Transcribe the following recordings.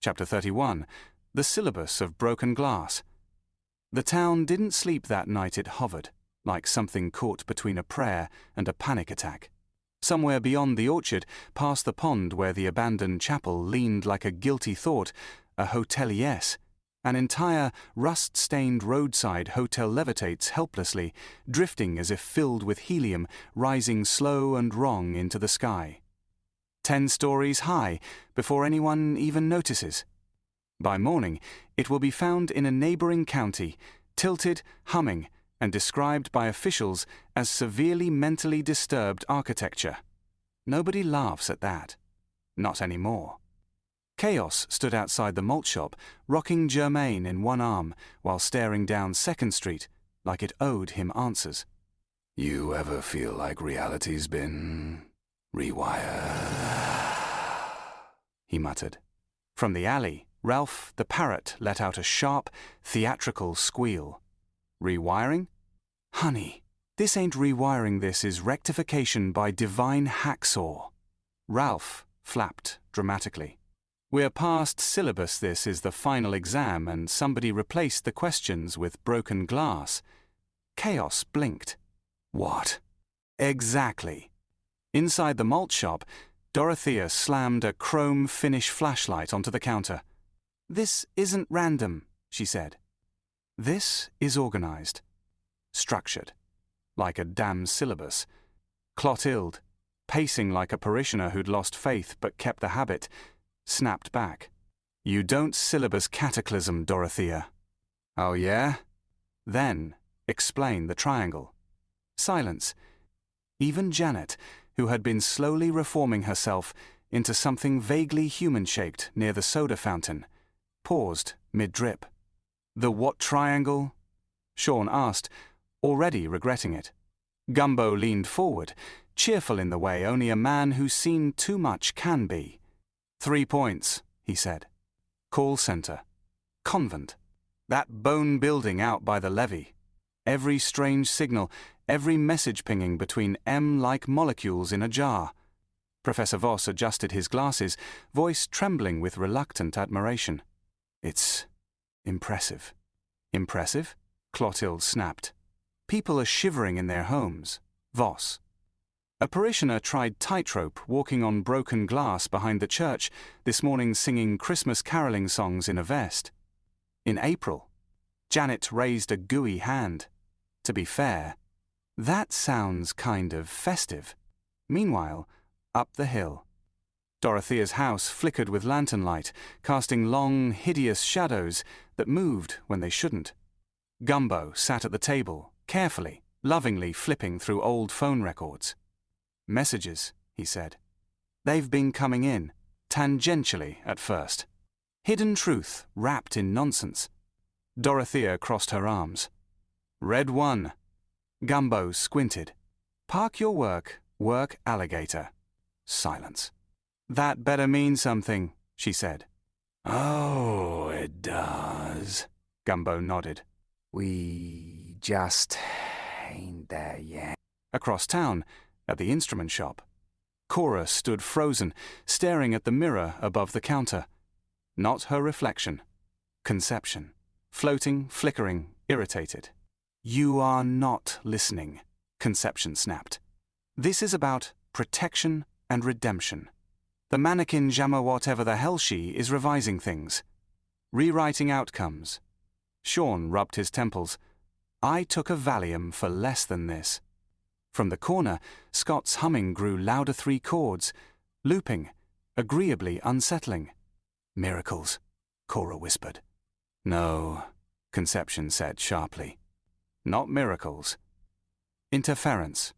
Chapter 31. The Syllabus of Broken Glass. The town didn't sleep that night it hovered, like something caught between a prayer and a panic attack. Somewhere beyond the orchard, past the pond where the abandoned chapel leaned like a guilty thought, a hoteliers. An entire rust-stained roadside hotel levitates helplessly, drifting as if filled with helium, rising slow and wrong into the sky. 10 stories high, before anyone even notices. By morning, it will be found in a neighboring county, tilted, humming, and described by officials as severely mentally disturbed architecture. Nobody laughs at that. Not anymore. Chaos stood outside the malt shop, rocking Germain in one arm while staring down 2nd Street like it owed him answers. You ever feel like reality's been rewired? He muttered. From the alley, Ralph the parrot let out a sharp, theatrical squeal. Rewiring? Honey, this ain't rewiring, this is rectification by divine hacksaw. Ralph flapped dramatically. We're past syllabus, this is the final exam, and somebody replaced the questions with broken glass. Chaos blinked. What? Exactly. Inside the malt shop, Dorothea slammed a chrome finish flashlight onto the counter. This isn't random, she said. This is organized. Structured. Like a damn syllabus. Clotilled, pacing like a parishioner who'd lost faith but kept the habit, snapped back. You don't syllabus cataclysm, Dorothea. Oh yeah? Then explain the triangle. Silence. Even Janet, who had been slowly reforming herself into something vaguely human-shaped near the soda fountain, paused mid-drip. The what triangle? Sean asked, already regretting it. Gumbo leaned forward, cheerful in the way only a man who's seen too much can be. 3 points, he said. Call center. Convent. That bone building out by the levee. Every strange signal, every message pinging between M-like molecules in a jar. Professor Voss adjusted his glasses, voice trembling with reluctant admiration. It's impressive. Impressive? Clotilde snapped. People are shivering in their homes. Voss. A parishioner tried tightrope walking on broken glass behind the church this morning, singing Christmas caroling songs in a vest. In April. Janet raised a gooey hand. To be fair, that sounds kind of festive. Meanwhile, up the hill. Dorothea's house flickered with lantern light, casting long, hideous shadows that moved when they shouldn't. Gumbo sat at the table, carefully, lovingly flipping through old phone records. Messages, he said. They've been coming in, tangentially at first. Hidden truth wrapped in nonsense. Dorothea crossed her arms. Read 1. Gumbo squinted. Park your work, work alligator. Silence. That better mean something, she said. Oh, it does. Gumbo nodded. We just ain't there yet. Across town, at the instrument shop, Cora stood frozen, staring at the mirror above the counter. Not her reflection. Conception. Floating, flickering, irritated. You are not listening, Conception snapped. This is about protection and redemption. The mannequin Jammer whatever the hell she is revising things. Rewriting outcomes. Sean rubbed his temples. I took a Valium for less than this. From the corner, Scott's humming grew louder 3 chords, looping, agreeably unsettling. Miracles, Cora whispered. No, Conception said sharply. Not miracles. Interference.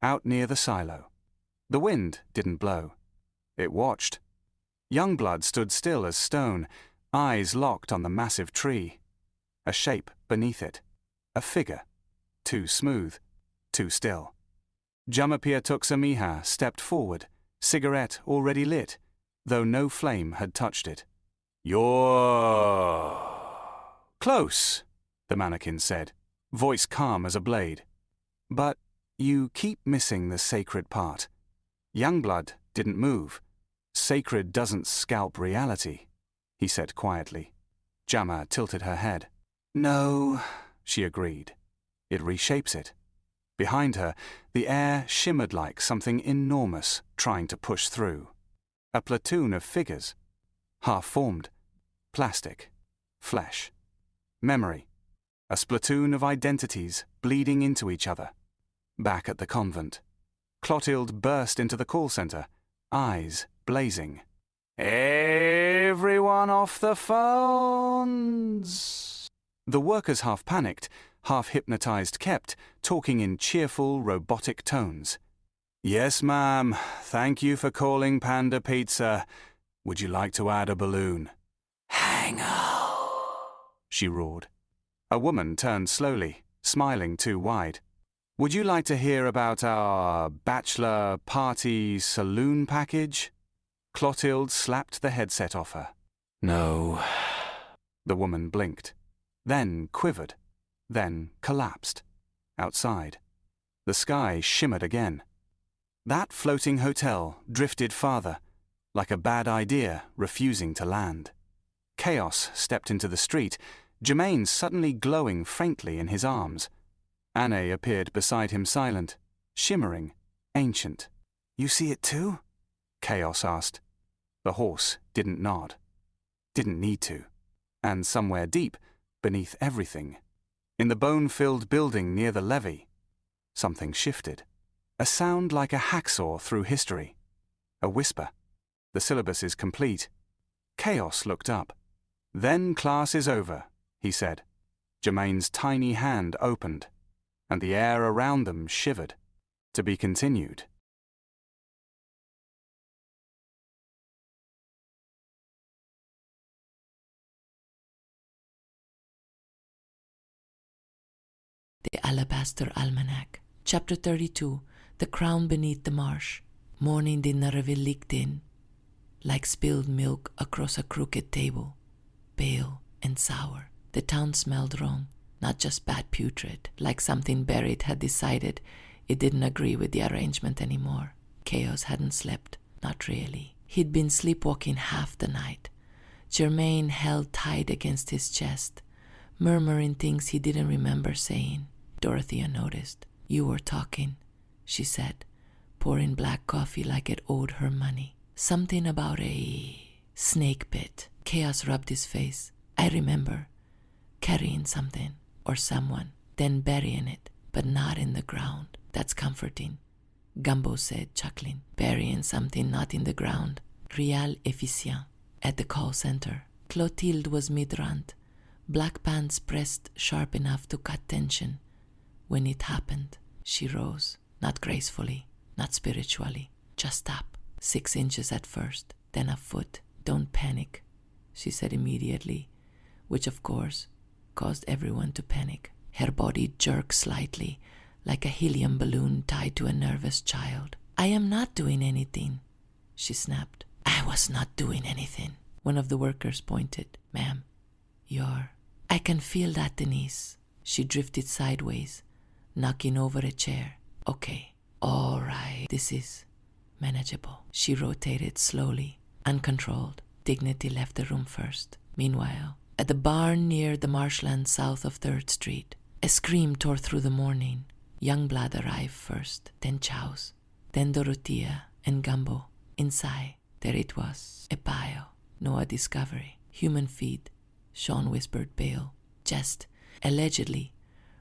Out near the silo. The wind didn't blow. It watched. Youngblood stood still as stone, eyes locked on the massive tree. A shape beneath it. A figure. Too smooth. Too still. Jamapia Tuxamiha stepped forward, cigarette already lit, though no flame had touched it. You're close, the mannequin said, voice calm as a blade. But you keep missing the sacred part. Youngblood didn't move. Sacred doesn't scalp reality. he said quietly. Jama tilted her head. No, she agreed. It reshapes it. Behind her, the air shimmered like something enormous trying to push through. A platoon of figures, half-formed, plastic, flesh, memory, a splatoon of identities bleeding into each other. Back at the convent, Clotilde burst into the call center, eyes blazing. Everyone off the phones! The workers half-panicked, half-hypnotized kept talking in cheerful, robotic tones. Yes, ma'am. Thank you for calling Panda Pizza. Would you like to add a balloon? Hang on, she roared. A woman turned slowly, smiling too wide. Would you like to hear about our bachelor party saloon package? Clotilde slapped the headset off her. No. The woman blinked, then quivered, then collapsed. Outside, the sky shimmered again. That floating hotel drifted farther, like a bad idea refusing to land. Chaos stepped into the street, Germain suddenly glowing faintly in his arms. Anne appeared beside him silent, shimmering, ancient. You see it too? Chaos asked. The horse didn't nod. Didn't need to. And somewhere deep, beneath everything, in the bone-filled building near the levee, something shifted. A sound like a hacksaw through history. A whisper. The syllabus is complete. Chaos looked up. Then class is over, he said. Germain's tiny hand opened, and the air around them shivered. To be continued. The Alabaster Almanac. Chapter 32. The Crown Beneath the Marsh. Morning dinner licked in, like spilled milk across a crooked table. Pale and sour. The town smelled wrong, not just bad putrid, like something buried had decided it didn't agree with the arrangement anymore. Chaos hadn't slept, not really. He'd been sleepwalking half the night. Germain held tight against his chest, murmuring things he didn't remember saying. Dorothea noticed. You were talking, she said, pouring black coffee like it owed her money. Something about a snake pit. Chaos rubbed his face. I remember carrying something or someone, then burying it, but not in the ground. That's comforting, Gumbo said, chuckling. Burying something not in the ground. Real efficient. At the call center, Clotilde was mid-rant, black pants pressed sharp enough to cut tension. When it happened, she rose, not gracefully, not spiritually, just up, 6 inches at first, then a foot. Don't panic, she said immediately, which of course caused everyone to panic. Her body jerked slightly, like a helium balloon tied to a nervous child. I am not doing anything, she snapped. I was not doing anything. One of the workers pointed. Ma'am, you're... I can feel that, Denise. She drifted sideways, knocking over a chair. Okay, all right, this is manageable. She rotated slowly, uncontrolled. Dignity left the room first. Meanwhile, at the barn near the marshland south of 3rd Street, a scream tore through the morning. Youngblood arrived first, then Chows, then Dorothea and Gumbo. Inside, there it was, a pile, no a discovery. Human feet, Sean whispered pale. Just, allegedly,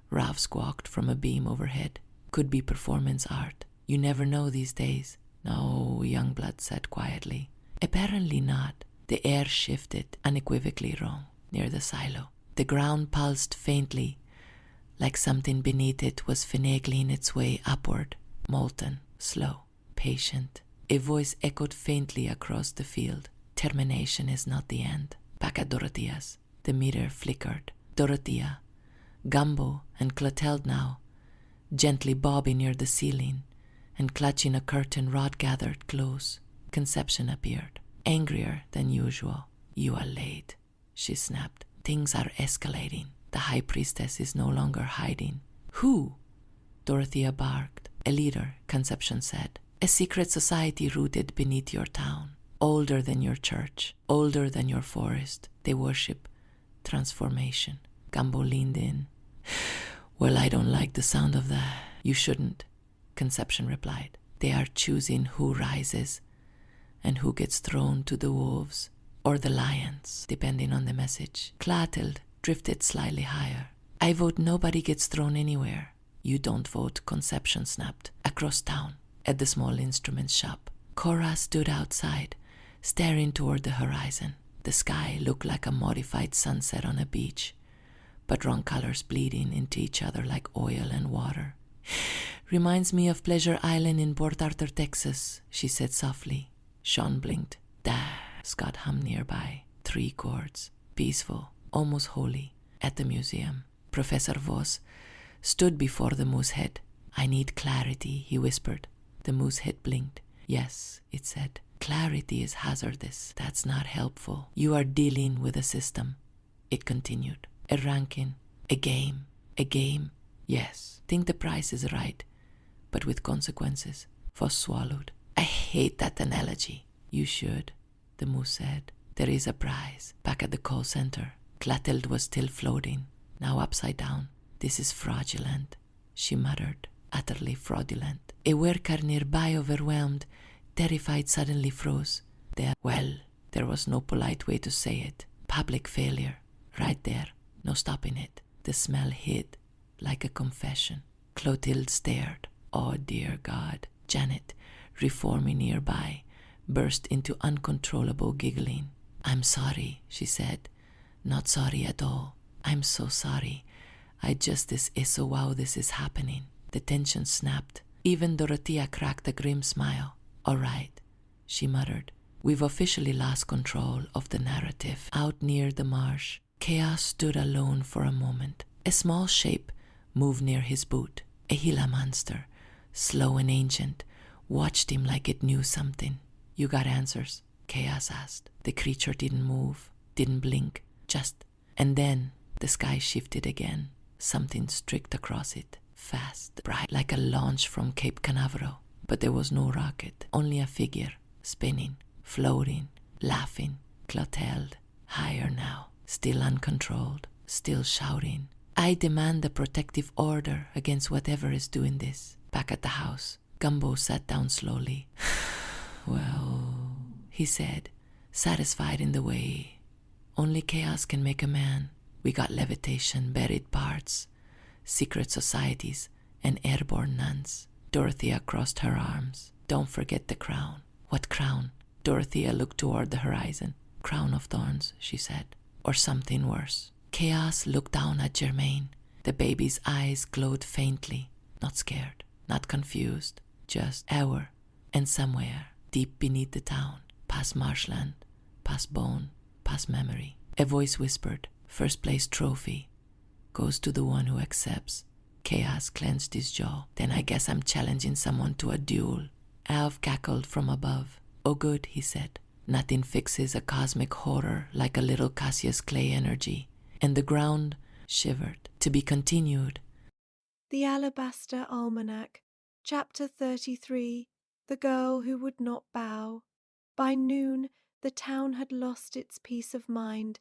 Ralph squawked from a beam overhead. Could be performance art. You never know these days. No, Youngblood said quietly. Apparently not. The air shifted, unequivocally wrong, near the silo. The ground pulsed faintly, like something beneath it was finagling its way upward, molten, slow, patient. A voice echoed faintly across the field. Termination is not the end. Back at Dorothea's, the meter flickered. Dorothea, Gumbo, and Clotilde now, gently bobbing near the ceiling, and clutching a curtain rod gathered close. Conception appeared, angrier than usual. You are late, she snapped. Things are escalating. The High Priestess is no longer hiding. Who? Dorothea barked. A leader, Conception said. A secret society rooted beneath your town. Older than your church, older than your forest. They worship transformation. Gumbo leaned in. Well, I don't like the sound of that. You shouldn't, Conception replied. They are choosing who rises and who gets thrown to the wolves or the lions, depending on the message. Clattled drifted slightly higher. I vote nobody gets thrown anywhere. You don't vote, Conception snapped. Across town, at the small instruments shop, Cora stood outside, staring toward the horizon. The sky looked like a modified sunset on a beach, but wrong colors bleeding into each other like oil and water. Reminds me of Pleasure Island in Port Arthur, Texas, she said softly. Sean blinked. Scott hummed nearby. 3 chords. Peaceful, almost holy, at the museum. Professor Voss stood before the moose head. I need clarity, he whispered. The moose head blinked. Yes, it said. Clarity is hazardous. That's not helpful. You are dealing with a system. It continued. A ranking. A game. A game. Yes. Think the price is right, but with consequences. Voss swallowed. I hate that analogy. You should, the moose said. There is a prize. Back at the call center. Clattled was still floating, now upside down. This is fraudulent, she muttered. Utterly fraudulent. A worker nearby, overwhelmed, terrified, suddenly froze. There was no polite way to say it. Public failure. Right there. No stopping it. The smell hid like a confession. Clotilde stared. Oh, dear God. Janet, reforming nearby, burst into uncontrollable giggling. I'm sorry, she said. Not sorry at all. I'm so sorry. This is so wow this is happening. The tension snapped. Even Dorothea cracked a grim smile. All right, she muttered. We've officially lost control of the narrative. Out near the marsh, Chaos stood alone for a moment. A small shape moved near his boot. A Gila monster, slow and ancient, watched him like it knew something. You got answers? Chaos asked. The creature didn't move, didn't blink, just... And then the sky shifted again. Something streaked across it, fast, bright, like a launch from Cape Canaveral. But there was no rocket, only a figure, spinning, floating, laughing. Clotilde, higher now, still uncontrolled, still shouting. I demand a protective order against whatever is doing this. Back at the house, Gumbo sat down slowly. Well, he said, satisfied in the way only chaos can make a man. We got levitation, buried parts, secret societies, and airborne nuns. Dorothea crossed her arms. Don't forget the crown. What crown? Dorothea looked toward the horizon. Crown of thorns, she said. Or something worse. Chaos looked down at Germaine. The baby's eyes glowed faintly. Not scared, not confused. Just hour. And somewhere, deep beneath the town, past marshland, past bone, past memory, a voice whispered, first place trophy goes to the one who accepts. Chaos clenched his jaw. Then I guess I'm challenging someone to a duel. Alf cackled from above. Oh good, he said. Nothing fixes a cosmic horror like a little Cassius Clay energy. And the ground shivered. To be continued. The Alabaster Almanac, Chapter 33, The Girl Who Would Not Bow. By noon, the town had lost its peace of mind,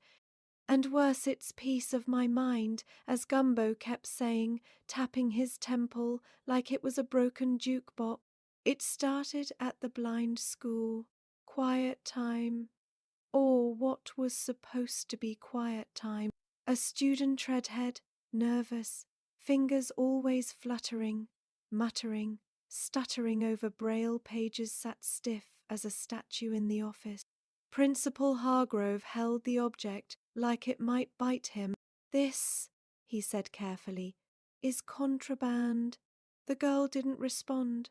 and worse its peace of my mind, as Gumbo kept saying, tapping his temple like it was a broken jukebox. It started at the blind school. Quiet time. Or what was supposed to be quiet time. A student treadhead, nervous, fingers always fluttering, muttering, stuttering over braille pages, sat stiff as a statue in the office. Principal Hargrove held the object like it might bite him. This, he said carefully, is contraband. The girl didn't respond.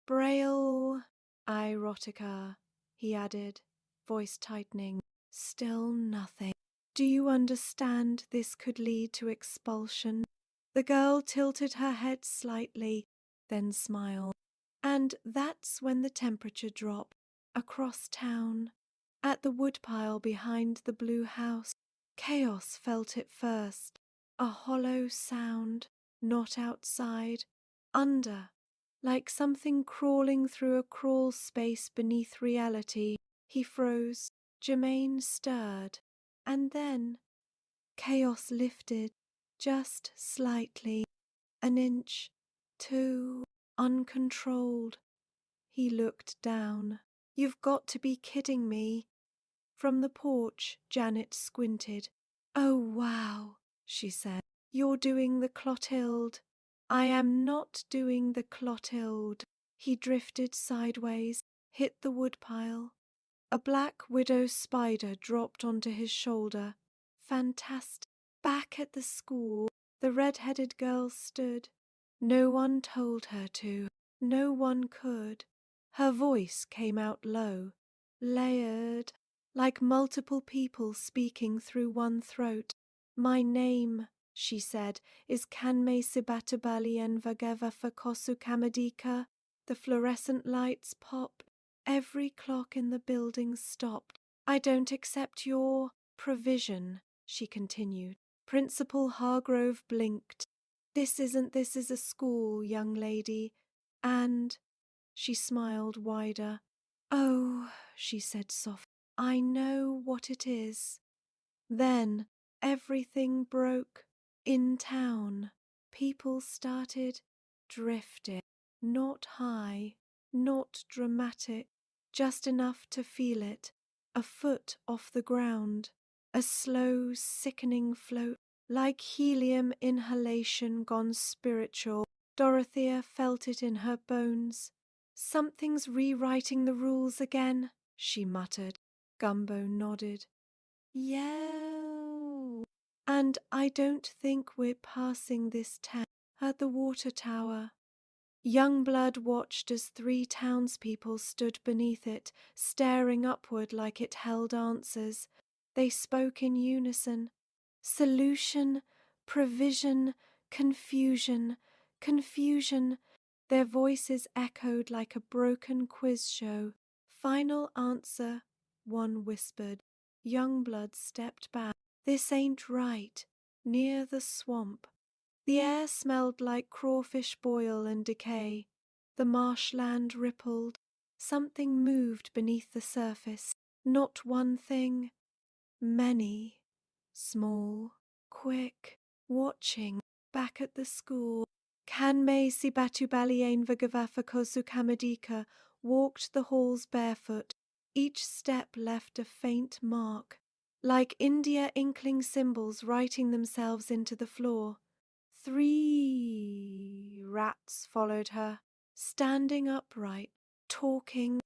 Braille erotica, he added, voice tightening. Still nothing. Do you understand this could lead to expulsion? The girl tilted her head slightly, then smiled. And that's when the temperature dropped. Across town, at the woodpile behind the blue house, Chaos felt it first. A hollow sound, not outside, under, like something crawling through a crawl space beneath reality. He froze. Germaine stirred. And then chaos lifted, just slightly, an inch, two, uncontrolled. He looked down. You've got to be kidding me. From the porch, Janet squinted. Oh, wow, she said. You're doing the Clotilde. I am not doing the Clotilde. He drifted sideways, hit the woodpile. A black widow spider dropped onto his shoulder. Fantastic. Back at the school, the red-headed girl stood. No one told her to. No one could. Her voice came out low, layered, like multiple people speaking through one throat. My name, she said, is Kanme Sibatabali Envageva Fakosu Kamadika. The fluorescent lights popped. Every clock in the building stopped. I don't accept your provision, she continued. Principal Hargrove blinked. This is a school, young lady. And she smiled wider. Oh, she said softly, I know what it is. Then everything broke. In town, people started drifting. Not high, not dramatic, just enough to feel it. A foot off the ground. A slow, sickening float, like helium inhalation gone spiritual. Dorothea felt it in her bones. Something's rewriting the rules again, she muttered. Gumbo nodded. Yeah. And I don't think we're passing this town at the water tower. Youngblood watched as 3 townspeople stood beneath it, staring upward like it held answers. They spoke in unison. Solution, provision, confusion, confusion. Their voices echoed like a broken quiz show. Final answer, one whispered. Youngblood stepped back. This ain't right. Near the swamp. The air smelled like crawfish boil and decay. The marshland rippled. Something moved beneath the surface. Not one thing. Many. Small. Quick. Watching. Back at the school. Kanme Sibatubaliain Vagavafakosu Kamadika walked the halls barefoot. Each step left a faint mark, like India inkling symbols writing themselves into the floor. 3 rats followed her, standing upright, talking.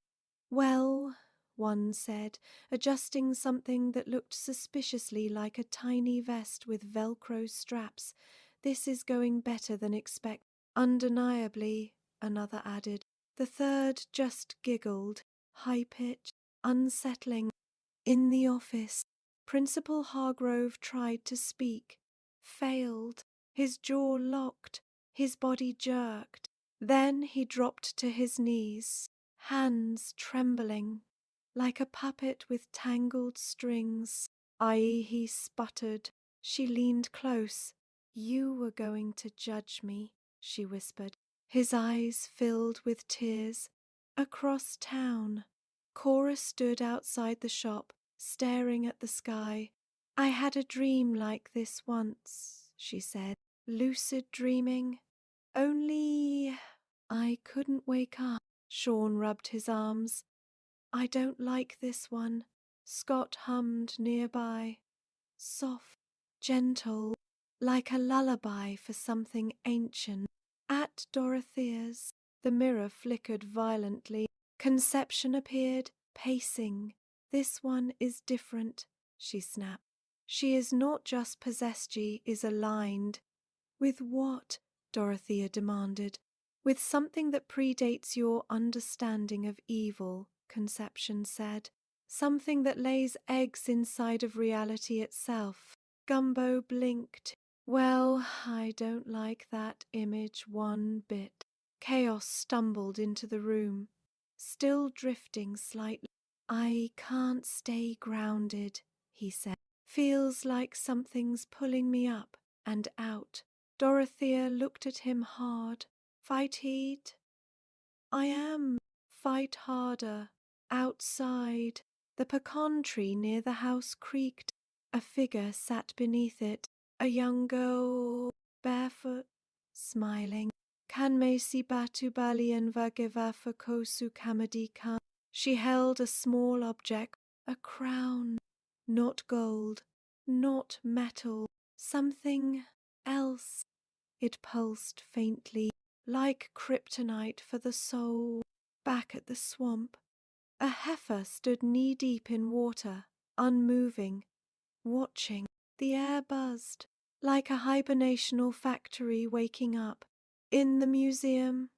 Well, one said, adjusting something that looked suspiciously like a tiny vest with Velcro straps. This is going better than expected. Undeniably, another added. The third just giggled, high-pitched, unsettling. In the office, Principal Hargrove tried to speak, failed. His jaw locked, his body jerked. Then he dropped to his knees, hands trembling, like a puppet with tangled strings. He sputtered. She leaned close. You were going to judge me, she whispered. His eyes filled with tears. Across town, Cora stood outside the shop, staring at the sky. I had a dream like this once, she said. Lucid dreaming. Only I couldn't wake up. Sean rubbed his arms. I don't like this one. Scott hummed nearby. Soft, gentle, like a lullaby for something ancient. At Dorothea's, the mirror flickered violently. Conception appeared, pacing. This one is different, she snapped. She is not just possessed, she is aligned. With what? Dorothea demanded. With something that predates your understanding of evil, Conception said. Something that lays eggs inside of reality itself. Gumbo blinked. Well, I don't like that image one bit. Chaos stumbled into the room, still drifting slightly. I can't stay grounded, he said. Feels like something's pulling me up and out. Dorothea looked at him hard. Fight heat? I am. Fight harder. Outside. The pecan tree near the house creaked. A figure sat beneath it, a young girl, barefoot, smiling. Kanme si batu balian vageva fakosu kamadika. She held a small object, a crown, not gold, not metal, something else. It pulsed faintly, like kryptonite for the soul. Back at the swamp, a heifer stood knee-deep in water, unmoving, watching. The air buzzed, like a hibernational factory waking up. In the museum,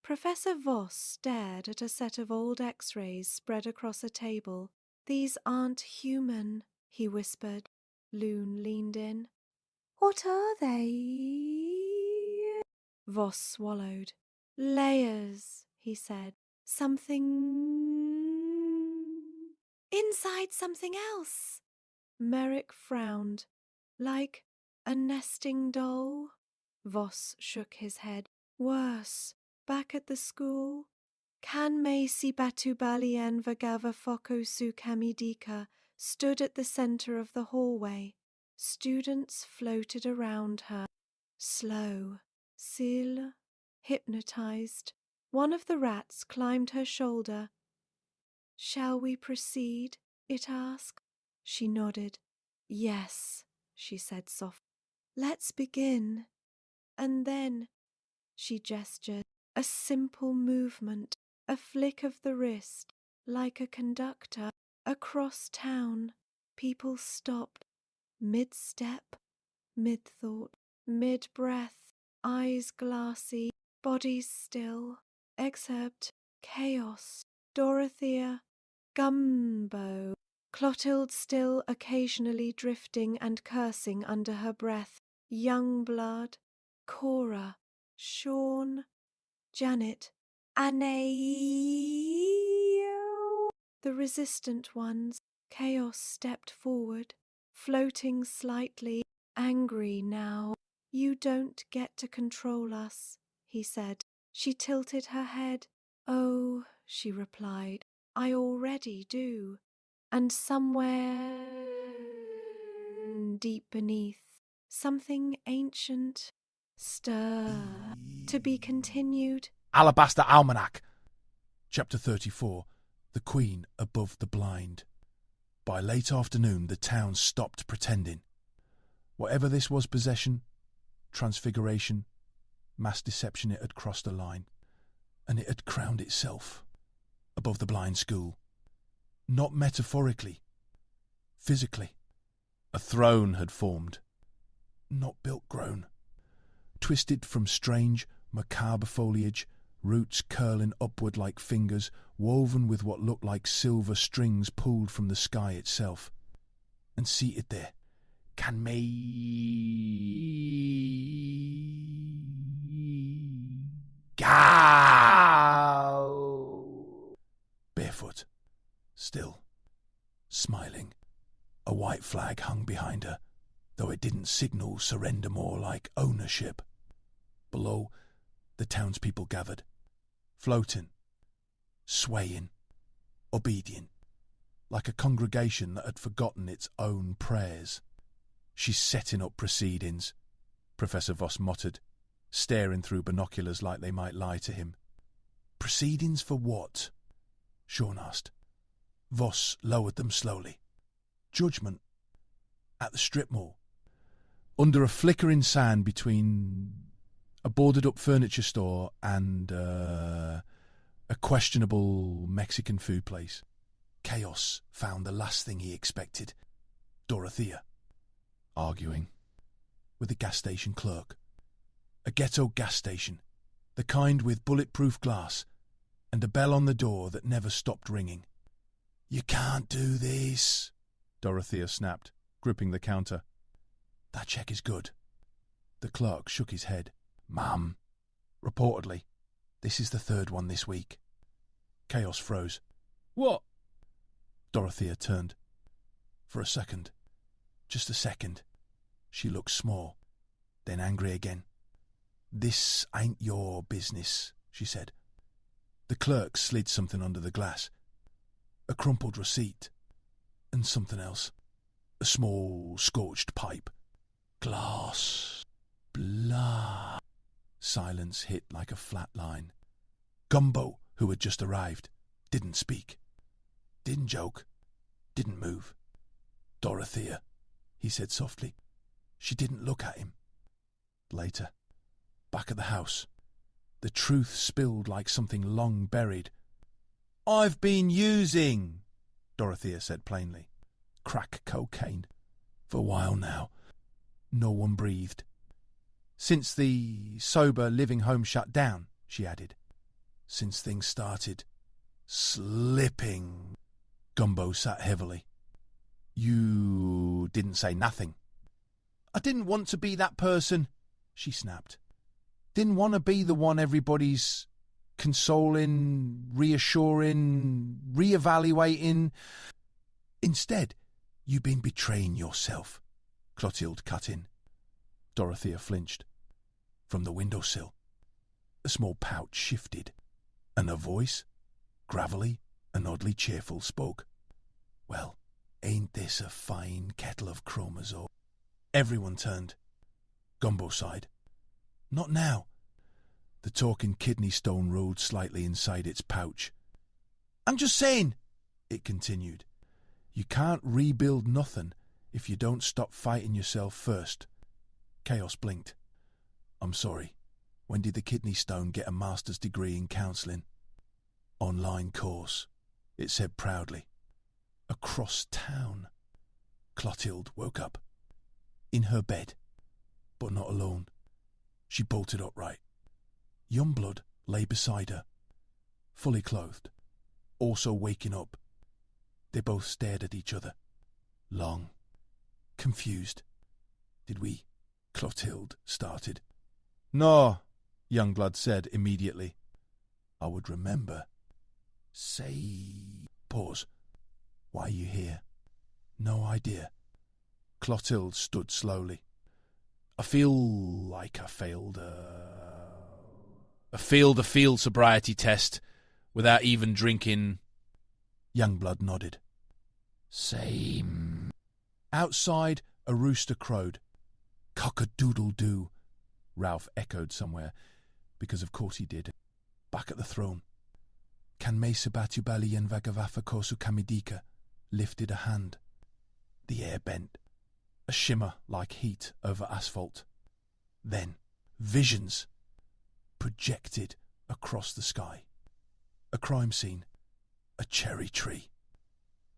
Professor Voss stared at a set of old X-rays spread across a table. "These aren't human," he whispered. Loon leaned in. "What are they?" Voss swallowed. "Layers," he said. "Something inside something else." Merrick frowned. "Like a nesting doll?" Voss shook his head. "Worse. Back at the school, Kanme si Batubalian Vagava Foko Su Kamidika stood at the center of the hallway. Students floated around her, slow, still, hypnotized. One of the rats climbed her shoulder. "Shall we proceed?" it asked. She nodded. "Yes," she said softly. "Let's begin." And then she gestured. A simple movement, a flick of the wrist, like a conductor. Across town, people stopped, mid-step, mid-thought, mid-breath, eyes glassy, bodies still, except chaos. Dorothea, Gumbo, Clotilde still occasionally drifting and cursing under her breath, Youngblood, Cora, Sean, Janet, Aneo. The resistant ones. Chaos stepped forward, floating slightly, angry now. "You don't get to control us," he said. She tilted her head. "Oh," she replied, "I already do." And somewhere deep beneath, something ancient stirred. To be continued. Alabaster Almanac, Chapter 34, The Queen Above the Blind. By late afternoon, the town stopped pretending. Whatever this was, possession, transfiguration, mass deception, it had crossed a line, and it had crowned itself above the blind school. Not metaphorically, physically. A throne had formed, not built grown, twisted from strange, macabre foliage, roots curling upward like fingers, woven with what looked like silver strings pulled from the sky itself. And seated there, barefoot, still, smiling. A white flag hung behind her, though it didn't signal surrender, more like ownership. Below, the townspeople gathered, floating, swaying, obedient, like a congregation that had forgotten its own prayers. "She's setting up proceedings," Professor Voss muttered, staring through binoculars like they might lie to him. "Proceedings for what?" Sean asked. Voss lowered them slowly. "Judgment. At the strip mall. Under a flickering sign between a boarded-up furniture store and a questionable Mexican food place." Chaos found the last thing he expected. Dorothea, arguing with a gas station clerk. A ghetto gas station, the kind with bulletproof glass and a bell on the door that never stopped ringing. "You can't do this," Dorothea snapped, gripping the counter. "That check is good." The clerk shook his head. "Ma'am, reportedly, this is the third one this week." Chaos froze. "What?" Dorothea turned. For a second, just a second, she looked small, then angry again. "This ain't your business," she said. The clerk slid something under the glass. a crumpled receipt, and something else. A small, scorched pipe. Glass. Blood. Silence hit like a flat line. Gumbo, who had just arrived, didn't speak. Didn't joke. Didn't move. Dorothea, he said softly. She didn't look at him. Later, back at the house, the truth spilled like something long buried. "I've been using," Dorothea said plainly. "Crack cocaine. For a while now." No one breathed. "Since the sober living home shut down," she added. "Since things started slipping." Gumbo sat heavily. "You didn't say nothing." "I didn't want to be that person," she snapped. "Didn't want to be the one everybody's consoling, reassuring, reevaluating. Instead, you've been betraying yourself," Clotilde cut in. Dorothea flinched. From the windowsill, a small pouch shifted, and a voice, gravelly and oddly cheerful, spoke. "Well, ain't this a fine kettle of chromazole?" Everyone turned. Gumbo sighed. "Not now." The talking kidney stone rolled slightly inside its pouch. "I'm just saying," it continued, "you can't rebuild nothing if you don't stop fighting yourself first." Chaos blinked. "I'm sorry. When did the kidney stone get a master's degree in counselling?" "Online course," it said proudly. "Across town." Clotilde woke up. In her bed, but not alone. She bolted upright. Youngblood lay beside her, fully clothed, also waking up. They both stared at each other, long, confused. "Did we?" Clotilde started. "No," Youngblood said immediately. "I would remember." "Say..." Pause. "Why are you here?" "No idea." Clotilde stood slowly. "I feel like I failed a field sobriety test without even drinking." Youngblood nodded. "Same." Outside, a rooster crowed. "Cock-a-doodle-doo," Ralph echoed somewhere, because of course he did. Back at the throne, Can Mesa Batubali and Vagavafa Kosu Kamidika lifted a hand. The air bent, a shimmer like heat over asphalt. Then, visions projected across the sky. A crime scene, a cherry tree,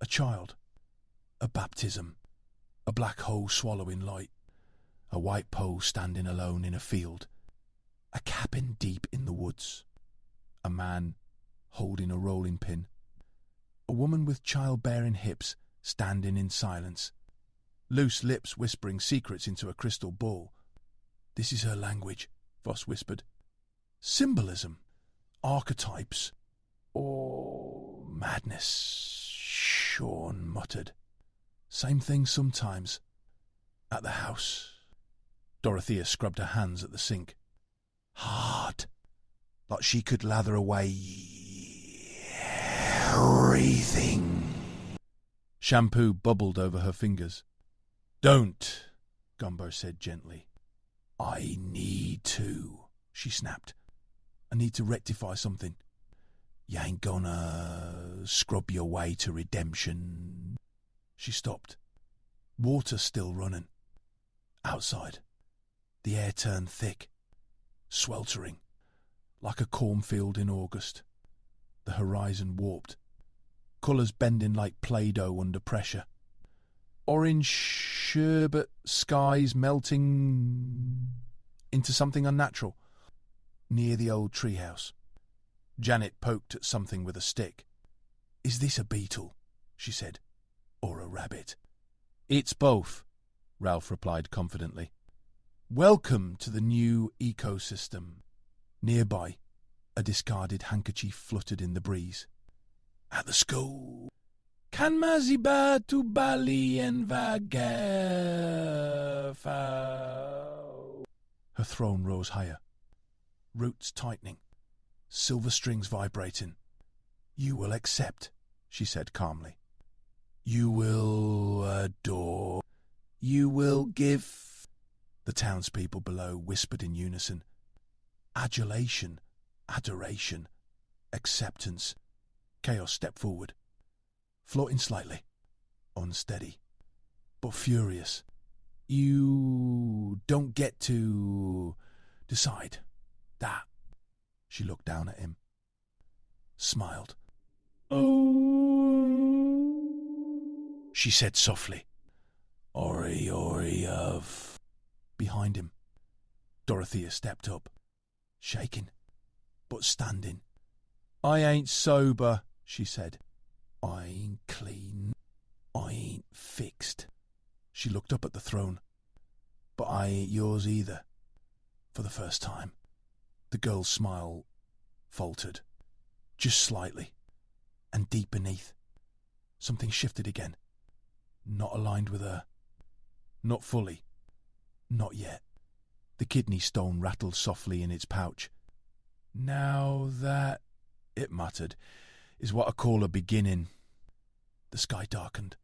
a child, a baptism, a black hole swallowing light, a white pole standing alone in a field, a cabin deep in the woods, a man holding a rolling pin, a woman with childbearing hips standing in silence, loose lips whispering secrets into a crystal ball. "This is her language," Voss whispered. "Symbolism, archetypes, or madness," Sean muttered. "Same thing sometimes. At the house." Dorothea scrubbed her hands at the sink. "Hard, like she could lather away everything." Shampoo bubbled over her fingers. "Don't," Gumbo said gently. "I need to," she snapped. "I need to rectify something." "You ain't gonna scrub your way to redemption." She stopped. Water still running. Outside, the air turned thick, sweltering, like a cornfield in August. The horizon warped, colours bending like Play-Doh under pressure. Orange sherbet skies melting into something unnatural. Near the old treehouse, Janet poked at something with a stick. "Is this a beetle?" she said. "Or a rabbit?" "It's both," Ralph replied confidently. "Welcome to the new ecosystem." Nearby, a discarded handkerchief fluttered in the breeze. "At the school." "Can Maziba to Bali and Vagafa." Her throne rose higher, roots tightening, silver strings vibrating. "You will accept," she said calmly. You will adore. You will give. The townspeople below whispered in unison. Adulation, adoration, acceptance. Chaos stepped forward, floating slightly, unsteady, but furious. You don't get to decide that. She looked down at him, smiled. She said softly, Ori of. Behind him, Dorothea stepped up, shaking, but standing. I ain't sober, she said. I ain't clean. I ain't fixed. She looked up at the throne. But I ain't yours either. For the first time, the girl's smile faltered, just slightly, and deep beneath, something shifted again. Not aligned with her. Not fully. Not yet. The kidney stone rattled softly in its pouch. Now that, it muttered, is what I call a beginning. The sky darkened.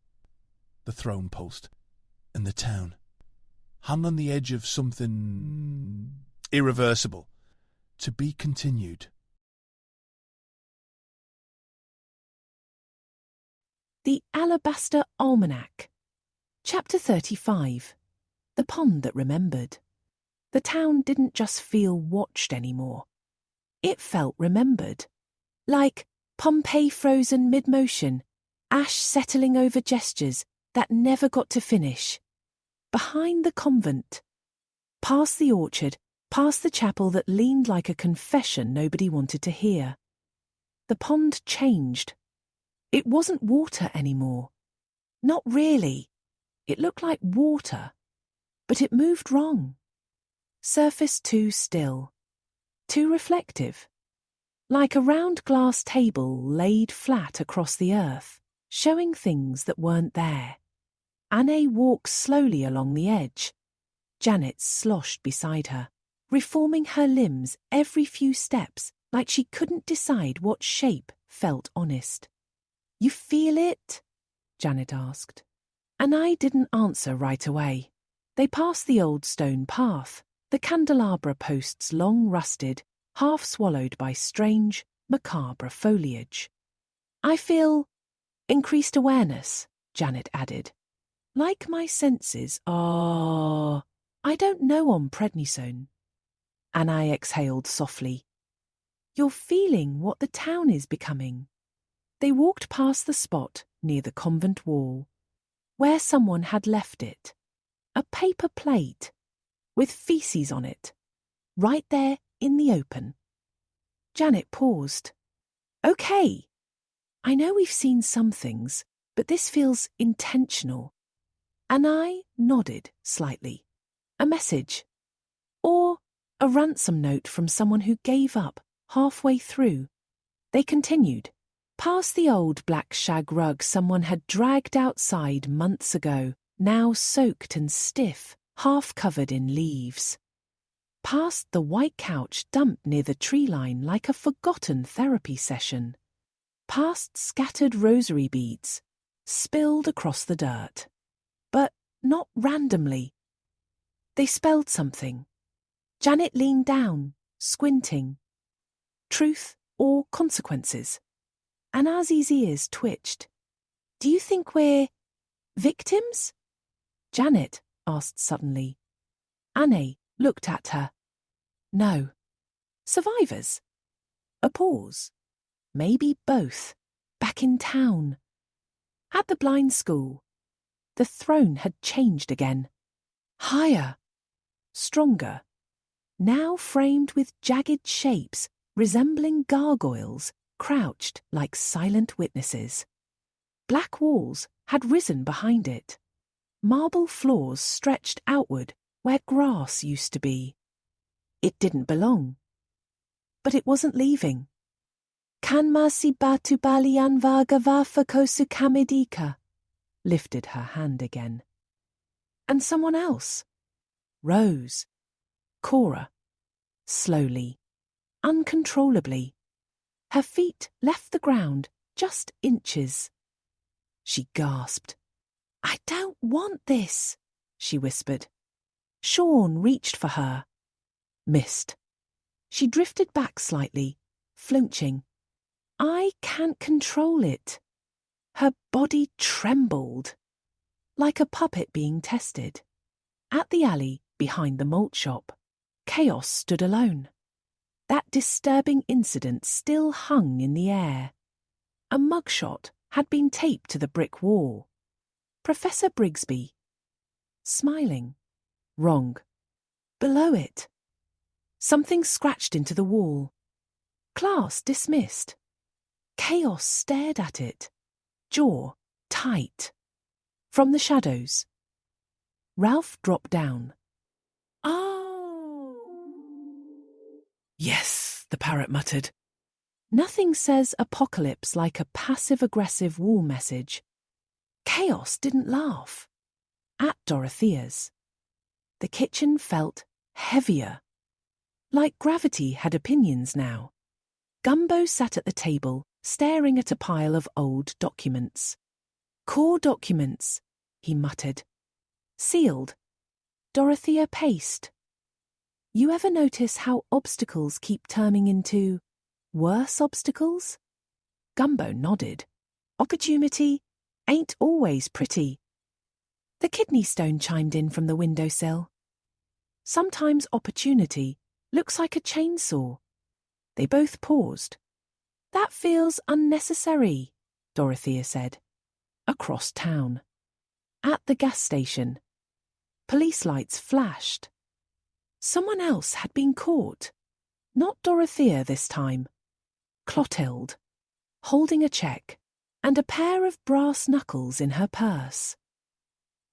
The throne post. And the town. Hung on the edge of something irreversible. To be continued. The Alabaster Almanac. Chapter 35. The Pond That Remembered. The town didn't just feel watched anymore. It felt remembered. Like Pompeii frozen mid-motion, ash settling over gestures that never got to finish. Behind the convent. Past the orchard, past the chapel that leaned like a confession nobody wanted to hear. The pond changed. It wasn't water anymore. Not really. It looked like water. But it moved wrong. Surface too still. Too reflective. Like a round glass table laid flat across the earth, showing things that weren't there. Anne walked slowly along the edge. Janet sloshed beside her, reforming her limbs every few steps like she couldn't decide what shape felt honest. You feel it? Janet asked. Anne didn't answer right away. They passed the old stone path, the candelabra posts long rusted, half swallowed by strange, macabre foliage. I feel increased awareness, Janet added. Like my senses are, I don't know on prednisone. Anne exhaled softly. You're feeling what the town is becoming. They walked past the spot near the convent wall, where someone had left it. A paper plate, with feces on it, right there in the open. Janet paused. Okay, I know we've seen some things, but this feels intentional. And I nodded slightly. A message. Or a ransom note from someone who gave up halfway through. They continued. Past the old black shag rug someone had dragged outside months ago, now soaked and stiff, half covered in leaves. Past the white couch dumped near the tree line like a forgotten therapy session. Past scattered rosary beads, spilled across the dirt. But not randomly. They spelled something. Janet leaned down, squinting. Truth or consequences? Anazi's ears twitched. Do you think we're victims? Janet asked suddenly. Anne looked at her. No. Survivors? A pause. Maybe both. Back in town. At the blind school. The throne had changed again. Higher. Stronger. Now framed with jagged shapes resembling gargoyles crouched like silent witnesses. Black walls had risen behind it. Marble floors stretched outward where grass used to be. It didn't belong. But it wasn't leaving. Kanmasi batu balian vaga vafa kosu kamidika, lifted her hand again. And someone else. Rose. Cora. Slowly. Uncontrollably. Her feet left the ground just inches. She gasped. "I don't want this," she whispered. Sean reached for her. Missed. She drifted back slightly, flinching. "I can't control it." Her body trembled, like a puppet being tested. At the alley behind the malt shop, Chaos stood alone. That disturbing incident still hung in the air. A mugshot had been taped to the brick wall. Professor Brigsby. Smiling. Wrong. Below it. Something scratched into the wall. Class dismissed. Chaos stared at it, jaw tight. From the shadows, Ralph dropped down. "Oh!" "Yes," the parrot muttered. Nothing says apocalypse like a passive-aggressive wall message. Chaos didn't laugh. At Dorothea's. The kitchen felt heavier. Like gravity had opinions now. Gumbo sat at the table, staring at a pile of old documents. "Core documents," he muttered. "Sealed. Dorothea paced." "You ever notice how obstacles keep turning into worse obstacles?" Gumbo nodded. "Opportunity ain't always pretty." The kidney stone chimed in from the windowsill. "Sometimes opportunity looks like a chainsaw." They both paused. "That feels unnecessary," Dorothea said. Across town. At the gas station. Police lights flashed. Someone else had been caught. Not Dorothea this time. Clotilde, holding a check, and a pair of brass knuckles in her purse.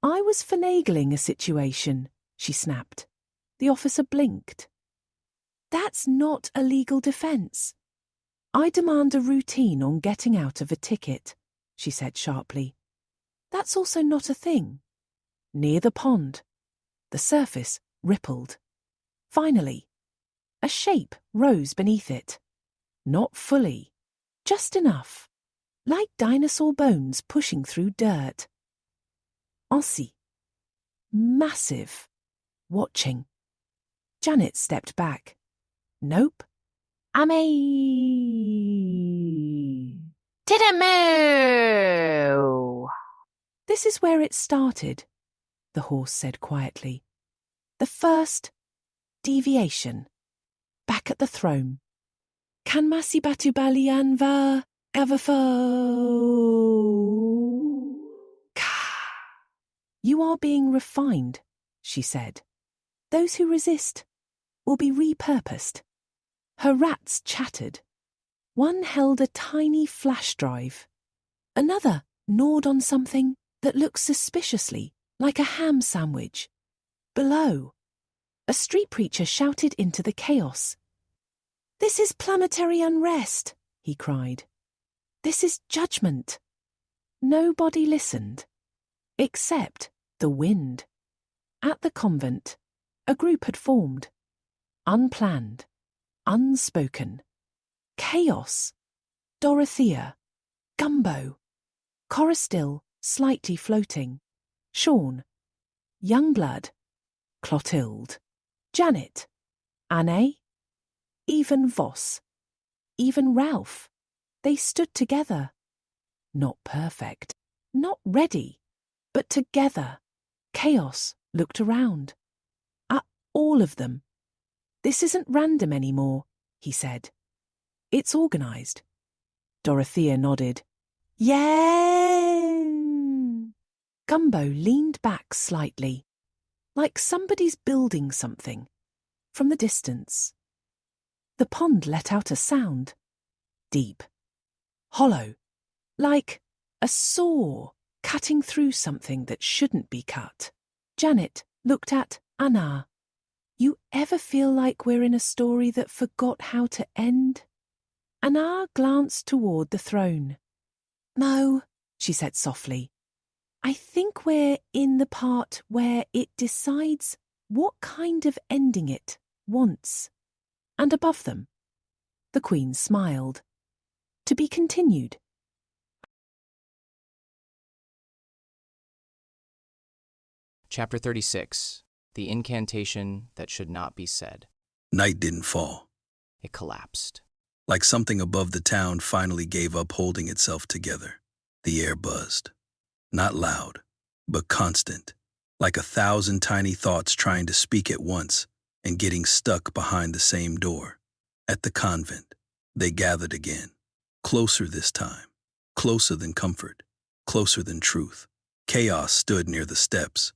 "I was finagling a situation," she snapped. The officer blinked. "That's not a legal defence." "I demand a routine on getting out of a ticket," she said sharply. "That's also not a thing." Near the pond. The surface rippled. Finally, a shape rose beneath it. Not fully, just enough, like dinosaur bones pushing through dirt. Aussie. Massive. Watching. Janet stepped back. "Nope. Didn't move." "This is where it started," the horse said quietly. "The first deviation. Back at the throne. Can masi batu balian va gavafo. "You are being refined," she said. "Those who resist will be repurposed." Her rats chattered. One held a tiny flash drive. Another gnawed on something that looked suspiciously like a ham sandwich. Below, a street preacher shouted into the chaos. "This is planetary unrest," he cried. "This is judgment." Nobody listened, except the wind. At the convent, a group had formed. Unplanned, unspoken. Chaos. Dorothea. Gumbo. Cora still, slightly floating. Sean. Youngblood. Clotilde. Janet. Anne. Even Voss. Even Ralph. They stood together. Not perfect. Not ready. But together. Chaos looked around. At all of them. "This isn't random anymore," he said. "It's organised." Dorothea nodded. "Yeah." Gumbo leaned back slightly, like somebody's building something, from the distance. The pond let out a sound. Deep. Hollow. Like a saw cutting through something that shouldn't be cut. Janet looked at Anna. "You ever feel like we're in a story that forgot how to end?" Anna glanced toward the throne. "No," she said softly. "I think we're in the part where it decides what kind of ending it wants." And above them, the Queen smiled. "To be continued," Chapter 36. The Incantation That Should Not Be Said. Night didn't fall. It collapsed. Like something above the town finally gave up holding itself together. The air buzzed. Not loud, but constant. Like 1,000 tiny thoughts trying to speak at once and getting stuck behind the same door. At the convent, they gathered again. Closer this time. Closer than comfort. Closer than truth. Chaos stood near the steps.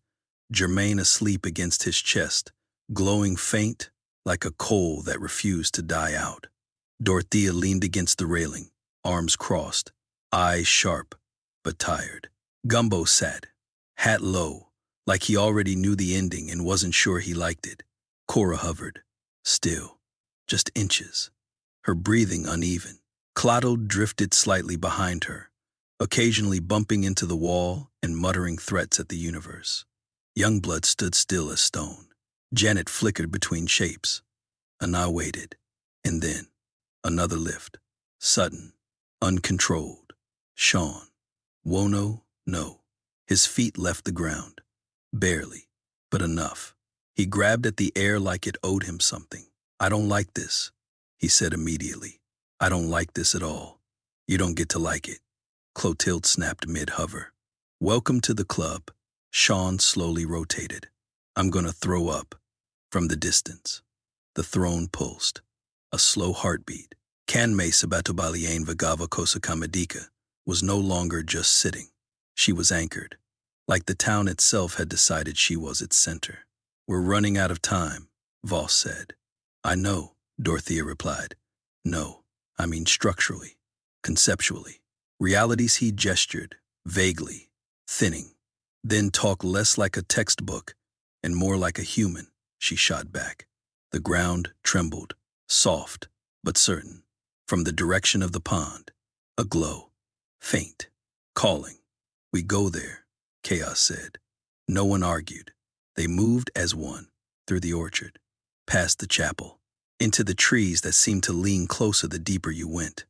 Germain asleep against his chest, glowing faint like a coal that refused to die out. Dorothea leaned against the railing, arms crossed, eyes sharp, but tired. Gumbo sat, hat low, like he already knew the ending and wasn't sure he liked it. Cora hovered, still, just inches, her breathing uneven. Clotto drifted slightly behind her, occasionally bumping into the wall and muttering threats at the universe. Youngblood stood still as stone. Janet flickered between shapes. Anna waited, and then another lift, sudden, uncontrolled. Sean. Wono, no. His feet left the ground. Barely, but enough. He grabbed at the air like it owed him something. I don't like this, he said immediately. I don't like this at all. You don't get to like it. Clotilde snapped mid-hover. Welcome to the club. Sean slowly rotated. I'm gonna throw up. From the distance. The throne pulsed. A slow heartbeat. Canme Sabatobalien Vagava Kosakamedika was no longer just sitting. She was anchored. Like the town itself had decided she was its center. We're running out of time, Voss said. I know, Dorothea replied. No, I mean structurally, conceptually. Realities he gestured, vaguely, thinning. Then talk less like a textbook and more like a human, she shot back. The ground trembled, soft but certain. From the direction of the pond, a glow, faint, calling. We go there, Chaos said. No one argued. They moved as one, through the orchard, past the chapel, into the trees that seemed to lean closer the deeper you went,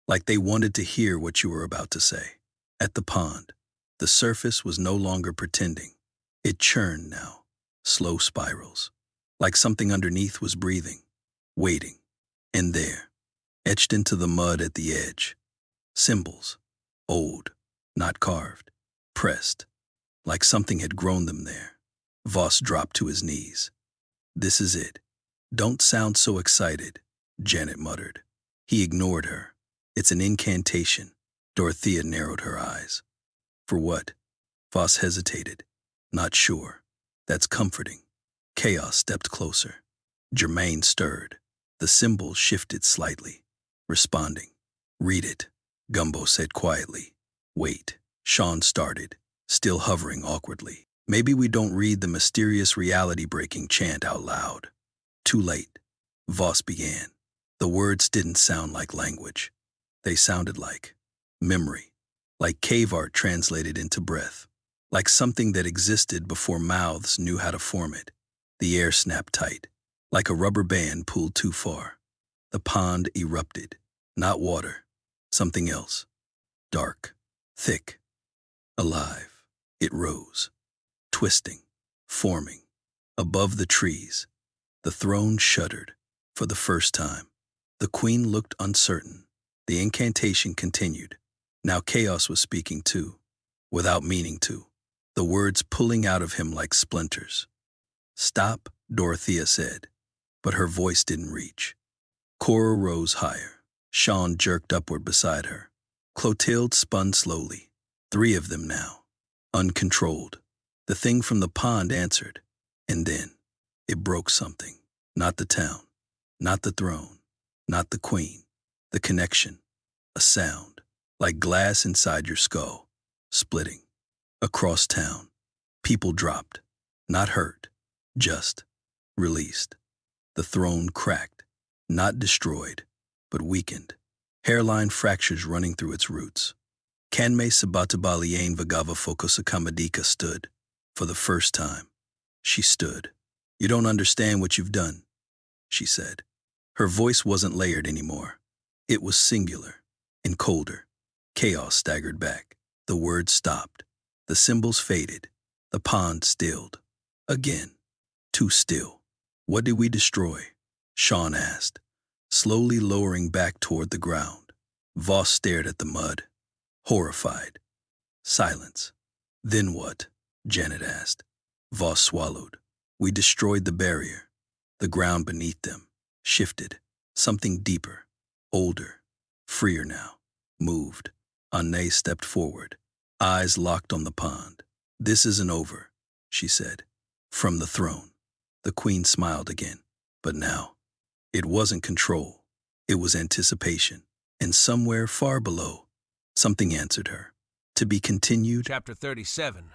like they wanted to hear what you were about to say. At the pond, the surface was no longer pretending. It churned now, slow spirals, like something underneath was breathing, waiting. And there, etched into the mud at the edge, symbols, old, not carved, pressed, like something had grown them there. Voss dropped to his knees. This is it. Don't sound so excited, Janet muttered. He ignored her. It's an incantation. Dorothea narrowed her eyes. For what? Voss hesitated. Not sure. That's comforting. Chaos stepped closer. Germain stirred. The symbol shifted slightly, responding. Read it, Gumbo said quietly. Wait. Sean started, still hovering awkwardly. Maybe we don't read the mysterious reality-breaking chant out loud. Too late. Voss began. The words didn't sound like language. They sounded like memory, like cave art translated into breath, like something that existed before mouths knew how to form it. The air snapped tight, like a rubber band pulled too far. The pond erupted. Not water, something else. Dark, thick, alive. It rose, twisting, forming. Above the trees, the throne shuddered. For the first time, the queen looked uncertain. The incantation continued. Now Chaos was speaking too, without meaning to, the words pulling out of him like splinters. Stop, Dorothea said, but her voice didn't reach. Cora rose higher. Sean jerked upward beside her. Clotilde spun slowly. 3 of them now, uncontrolled. The thing from the pond answered, and then it broke something. Not the town, not the throne, not the queen. The connection, a sound, like glass inside your skull, splitting. Across town, people dropped, not hurt, just released. The throne cracked, not destroyed, but weakened. Hairline fractures running through its roots. Canme Sabatabalien Vagava Fokosakamedika stood. For the first time, she stood. You don't understand what you've done, she said. Her voice wasn't layered anymore. It was singular and colder. Chaos staggered back. The words stopped. The symbols faded. The pond stilled. Again, too still. What did we destroy? Sean asked, slowly lowering back toward the ground. Voss stared at the mud, horrified. Silence. Then what? Janet asked. Voss swallowed. We destroyed the barrier. The ground beneath them shifted. Something deeper, older, freer now, moved. Anne stepped forward, eyes locked on the pond. This isn't over, she said. From the throne. The queen smiled again. But now, it wasn't control. It was anticipation. And somewhere far below, something answered her. To be continued. Chapter 37.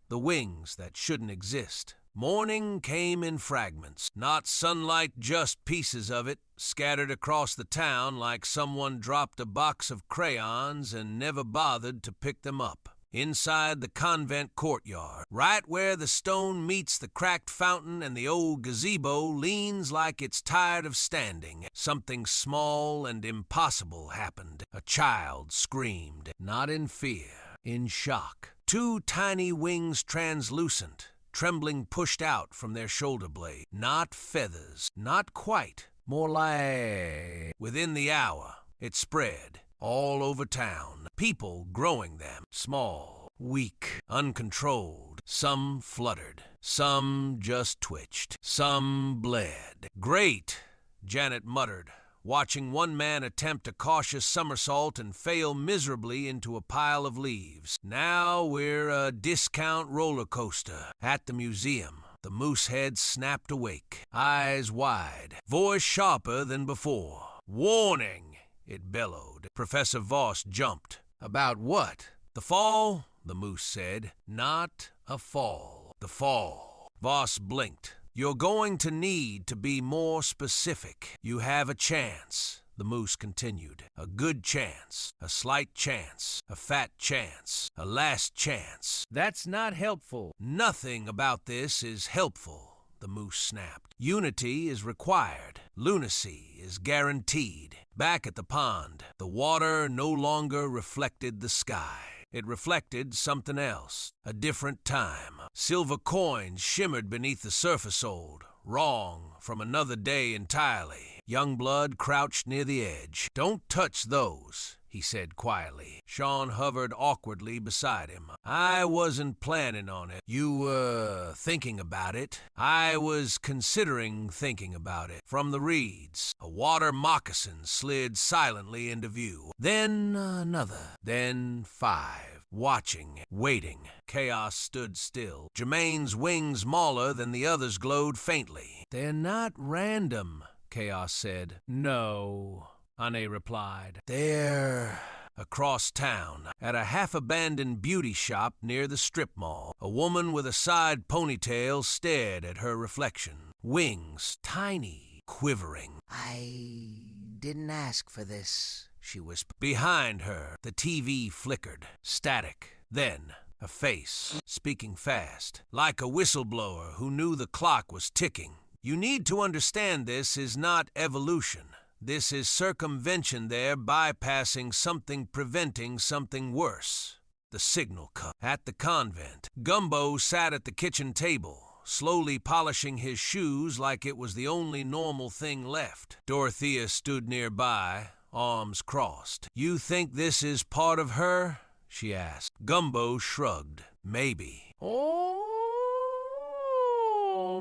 The Wings That Shouldn't Exist. Morning came in fragments, not sunlight, just pieces of it, scattered across the town like someone dropped a box of crayons and never bothered to pick them up. Inside the convent courtyard, right where the stone meets the cracked fountain and the old gazebo leans like it's tired of standing, something small and impossible happened. A child screamed, not in fear, in shock. Two tiny wings translucent, trembling pushed out from their shoulder blade. Not feathers, not quite, more like... Within the hour, it spread all over town, people growing them, small, weak, uncontrolled. Some fluttered, some just twitched, some bled. Great, Janet muttered, watching one man attempt a cautious somersault and fail miserably into a pile of leaves. Now we're a discount roller coaster at the museum. The moose head snapped awake, eyes wide, voice sharper than before. Warning, it bellowed. Professor Voss jumped. About what? The fall? The moose said. Not a fall. The fall. Voss blinked. You're going to need to be more specific. You have a chance, the moose continued. A good chance, a slight chance, a fat chance, a last chance. That's not helpful. Nothing about this is helpful, the moose snapped. Unity is required. Lunacy is guaranteed. Back at the pond, the water no longer reflected the sky. It reflected something else, a different time. Silver coins shimmered beneath the surface old, wrong from another day entirely. Youngblood crouched near the edge. Don't touch those, he said quietly. Sean hovered awkwardly beside him. I wasn't planning on it. You were thinking about it. I was considering thinking about it. From the reeds, a water moccasin slid silently into view. Then another. Then 5. Watching, waiting. Chaos stood still. Germain's wings, smaller than the others, glowed faintly. They're not random, Chaos said. No, Anne replied. They're across town, at a half-abandoned beauty shop near the strip mall. A woman with a side ponytail stared at her reflection. Wings, tiny, quivering. I didn't ask for this, she whispered. Behind her, the TV flickered, static. Then, a face, speaking fast, like a whistleblower who knew the clock was ticking. You need to understand this is not evolution. This is circumvention there, bypassing something, preventing something worse. The signal cut. At the convent, Gumbo sat at the kitchen table, slowly polishing his shoes like it was the only normal thing left. Dorothea stood nearby, arms crossed. You think this is part of her? She asked. Gumbo shrugged. Maybe. Oh,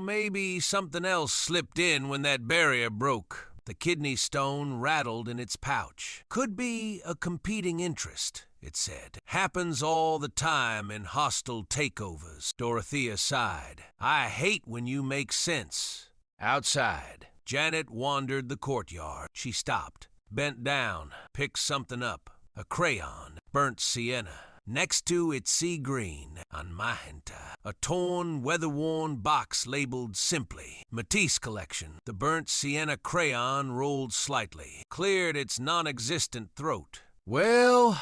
maybe something else slipped in when that barrier broke. The kidney stone rattled in its pouch. Could be a competing interest, it said. Happens all the time in hostile takeovers. Dorothea sighed. I hate when you make sense. Outside, Janet wandered the courtyard. She stopped, bent down, picked something up. A crayon, burnt sienna. Next to it, sea green, on magenta. A torn, weather-worn box labeled simply, Matisse Collection. The burnt sienna crayon rolled slightly, cleared its non-existent throat. Well,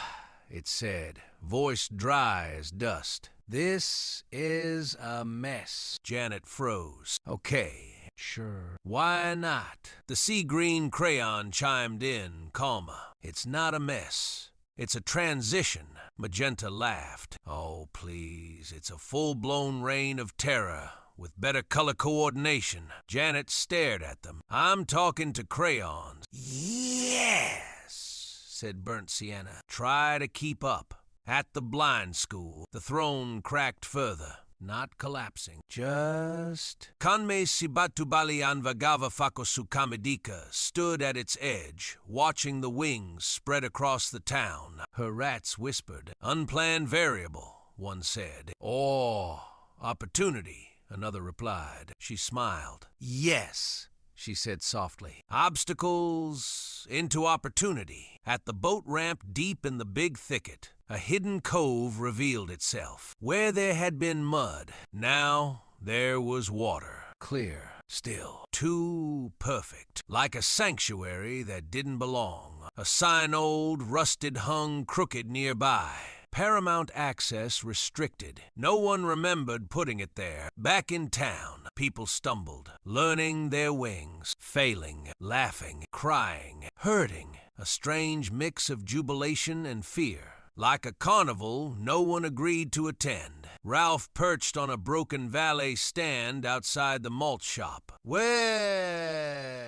it said, voice dry as dust. This is a mess. Janet froze. Okay, sure. Why not? The sea green crayon chimed in, calmer. It's not a mess. It's a transition. Magenta laughed. Oh, please, it's a full-blown reign of terror, with better color coordination. Janet stared at them. I'm talking to crayons. Yes, said Burnt Sienna. Try to keep up. At the blind school, the throne cracked further, not collapsing. Just... Kanme Sibatubali Anvagava Fakosukamedika stood at its edge, watching the wings spread across the town. Her rats whispered. Unplanned variable, one said. Or opportunity, another replied. She smiled. Yes, she said softly. Obstacles into opportunity. At the boat ramp deep in the big thicket, a hidden cove revealed itself. Where there had been mud, now there was water. Clear, still, too perfect. Like a sanctuary that didn't belong. A sign old, rusted hung crooked nearby. Paramount access restricted. No one remembered putting it there. Back in town, people stumbled, learning their wings, failing, laughing, crying, hurting. A strange mix of jubilation and fear. Like a carnival, no one agreed to attend. Ralph perched on a broken valet stand outside the malt shop. Well,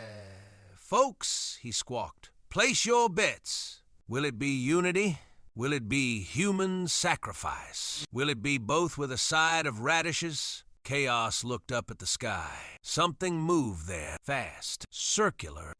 folks, he squawked, place your bets. Will it be unity? Will it be human sacrifice? Will it be both with a side of radishes? Chaos looked up at the sky. Something moved there, fast, circular,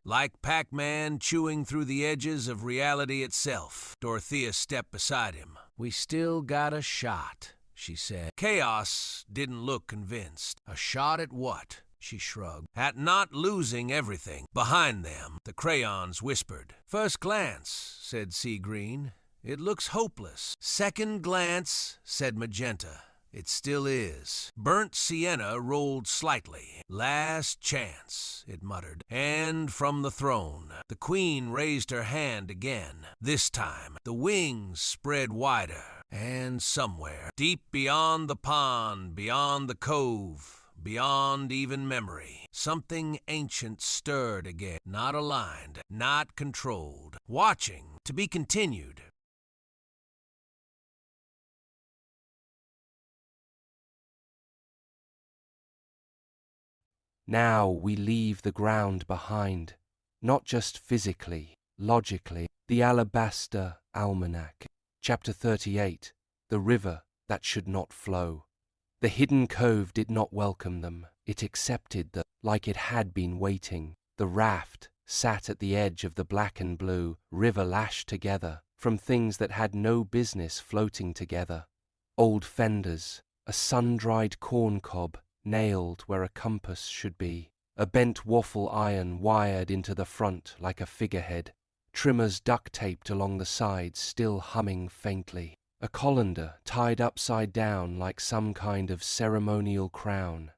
like Pac-Man chewing through the edges of reality itself. Dorothea stepped beside him. We still got a shot, she said. Chaos didn't look convinced. A shot at what? She shrugged. At not losing everything. Behind them, the crayons whispered. First glance, said Sea Green. It looks hopeless. Second glance, said Magenta. It still is. Burnt Sienna rolled slightly. Last chance, it muttered. And from the throne, the queen raised her hand again. This time, the wings spread wider. And somewhere, deep beyond the pond, beyond the cove, beyond even memory, something ancient stirred again. Not aligned, not controlled. Watching, to be continued. Now we leave the ground behind, not just physically, logically. The Alabaster Almanac, Chapter 38, The River That Should Not Flow. The hidden cove did not welcome them. It accepted them like it had been waiting. The raft sat at the edge of the black and blue river lashed together from things that had no business floating together. Old fenders, a sun-dried corn cob, nailed where a compass should be, a bent waffle iron wired into the front like a figurehead, trimmers duct-taped along the sides still humming faintly, a colander tied upside down like some kind of ceremonial crown.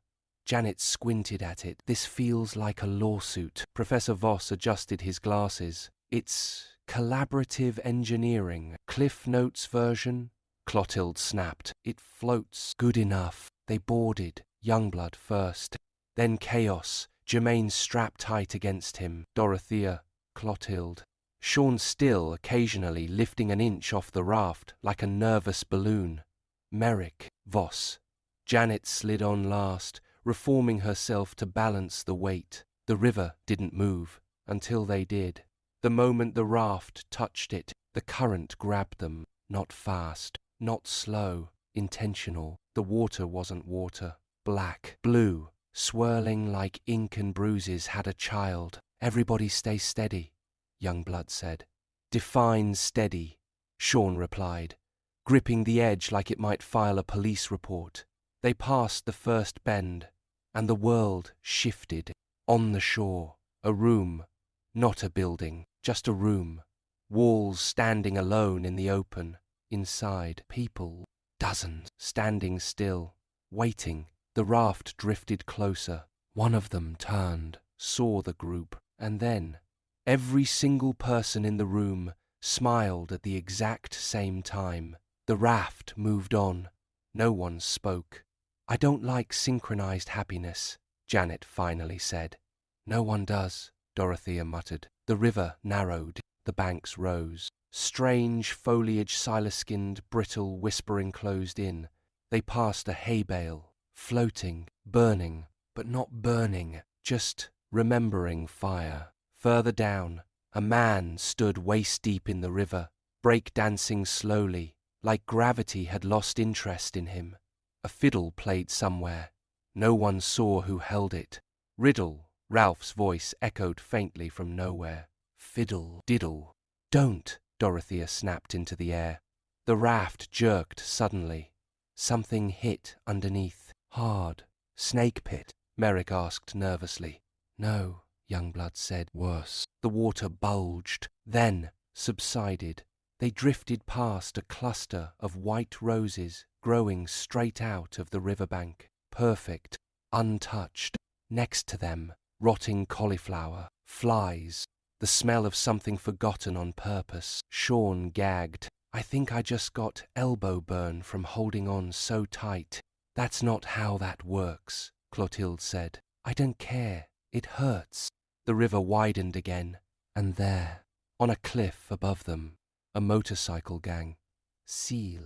Janet squinted at it. This feels like a lawsuit. Professor Voss adjusted his glasses. It's collaborative engineering. Cliff Notes version? Clotilde snapped. It floats. Good enough. They boarded. Youngblood first, then Chaos, Germain strapped tight against him, Dorothea, Clotilde. Sean still, occasionally lifting an inch off the raft like a nervous balloon. Merrick, Voss. Janet slid on last, reforming herself to balance the weight. The river didn't move, until they did. The moment the raft touched it, the current grabbed them, not fast, not slow, intentional. The water wasn't water. Black, blue, swirling like ink and bruises had a child. Everybody stay steady, Youngblood said. Define steady, Sean replied, gripping the edge like it might file a police report. They passed the first bend, and the world shifted. On the shore, a room, not a building, just a room. Walls standing alone in the open. Inside, people, dozens, standing still, waiting. The raft drifted closer. One of them turned, saw the group, and then every single person in the room smiled at the exact same time. The raft moved on. No one spoke. I don't like synchronized happiness, Janet finally said. No one does, Dorothea muttered. The river narrowed. The banks rose. Strange foliage siler-skinned, brittle, whispering closed in. They passed a hay bale, floating, burning, but not burning, just remembering fire. Further down, a man stood waist-deep in the river, break-dancing slowly, like gravity had lost interest in him. A fiddle played somewhere. No one saw who held it. Riddle, Ralph's voice echoed faintly from nowhere. Fiddle, diddle. Don't, Dorothea snapped into the air. The raft jerked suddenly. Something hit underneath. Hard. Snake pit? Merrick asked nervously. No, Youngblood said. Worse. The water bulged, then subsided. They drifted past a cluster of white roses growing straight out of the riverbank. Perfect, untouched. Next to them, rotting cauliflower, flies, the smell of something forgotten on purpose. Sean gagged. I think I just got elbow burn from holding on so tight. That's not how that works, Clotilde said. I don't care. It hurts. The river widened again, and there, on a cliff above them, a motorcycle gang. Seal.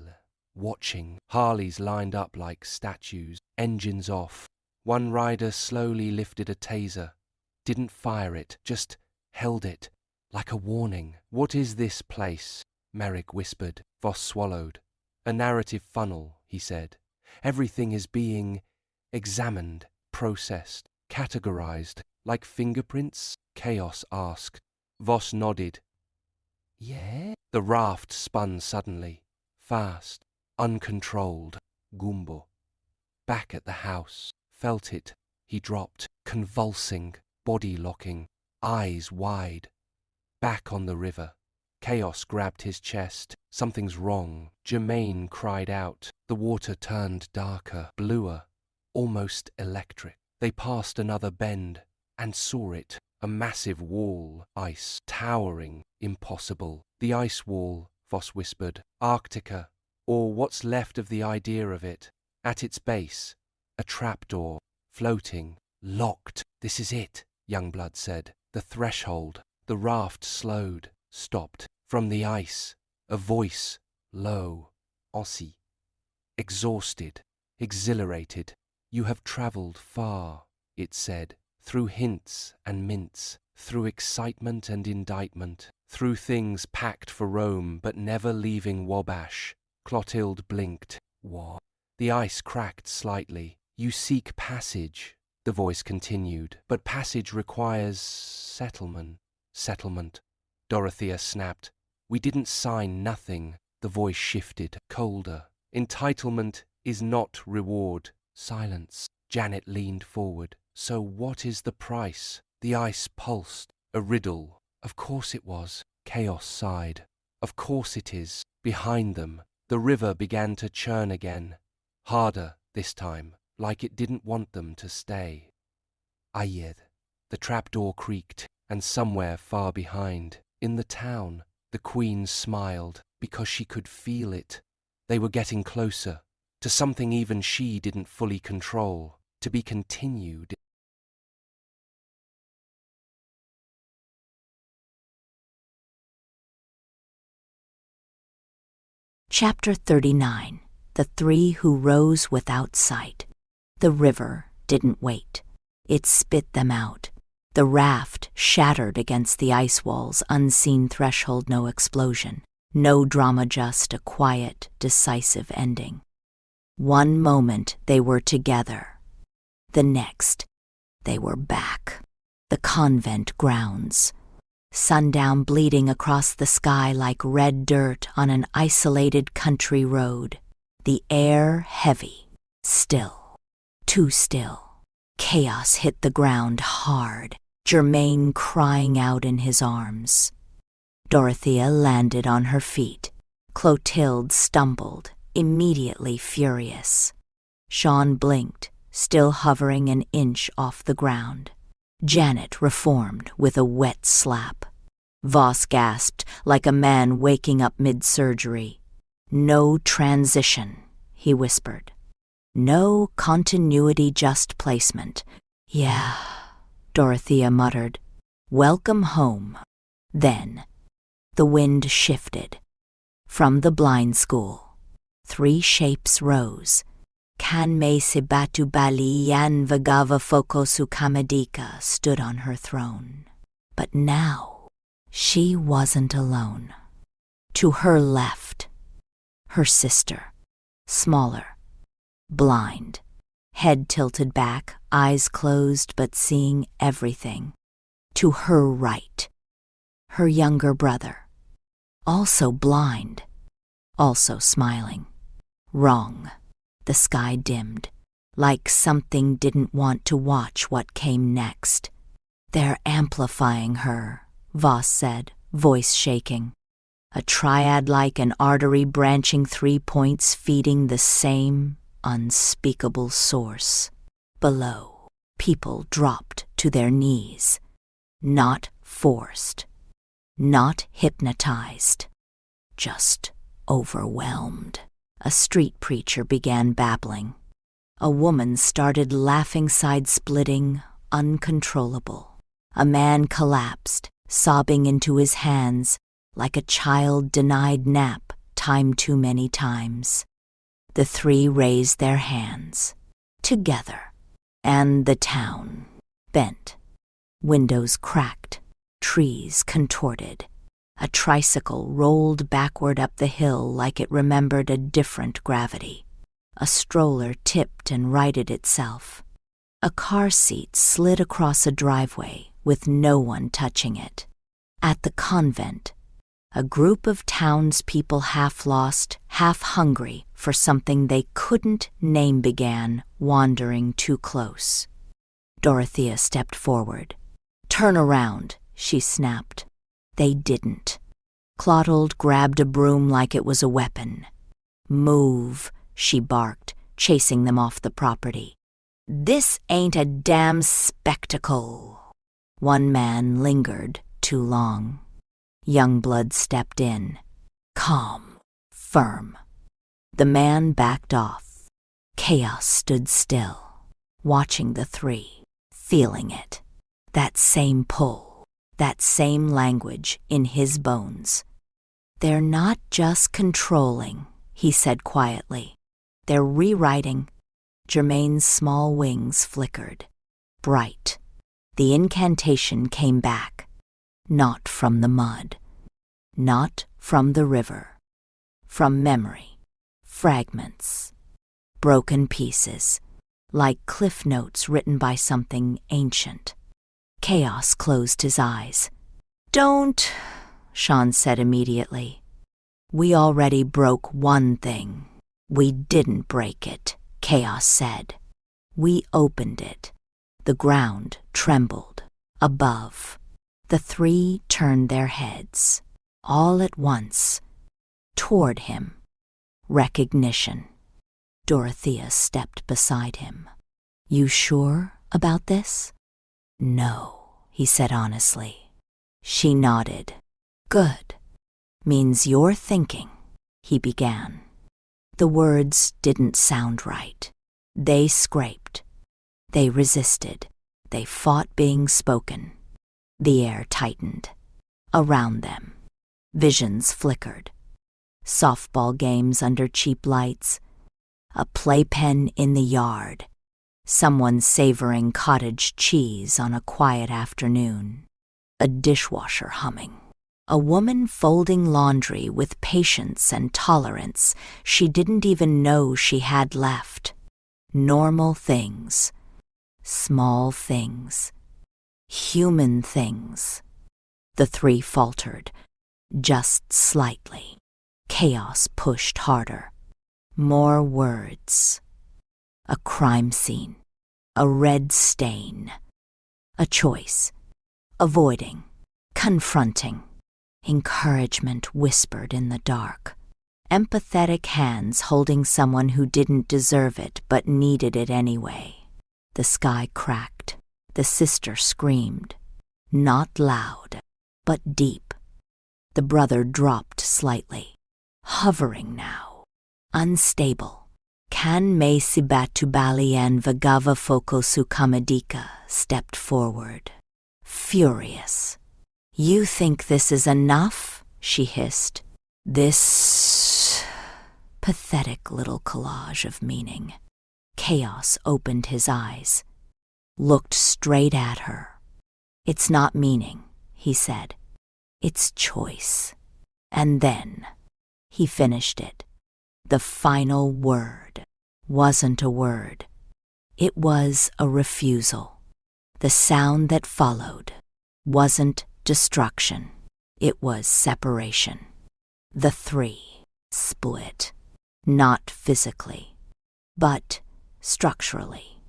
Watching. Harleys lined up like statues, engines off. One rider slowly lifted a taser. Didn't fire it, just held it, like a warning. What is this place? Merrick whispered. Voss swallowed. A narrative funnel, he said. Everything is being examined, processed, categorized, like fingerprints? Chaos asked. Voss nodded. Yeah? The raft spun suddenly, fast, uncontrolled. Gumbo. Back at the house. Felt it. He dropped, convulsing, body locking, eyes wide. Back on the river. Chaos grabbed his chest. Something's wrong. Germaine cried out. The water turned darker, bluer, almost electric. They passed another bend and saw it. A massive wall, ice, towering, impossible. The ice wall, Voss whispered. Arctica, or what's left of the idea of it. At its base, a trapdoor, floating, locked. This is it, Youngblood said. The threshold. The raft slowed, stopped. From the ice, a voice, low, Aussie. Exhausted, exhilarated. You have travelled far, it said, through hints and mints, through excitement and indictment, through things packed for Rome but never leaving Wabash. Clotilde blinked. What? The ice cracked slightly. You seek passage, the voice continued, but passage requires settlement. Settlement. Dorothea snapped. We didn't sign nothing. The voice shifted, colder. Entitlement is not reward. Silence. Janet leaned forward. So what is the price? The ice pulsed. A riddle. Of course it was. Chaos sighed. Of course it is. Behind them, the river began to churn again. Harder, this time, like it didn't want them to stay. Ayed. The trapdoor creaked, and somewhere far behind, in the town, the Queen smiled, because she could feel it. They were getting closer, to something even she didn't fully control, to be continued. Chapter 39. The Three Who Rose Without Sight. The river didn't wait. It spit them out. The raft shattered against the ice wall's unseen threshold. No explosion. No drama, just a quiet, decisive ending. One moment they were together. The next, they were back. The convent grounds. Sundown bleeding across the sky like red dirt on an isolated country road. The air heavy, still, too still. Chaos hit the ground hard, Germaine crying out in his arms. Dorothea landed on her feet. Clotilde stumbled, immediately furious. Sean blinked, still hovering an inch off the ground. Janet reformed with a wet slap. Voss gasped like a man waking up mid-surgery. No transition, he whispered. No continuity, just placement. Yeah, Dorothea muttered. Welcome home. Then, the wind shifted. From the blind school, three shapes rose, Kan me sibatu bali yan vagava fokosu kamadika stood on her throne. But now, she wasn't alone. To her left, her sister, smaller, blind, head tilted back, eyes closed but seeing everything. To her right, her younger brother, also blind, also smiling. Wrong. The sky dimmed, like something didn't want to watch what came next. They're amplifying her, Voss said, voice shaking. A triad like an artery branching 3 points feeding the same unspeakable source. Below, people dropped to their knees. Not forced. Not hypnotized. Just overwhelmed. A street preacher began babbling. A woman started laughing side-splitting, uncontrollable. A man collapsed, sobbing into his hands like a child denied nap time too many times. The three raised their hands, together, and the town bent. Windows cracked, trees contorted. A tricycle rolled backward up the hill like it remembered a different gravity. A stroller tipped and righted itself. A car seat slid across a driveway with no one touching it. At the convent, a group of townspeople half lost, half hungry for something they couldn't name began wandering too close. Dorothea stepped forward. "Turn around," she snapped. They didn't. Clodold grabbed a broom like it was a weapon. "Move," she barked, chasing them off the property. "This ain't a damn spectacle." One man lingered too long. Youngblood stepped in. Calm, firm. The man backed off. Chaos stood still, watching the three, feeling it. That same pull. That same language in his bones. "They're not just controlling," he said quietly. "They're rewriting." Germain's small wings flickered. Bright. The incantation came back. Not from the mud. Not from the river. From memory. Fragments. Broken pieces. Like cliff notes written by something ancient. Chaos closed his eyes. "Don't," Sean said immediately. "We already broke one thing." "We didn't break it," Chaos said. "We opened it." The ground trembled. Above. The three turned their heads, all at once, toward him. Recognition. Dorothea stepped beside him. "You sure about this?" "No," he said honestly. She nodded. "Good. Means you're thinking," he began. The words didn't sound right. They scraped. They resisted. They fought being spoken. The air tightened. Around them, visions flickered. Softball games under cheap lights. A playpen in the yard. Someone savoring cottage cheese on a quiet afternoon. A dishwasher humming. A woman folding laundry with patience and tolerance she didn't even know she had left. Normal things. Small things. Human things. The three faltered, just slightly. Chaos pushed harder. More words. A crime scene. A red stain. A choice. Avoiding. Confronting. Encouragement whispered in the dark. Empathetic hands holding someone who didn't deserve it but needed it anyway. The sky cracked. The sister screamed. Not loud, but deep. The brother dropped slightly. Hovering now. Unstable. Kan me sibatu balian vagava foko sukamadika stepped forward. Furious. "You think this is enough?" she hissed. This pathetic little collage of meaning. Chaos opened his eyes, looked straight at her. "It's not meaning," he said. "It's choice." And then he finished it. The final word wasn't a word. It was a refusal. The sound that followed wasn't destruction. It was separation. The three split, not physically, but structurally.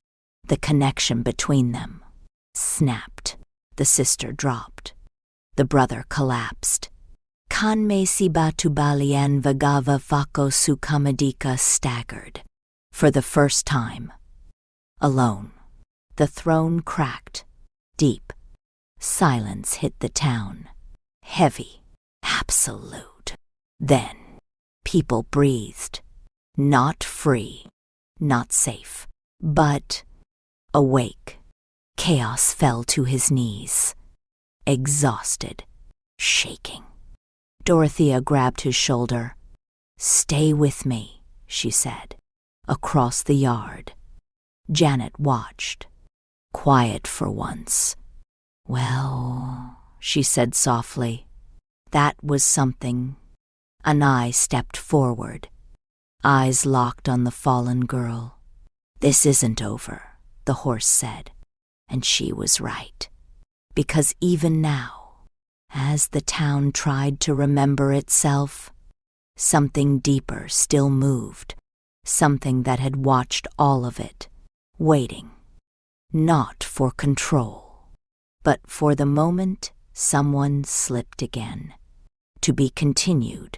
The connection between them snapped. The sister dropped. The brother collapsed. Kan me si batu balian vagava fako sukamadika staggered. For the first time. Alone. The throne cracked. Deep. Silence hit the town. Heavy. Absolute. Then, people breathed. Not free. Not safe. But awake. Chaos fell to his knees. Exhausted. Shaking. Dorothea grabbed his shoulder. "Stay with me," she said. Across the yard. Janet watched. Quiet for once. "Well," she said softly. That was something. Anai stepped forward. Eyes locked on the fallen girl. "This isn't over," the horse said. And she was right. Because even now, as the town tried to remember itself, something deeper still moved, something that had watched all of it, waiting, not for control, but for the moment someone slipped again, to be continued.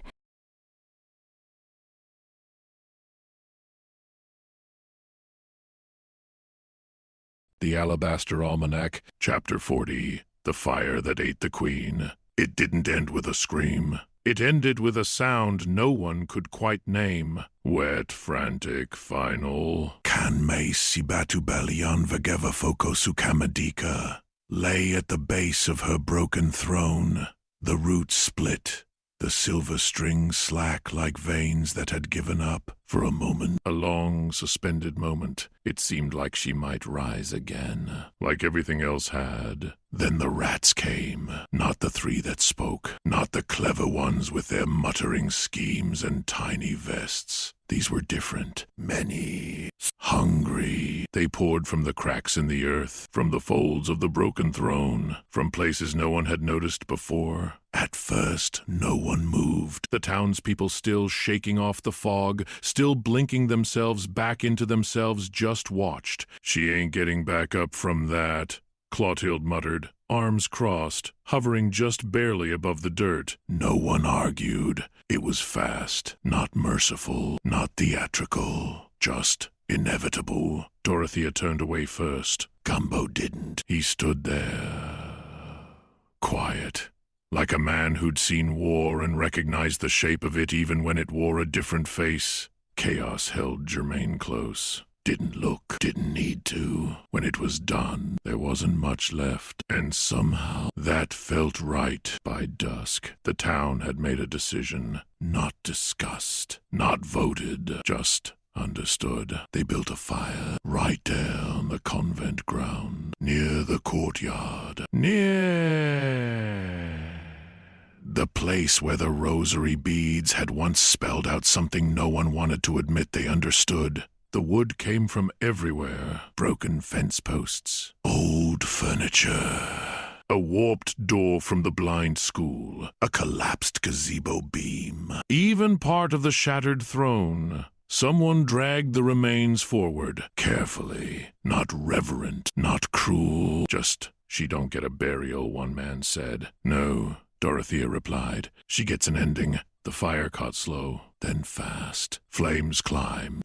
The Alabaster Almanac, Chapter 40, The Fire That Ate the Queen. It didn't end with a scream. It ended with a sound no one could quite name. Wet, frantic, final. Kan me sibatu balion vageva foko sukamadika lay at the base of her broken throne. The roots split. The silver strings slack like veins that had given up. For a moment, a long, suspended moment, it seemed like she might rise again, like everything else had. Then the rats came, not the three that spoke, not the clever ones with their muttering schemes and tiny vests. These were different, many, hungry. They poured from the cracks in the earth, from the folds of the broken throne, from places no one had noticed before. At first, no one moved, the townspeople still shaking off the fog, still blinking themselves back into themselves, just watched. "She ain't getting back up from that," Clotilde muttered, arms crossed, hovering just barely above the dirt. No one argued. It was fast, not merciful, not theatrical, just inevitable. Dorothea turned away first. Gumbo didn't. He stood there, quiet, like a man who'd seen war and recognized the shape of it even when it wore a different face. Chaos held Germaine close. Didn't look, didn't need to. When it was done, there wasn't much left, and somehow that felt right. By dusk, the town had made a decision, not discussed, not voted, just understood. They built a fire right there on the convent ground, near the courtyard, near the place where the rosary beads had once spelled out something no one wanted to admit they understood. The wood came from everywhere. Broken fence posts, old furniture, a warped door from the blind school, a collapsed gazebo beam, even part of the shattered throne. Someone dragged the remains forward, carefully, not reverent, not cruel, just, "She don't get a burial," one man said. "No," Dorothea replied. "She gets an ending." The fire caught slow, then fast. Flames climbed.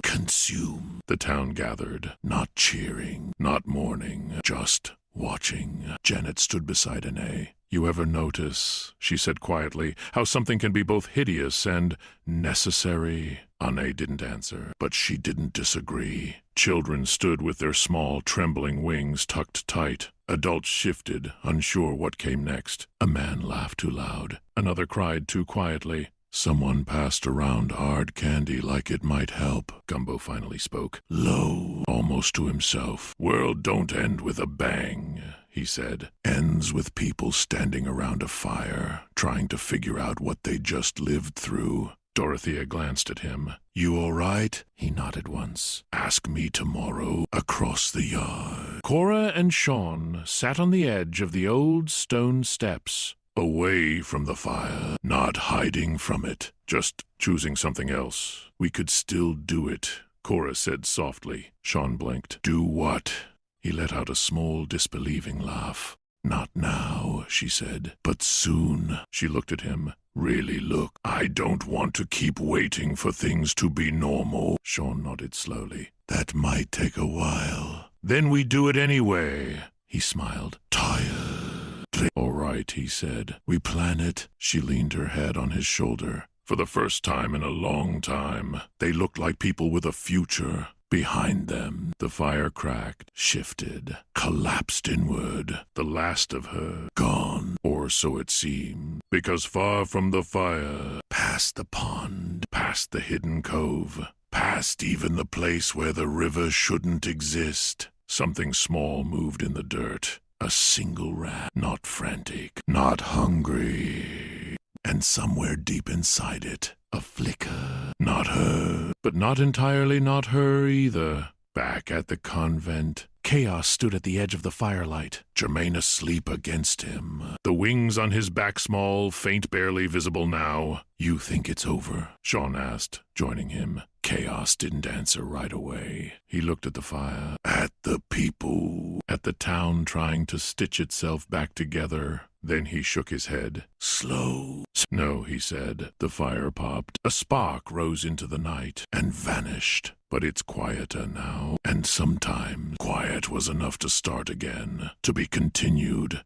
Consume. The town gathered, not cheering, not mourning, just watching. Janet stood beside Anne. "You ever notice," she said quietly, "how something can be both hideous and necessary?" Anne didn't answer, but she didn't disagree. Children stood with their small, trembling wings tucked tight. Adults shifted, unsure what came next. A man laughed too loud. Another cried too quietly. Someone passed around hard candy like it might help. Gumbo finally spoke, low, almost to himself. World don't end with a bang, he said. Ends with people standing around a fire, trying to figure out what they just lived through. Dorothea glanced at him. You all right? He nodded once. Ask me tomorrow across the yard. Cora and Sean sat on the edge of the old stone steps, away from the fire, not hiding from it, just choosing something else. We could still do it, Cora said softly. Sean blinked. Do what? He let out a small, disbelieving laugh. Not now, she said, but soon. She looked at him. Really look. I don't want to keep waiting for things to be normal. Sean nodded slowly. That might take a while. Then we do it anyway. He smiled. Tired. All right, he said. We plan it. She leaned her head on his shoulder. For the first time in a long time, they looked like people with a future. Behind them, the fire cracked, shifted, collapsed inward, the last of her gone, or so it seemed, because far from the fire, past the pond, past the hidden cove, past even the place where the river shouldn't exist, something small moved in the dirt, a single rat, not frantic, not hungry, and somewhere deep inside it, a flicker. Not her, but not entirely not her either. Back at the convent, Chaos stood at the edge of the firelight, Germain asleep against him. The wings on his back small, faint barely visible now. You think it's over? Sean asked, joining him. Chaos didn't answer right away. He looked at the fire, at the people, at the town trying to stitch itself back together. Then he shook his head. Slow. No, he said. The fire popped. A spark rose into the night and vanished. But it's quieter now, and sometimes quiet was enough to start again, to be continued.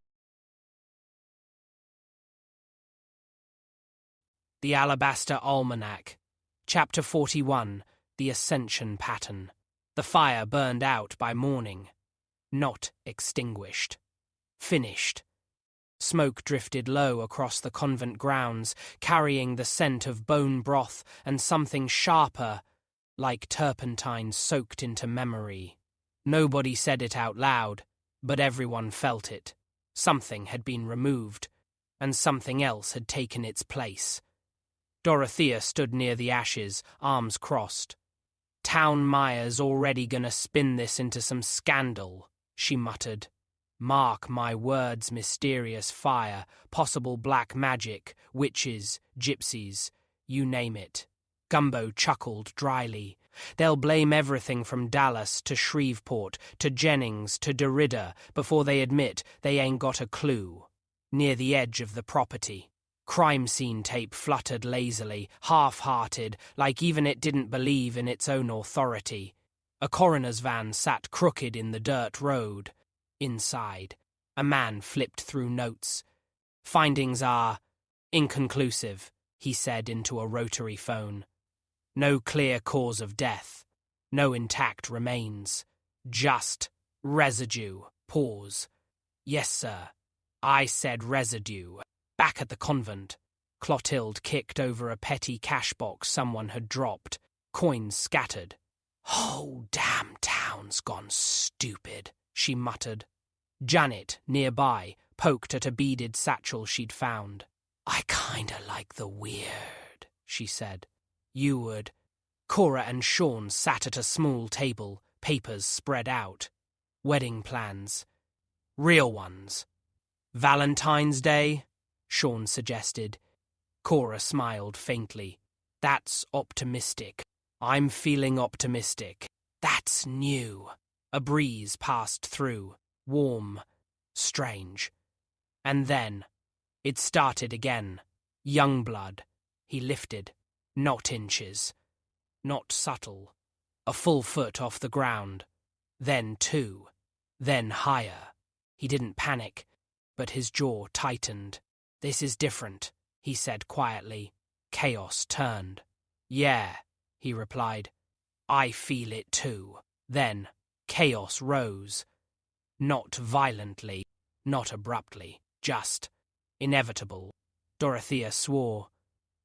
The Alabaster Almanac, Chapter 41, The Ascension Pattern. The fire burned out by morning. Not extinguished. Finished. Smoke drifted low across the convent grounds, carrying the scent of bone broth and something sharper, like turpentine soaked into memory. Nobody said it out loud, but everyone felt it. Something had been removed, and something else had taken its place. Dorothea stood near the ashes, arms crossed. Town Myers already gonna spin this into some scandal, she muttered. Mark my words, mysterious fire, possible black magic, witches, gypsies, you name it. Gumbo chuckled dryly. They'll blame everything from Dallas to Shreveport to Jennings to Derrida before they admit they ain't got a clue. Near the edge of the property, crime scene tape fluttered lazily, half-hearted, like even it didn't believe in its own authority. A coroner's van sat crooked in the dirt road. Inside, a man flipped through notes. Findings are inconclusive, he said into a rotary phone. No clear cause of death. No intact remains. Just residue. Pause. Yes, sir. I said residue. Back at the convent, Clotilde kicked over a petty cash box someone had dropped. Coins scattered. Whole damn town's gone stupid, she muttered. Janet, nearby, poked at a beaded satchel she'd found. I kinda like the weird, she said. You would. Cora and Sean sat at a small table, papers spread out. Wedding plans. Real ones. Valentine's Day? Sean suggested. Cora smiled faintly. That's optimistic. I'm feeling optimistic. That's new. A breeze passed through. Warm. Strange. And then, it started again. Young blood. He lifted. Not inches. Not subtle. A full foot off the ground. Then 2. Then higher. He didn't panic, but his jaw tightened. This is different, he said quietly. Chaos turned. Yeah, he replied. I feel it too. Then, chaos rose. Not violently, not abruptly, just inevitable. Dorothea swore.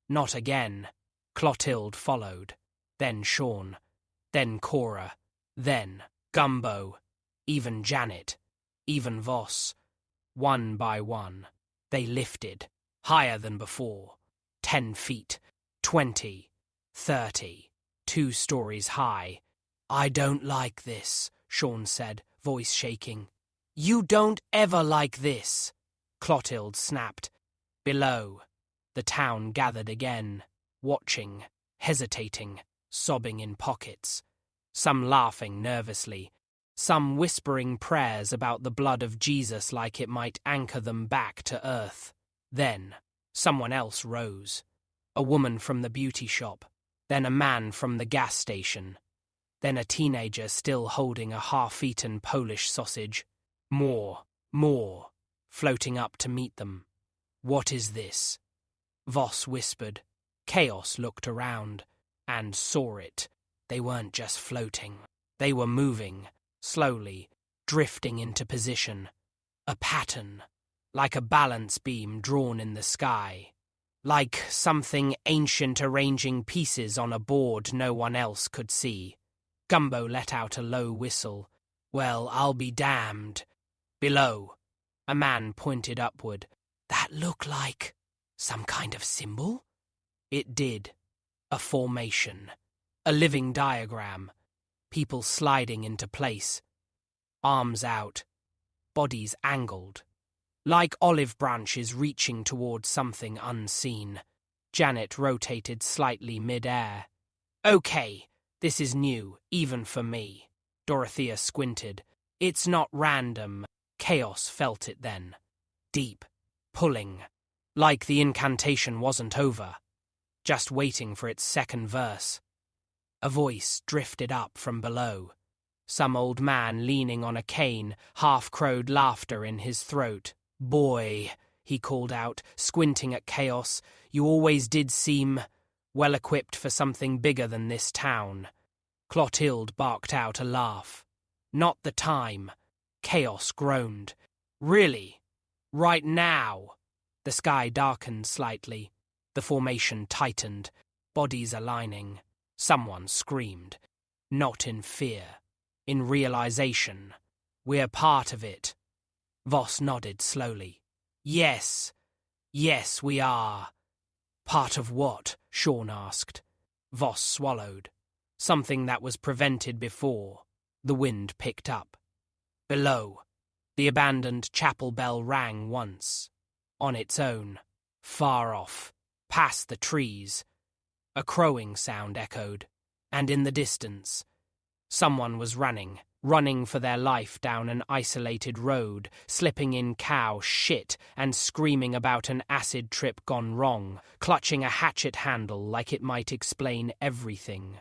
Not again. Clotilde followed, then Sean, then Cora, then Gumbo, even Janet, even Voss. One by one, they lifted, higher than before. 10 feet, 20, 30, 2 stories high. I don't like this, Sean said, voice shaking. You don't ever like this, Clotilde snapped. Below, the town gathered again, watching, hesitating, sobbing in pockets. Some laughing nervously, some whispering prayers about the blood of Jesus like it might anchor them back to earth. Then, someone else rose. A woman from the beauty shop, then a man from the gas station, then a teenager still holding a half-eaten Polish sausage. More, floating up to meet them. What is this? Voss whispered. Chaos looked around and saw it. They weren't just floating. They were moving, slowly, drifting into position. A pattern, like a balance beam drawn in the sky. Like something ancient arranging pieces on a board no one else could see. Gumbo let out a low whistle. Well, I'll be damned. Below, a man pointed upward. That looked like some kind of symbol? It did. A formation. A living diagram. People sliding into place. Arms out. Bodies angled. Like olive branches reaching towards something unseen. Janet rotated slightly mid-air. Okay, this is new, even for me. Dorothea squinted. It's not random. Chaos felt it then. Deep. Pulling. Like the incantation wasn't over. Just waiting for its second verse. A voice drifted up from below. Some old man leaning on a cane, half-crowed laughter in his throat. Boy, he called out, squinting at Chaos, you always did seem well-equipped for something bigger than this town. Clotilde barked out a laugh. Not the time. Chaos groaned. Really? Right now? The sky darkened slightly. The formation tightened, bodies aligning. Someone screamed. Not in fear. In realization. We're part of it. Voss nodded slowly. Yes, we are. Part of what? Sean asked. Voss swallowed. Something that was prevented before. The wind picked up. Below, the abandoned chapel bell rang once. On its own. Far off. Past the trees. A crowing sound echoed. And in the distance, someone was running for their life down an isolated road, slipping in cow shit and screaming about an acid trip gone wrong, clutching a hatchet handle like it might explain everything.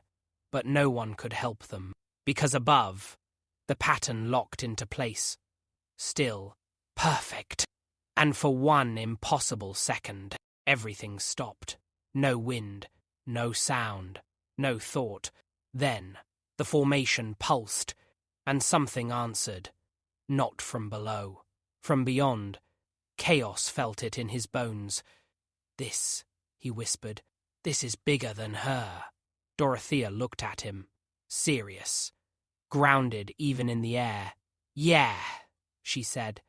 But no one could help them, because above, the pattern locked into place. Still, perfect. And for one impossible second, everything stopped. No wind, no sound, no thought. Then, the formation pulsed, and something answered. Not from below. From beyond. Chaos felt it in his bones. This, he whispered, this is bigger than her. Dorothea looked at him. Serious. Grounded even in the air. Yeah, she said.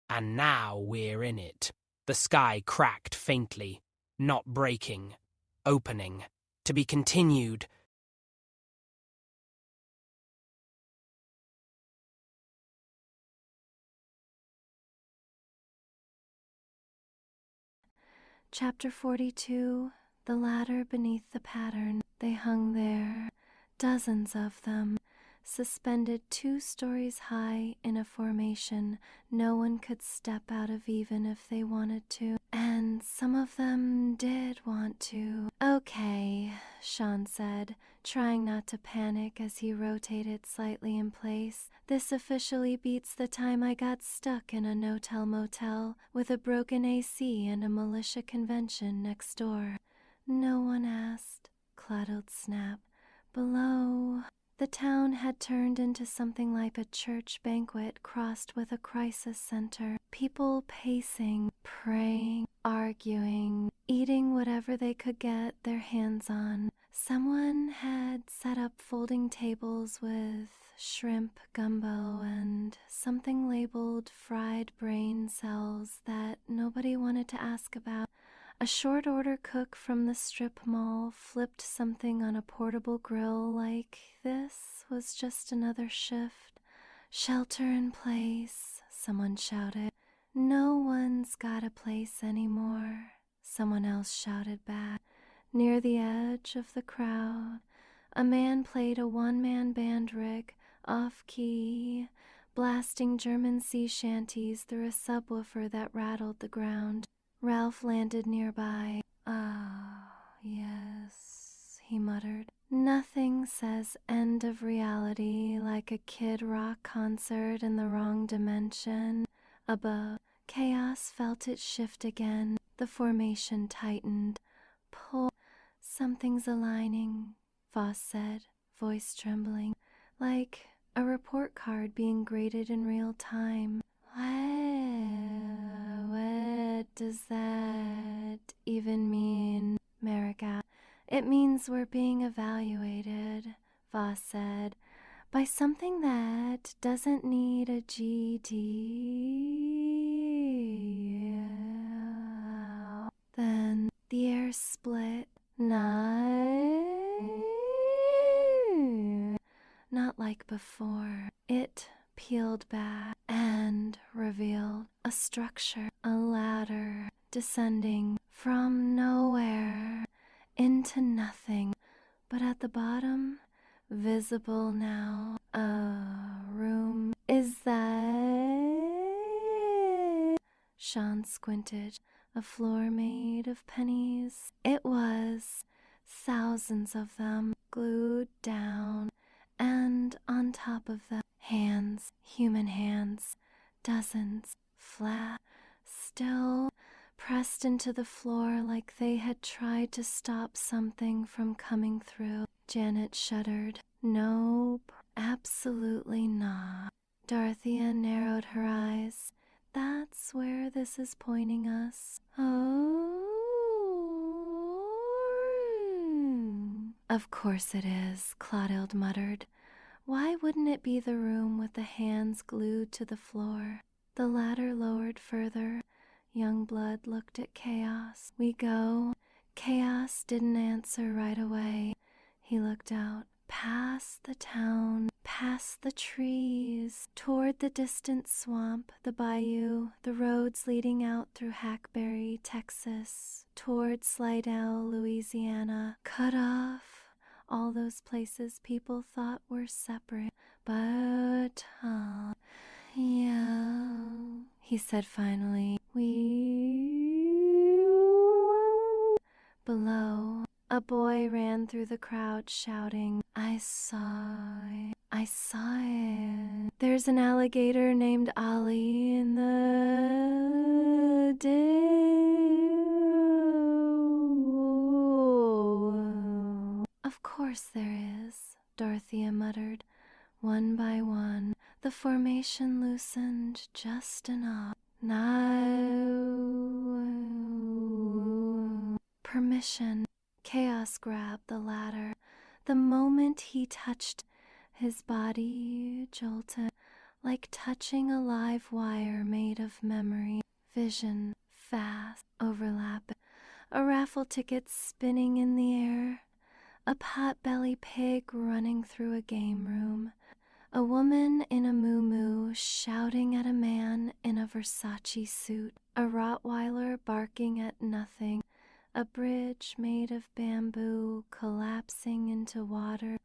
And now we're in it. The sky cracked faintly. Not breaking. Opening. To be continued. Chapter 42. The ladder beneath the pattern. They hung there, dozens of them, suspended 2 stories high in a formation no one could step out of even if they wanted to. And some of them did want to. Okay, Sean said, trying not to panic as he rotated slightly in place. This officially beats the time I got stuck in a no-tell motel with a broken AC and a militia convention next door. No one asked, Clotilde snapped. Below, The town had turned into something like a church banquet crossed with a crisis center. People pacing, praying, arguing, eating whatever they could get their hands on. Someone had set up folding tables with shrimp gumbo and something labeled fried brain cells that nobody wanted to ask about. A short order cook from the strip mall flipped something on a portable grill like this was just another shift. Shelter in place, someone shouted. No one's got a place anymore, someone else shouted back. Near the edge of the crowd, a man played a one-man band rig off-key, blasting German sea shanties through a subwoofer that rattled the ground. Ralph landed nearby. "Ah, yes," he muttered. Nothing says end of reality like a Kid Rock concert in the wrong dimension. Above, Chaos felt it shift again. The formation tightened. Pull. Something's aligning, Voss said, voice trembling, like a report card being graded in real time. What does that even mean? Merrick asked. It means we're being evaluated, Voss said, by something that doesn't need a GD. Then the air split. Not like before. It peeled back and revealed a structure, a ladder, descending from nowhere into nothing, but at the bottom, visible now, a room. Is that? Sean squinted. A floor made of pennies. It was, thousands of them, glued down, and on top of them, hands, human hands, dozens, flat, still, pressed into the floor like they had tried to stop something from coming through. Janet shuddered. Nope, absolutely not. Dorothea narrowed her eyes. That's where this is pointing us. Oh. Of course it is, Clotilde muttered. Why wouldn't it be the room with the hands glued to the floor? The ladder lowered further. Youngblood looked at Chaos. We go. Chaos didn't answer right away. He looked out. Past the town, past the trees, toward the distant swamp, the bayou, the roads leading out through Hackberry, Texas, toward Slidell, Louisiana, cut off, all those places people thought were separate. But, yeah, he said finally, Below, a boy ran through the crowd shouting, I saw it. There's an alligator named Ollie in the dew. Of course there is, Dorothea muttered. One by one, the formation loosened just enough. Now, permission. Chaos grabbed the ladder. The moment he touched, his body jolted, like touching a live wire made of memory. Vision, fast, overlapping. A raffle ticket spinning in the air. A pot-belly pig running through a game room. A woman in a muumuu shouting at a man in a Versace suit. A Rottweiler barking at nothing. A bridge made of bamboo collapsing into water.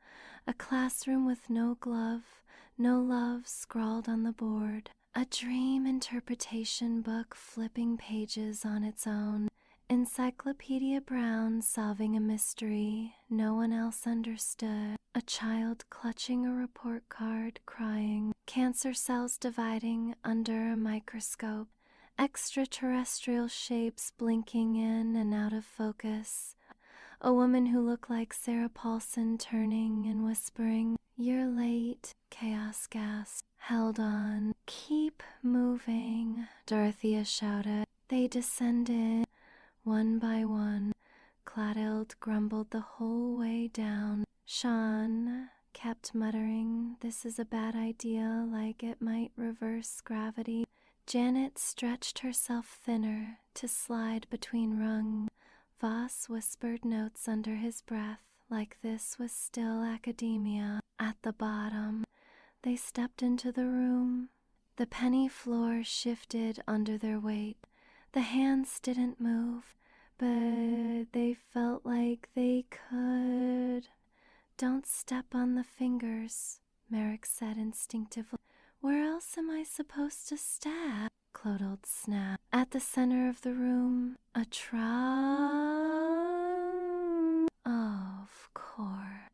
A classroom with no glove, no love scrawled on the board. A dream interpretation book flipping pages on its own. Encyclopedia Brown solving a mystery no one else understood. A child clutching a report card, crying. Cancer cells dividing under a microscope. Extraterrestrial shapes blinking in and out of focus. A woman who looked like Sarah Paulson turning and whispering, You're late, Chaos gasped. Held on. Keep moving, Dorothea shouted. They descended, one by one. Clothild grumbled the whole way down. Sean kept muttering, "This is a bad idea, like it might reverse gravity." Janet stretched herself thinner to slide between rungs. Voss whispered notes under his breath, like this was still academia. At the bottom, they stepped into the room. The penny floor shifted under their weight. The hands didn't move, but they felt like they could. "Don't step on the fingers," Merrick said instinctively. "Where else am I supposed to step?" Clothild snapped. At the center of the room, a trap. Of course.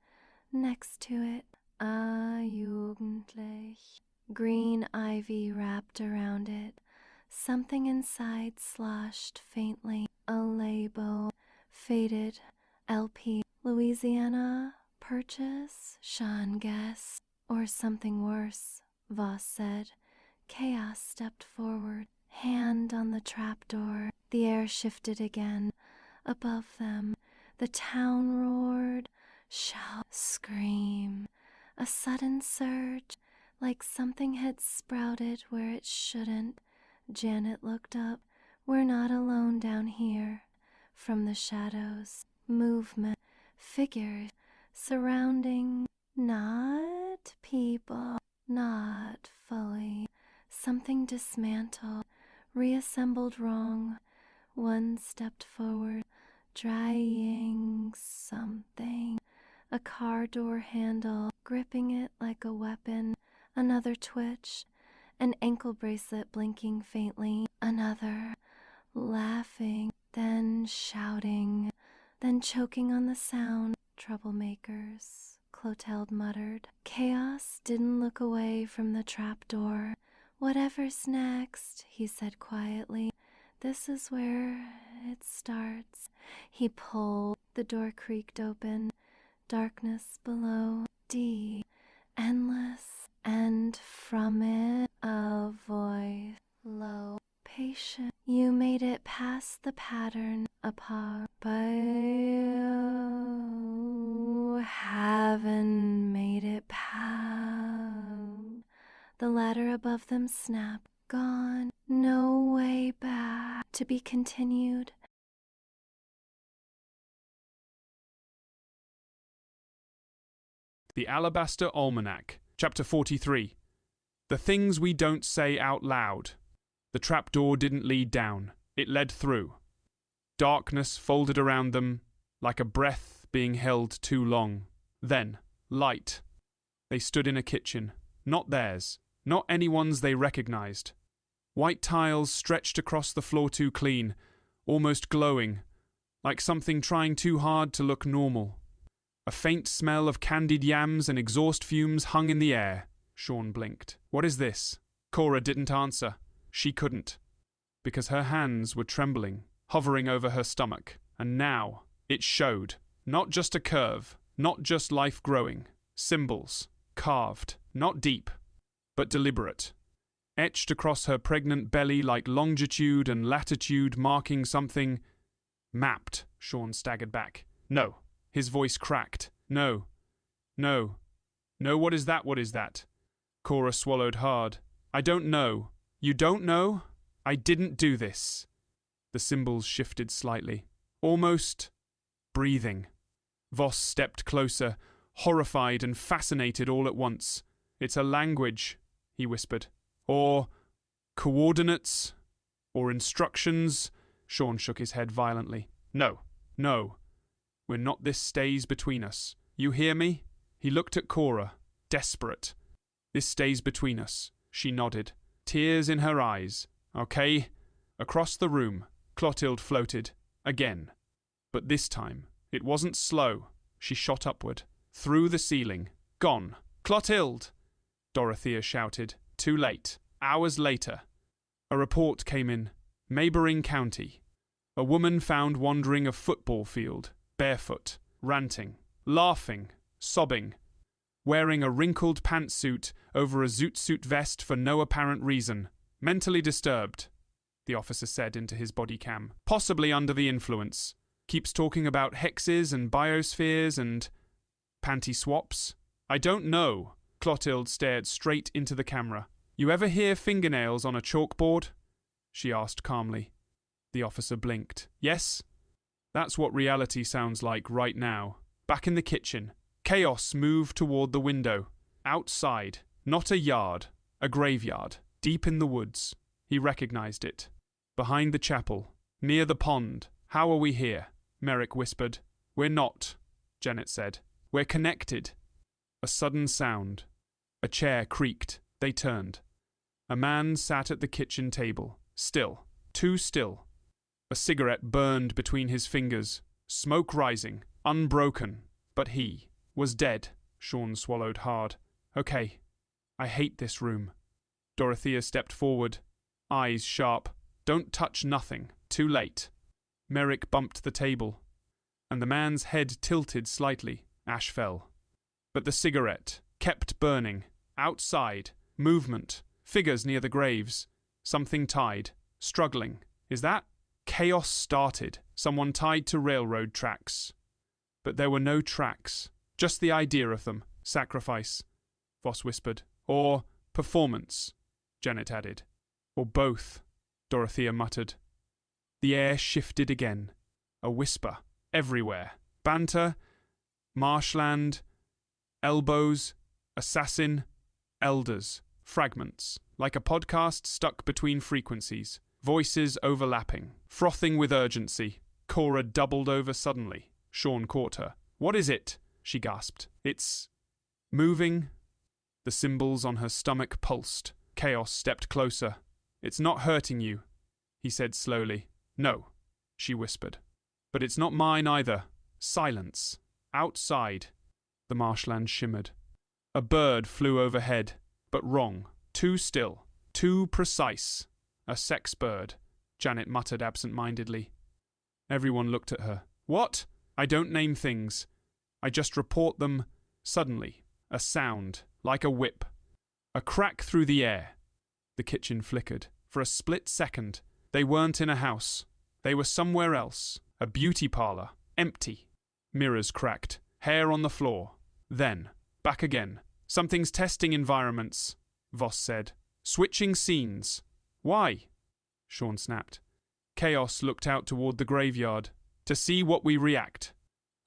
Next to it, jugendlich. Green ivy wrapped around it. Something inside sloshed faintly. A label. Faded. LP. Louisiana. Purchase? Sean guessed. Or something worse, Voss said. Chaos stepped forward, hand on the trapdoor. The air shifted again. Above them, the town roared. Shout, scream. A sudden surge, like something had sprouted where it shouldn't. Janet looked up. "We're not alone down here." From the shadows, movement, figures, surrounding, not people, not fully. Something dismantled, reassembled wrong. One stepped forward, drying something. A car door handle, gripping it like a weapon. Another twitch, an ankle bracelet blinking faintly. Another, laughing, then shouting, then choking on the sound. "Troublemakers," Clothild muttered. Chaos didn't look away from the trapdoor. "Whatever's next," he said quietly. "This is where it starts." He pulled. The door creaked open. Darkness below. Deep. Endless. And from it, a voice. Low. "Patient. You made it past the pattern." A pause. "But you haven't made it past." The ladder above them snapped. Gone. No way back. To be continued. The Alabaster Almanac, Chapter 43. The Things We Don't Say Out Loud. The trapdoor didn't lead down. It led through. Darkness folded around them, like a breath being held too long. Then, light. They stood in a kitchen. Not theirs. Not anyone's they recognized. White tiles stretched across the floor too clean, almost glowing, like something trying too hard to look normal. A faint smell of candied yams and exhaust fumes hung in the air. Sean blinked. "What is this?" Cora didn't answer. She couldn't, because her hands were trembling, hovering over her stomach. And now, it showed. Not just a curve, not just life growing. Symbols, carved, not deep, but deliberate. Etched across her pregnant belly like longitude and latitude marking something. Mapped, Sean staggered back. "No." His voice cracked. "No. No. No, what is that? What is that?" Cora swallowed hard. "I don't know." "You don't know? I didn't do this." The symbols shifted slightly. Almost breathing. Voss stepped closer, horrified and fascinated all at once. "It's a language," he whispered. "Or coordinates, or instructions." Sean shook his head violently. "No. No. We're not. This stays between us. You hear me?" He looked at Cora, desperate. "This stays between us." She nodded, tears in her eyes. "Okay." Across the room, Clothild floated. Again. But this time, it wasn't slow. She shot upward, through the ceiling. "Gone." "Clothild!" Dorothea shouted. Too late. Hours later, a report came in. Mayburing County. A woman found wandering a football field, barefoot, ranting, laughing, sobbing. wearing a wrinkled pantsuit over a zoot-suit vest for no apparent reason. Mentally disturbed, the officer said into his body cam. Possibly under the influence. Keeps talking about hexes and biospheres and panty swaps. I don't know. Clotilde stared straight into the camera. You ever hear fingernails on a chalkboard? She asked calmly. The officer blinked. Yes? That's what reality sounds like right now. Back in the kitchen. Chaos moved toward the window. Outside. Not a yard. A graveyard. Deep in the woods. He recognized it. Behind the chapel. Near the pond. How are we here? Merrick whispered. We're not, Janet said. We're connected. A sudden sound. A chair creaked. They turned. A man sat at the kitchen table. Still. Too still. A cigarette burned between his fingers. Smoke rising. Unbroken. But he was dead. Sean swallowed hard. Okay. I hate this room. Dorothea stepped forward. Eyes sharp. Don't touch nothing. Too late. Merrick bumped the table. And the man's head tilted slightly. Ash fell. But the cigarette kept burning. Outside. Movement. Figures near the graves. Something tied. Struggling. Is that? Chaos started. Someone tied to railroad tracks. But there were no tracks. Just the idea of them. Sacrifice. Voss whispered. Or performance, Janet added. Or both, Dorothea muttered. The air shifted again. A whisper. Everywhere. Banter. Marshland. Elbows. Assassin. Elders. Fragments. Like a podcast stuck between frequencies. Voices overlapping. Frothing with urgency. Cora doubled over suddenly. Sean caught her. What is it? She gasped. It's moving. The cymbals on her stomach pulsed. Chaos stepped closer. It's not hurting you, he said slowly. No, she whispered. But it's not mine either. Silence. Outside. The marshland shimmered. A bird flew overhead, but wrong. Too still. Too precise. A sex bird, Janet muttered absent-mindedly. Everyone looked at her. What? I don't name things. I just report them suddenly. A sound, like a whip. A crack through the air. The kitchen flickered. For a split second, they weren't in a house. They were somewhere else. A beauty parlor. Empty. Mirrors cracked. Hair on the floor. Then, back again. Something's testing environments, Voss said. Switching scenes. Why? Sean snapped. Chaos looked out toward the graveyard. To see what we react.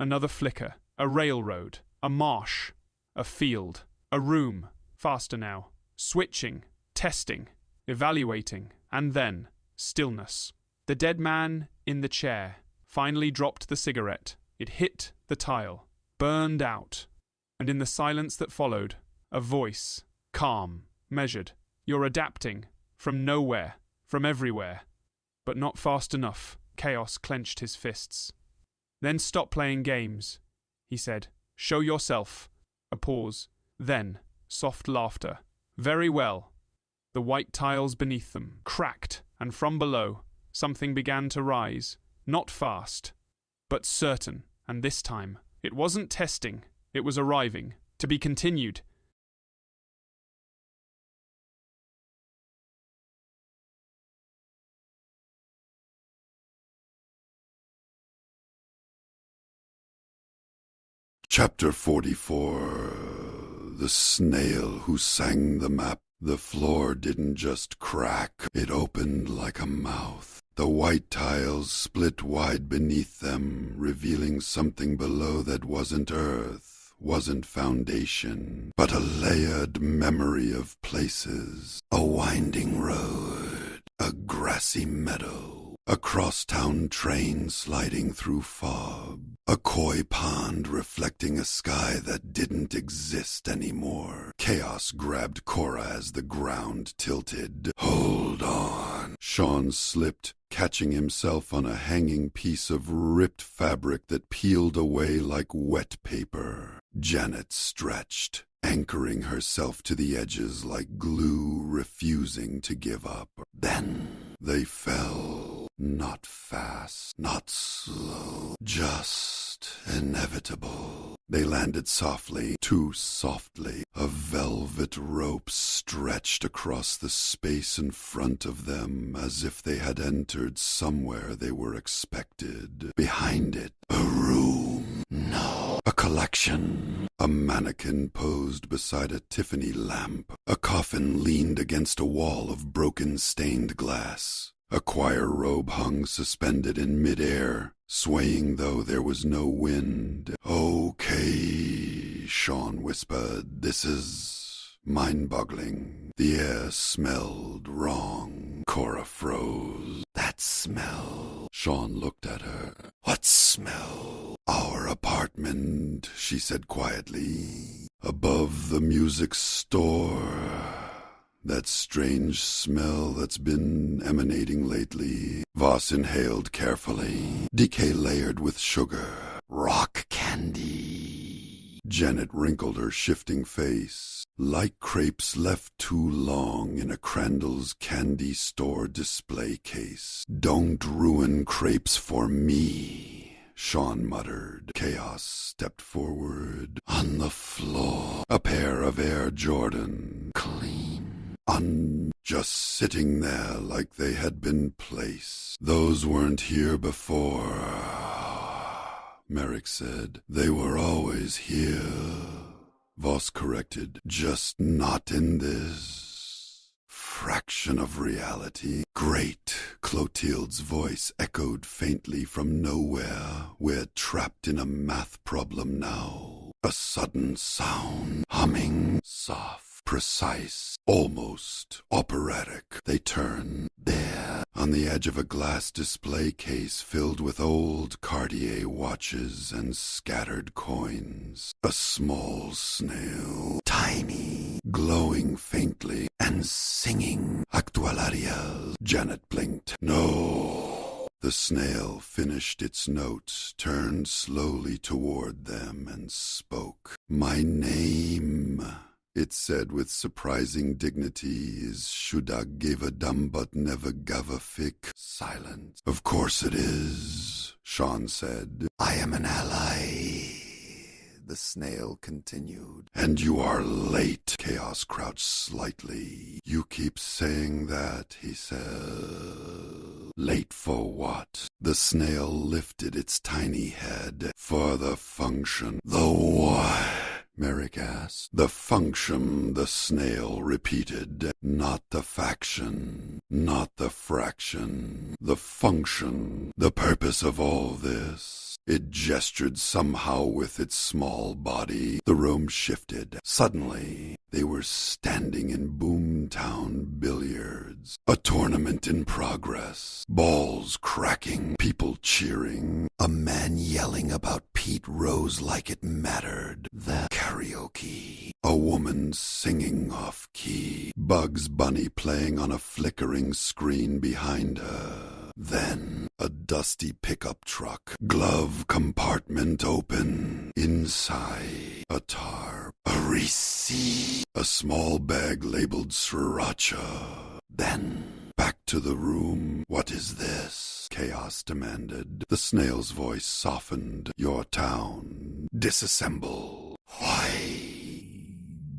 Another flicker. A railroad. A marsh. A field. A room. Faster now. Switching. Testing. Evaluating. And then, stillness. The dead man in the chair finally dropped the cigarette. It hit the tile. Burned out. And in the silence that followed, a voice. Calm. Measured. You're adapting. From nowhere. From everywhere. But not fast enough. Chaos clenched his fists. Then stop playing games, he said. Show yourself. A pause. Then, soft laughter. Very well. The white tiles beneath them cracked, and from below, something began to rise. Not fast, but certain, and this time, it wasn't testing, it was arriving. To be continued. Chapter 44. The snail who sang the map. The floor didn't just crack, it opened like a mouth. The white tiles split wide beneath them, revealing something below that wasn't earth, wasn't foundation, but a layered memory of places. A winding road, a grassy meadow, a crosstown train sliding through fog, a koi pond reflecting a sky that didn't exist anymore. Chaos grabbed Cora as the ground tilted. Hold on. Sean slipped, catching himself on a hanging piece of ripped fabric that peeled away like wet paper. Janet stretched, anchoring herself to the edges like glue, refusing to give up. Then they fell. Not fast, not slow, just inevitable. They landed softly, too softly. A velvet rope stretched across the space in front of them as if they had entered somewhere they were expected. Behind it, a room. No, a collection. A mannequin posed beside a Tiffany lamp. A coffin leaned against a wall of broken stained glass. A choir robe hung suspended in midair, swaying though there was no wind. "Okay," Sean whispered, "this is mind-boggling." The air smelled wrong. Cora froze. "That smell." Sean looked at her. "What smell?" "Our apartment," she said quietly. "Above the music store. That strange smell that's been emanating lately." Voss inhaled carefully. "Decay layered with sugar. Rock candy." Janet wrinkled her shifting face. "Like crepes left too long in a Crandall's candy store display case. Don't ruin crepes for me," Sean muttered. Chaos stepped forward. On the floor, a pair of Air Jordan. Clean. Just sitting there like they had been placed. "Those weren't here before," Merrick said. "They were always here." Voss corrected. "Just not in this fraction of reality." "Great," Clotilde's voice echoed faintly from nowhere. "We're trapped in a math problem now." A sudden sound, humming, soft, precise, almost operatic. They turn. There, on the edge of a glass display case filled with old Cartier watches and scattered coins, a small snail, tiny, glowing faintly, and singing. "Actualariel." Janet blinked. "No." The snail finished its notes, turned slowly toward them, and spoke. "My name," it said with surprising dignity, "is Shoulda gave a dumb but never gave a fick." Silence. "Of course it is," Sean said. "I am an ally," the snail continued. "And you are late." Chaos crouched slightly. "You keep saying that," he said. "Late for what?" The snail lifted its tiny head. "For the function." "The what?" Merrick asked. "The function," the snail repeated. "Not the faction, not the fraction. The function, the purpose of all this." It gestured somehow with its small body. The room shifted. Suddenly, they were standing in Boomtown Billiards. A tournament in progress. Balls cracking, people cheering. A man yelling about Pete Rose like it mattered. The karaoke. A woman singing off-key. Bugs Bunny playing on a flickering screen behind her. Then, a dusty pickup truck. Glove compartment open. Inside, a tarp. A receipt. A small bag labeled Sriracha. Then, back to the room. "What is this?" Chaos demanded. The snail's voice softened. "Your town. Disassemble." "Why?"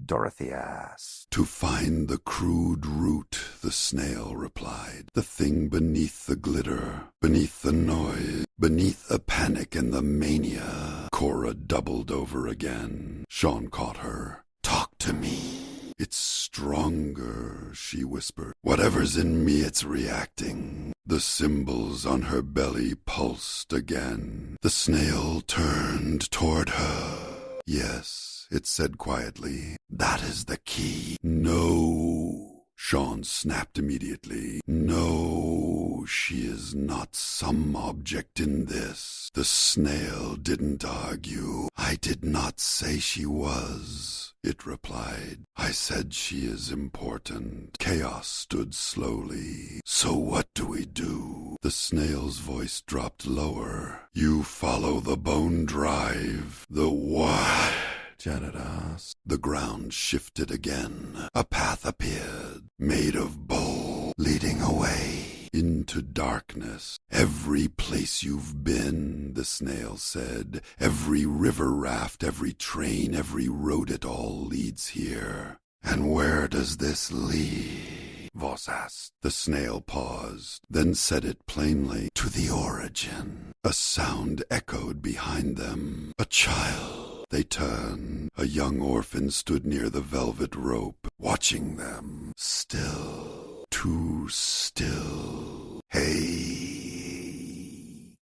Dorothy asked. "To find the crude root," the snail replied. "The thing beneath the glitter, beneath the noise, beneath the panic and the mania." Cora doubled over again. Sean caught her. "Talk to me." "It's stronger," she whispered. "Whatever's in me, it's reacting." The symbols on her belly pulsed again. The snail turned toward her. "Yes," it said quietly. "That is the key." "No," Sean snapped immediately. "No, she is not some object in this." The snail didn't argue. "I did not say she was," it replied. "I said she is important." Chaos stood slowly. "So what do we do?" The snail's voice dropped lower. "You follow the bone drive." "The what?" Janet asked. The ground shifted again. A path appeared, made of bowl, leading away. into darkness. Every place you've been, the snail said, every river raft, every train, every road, it all leads here. And where does this lead? Voss asked. The snail paused, then said it plainly, to the origin. A sound echoed behind them. A child. They turned. A young orphan stood near the velvet rope, watching them. Still. Too still. Hey.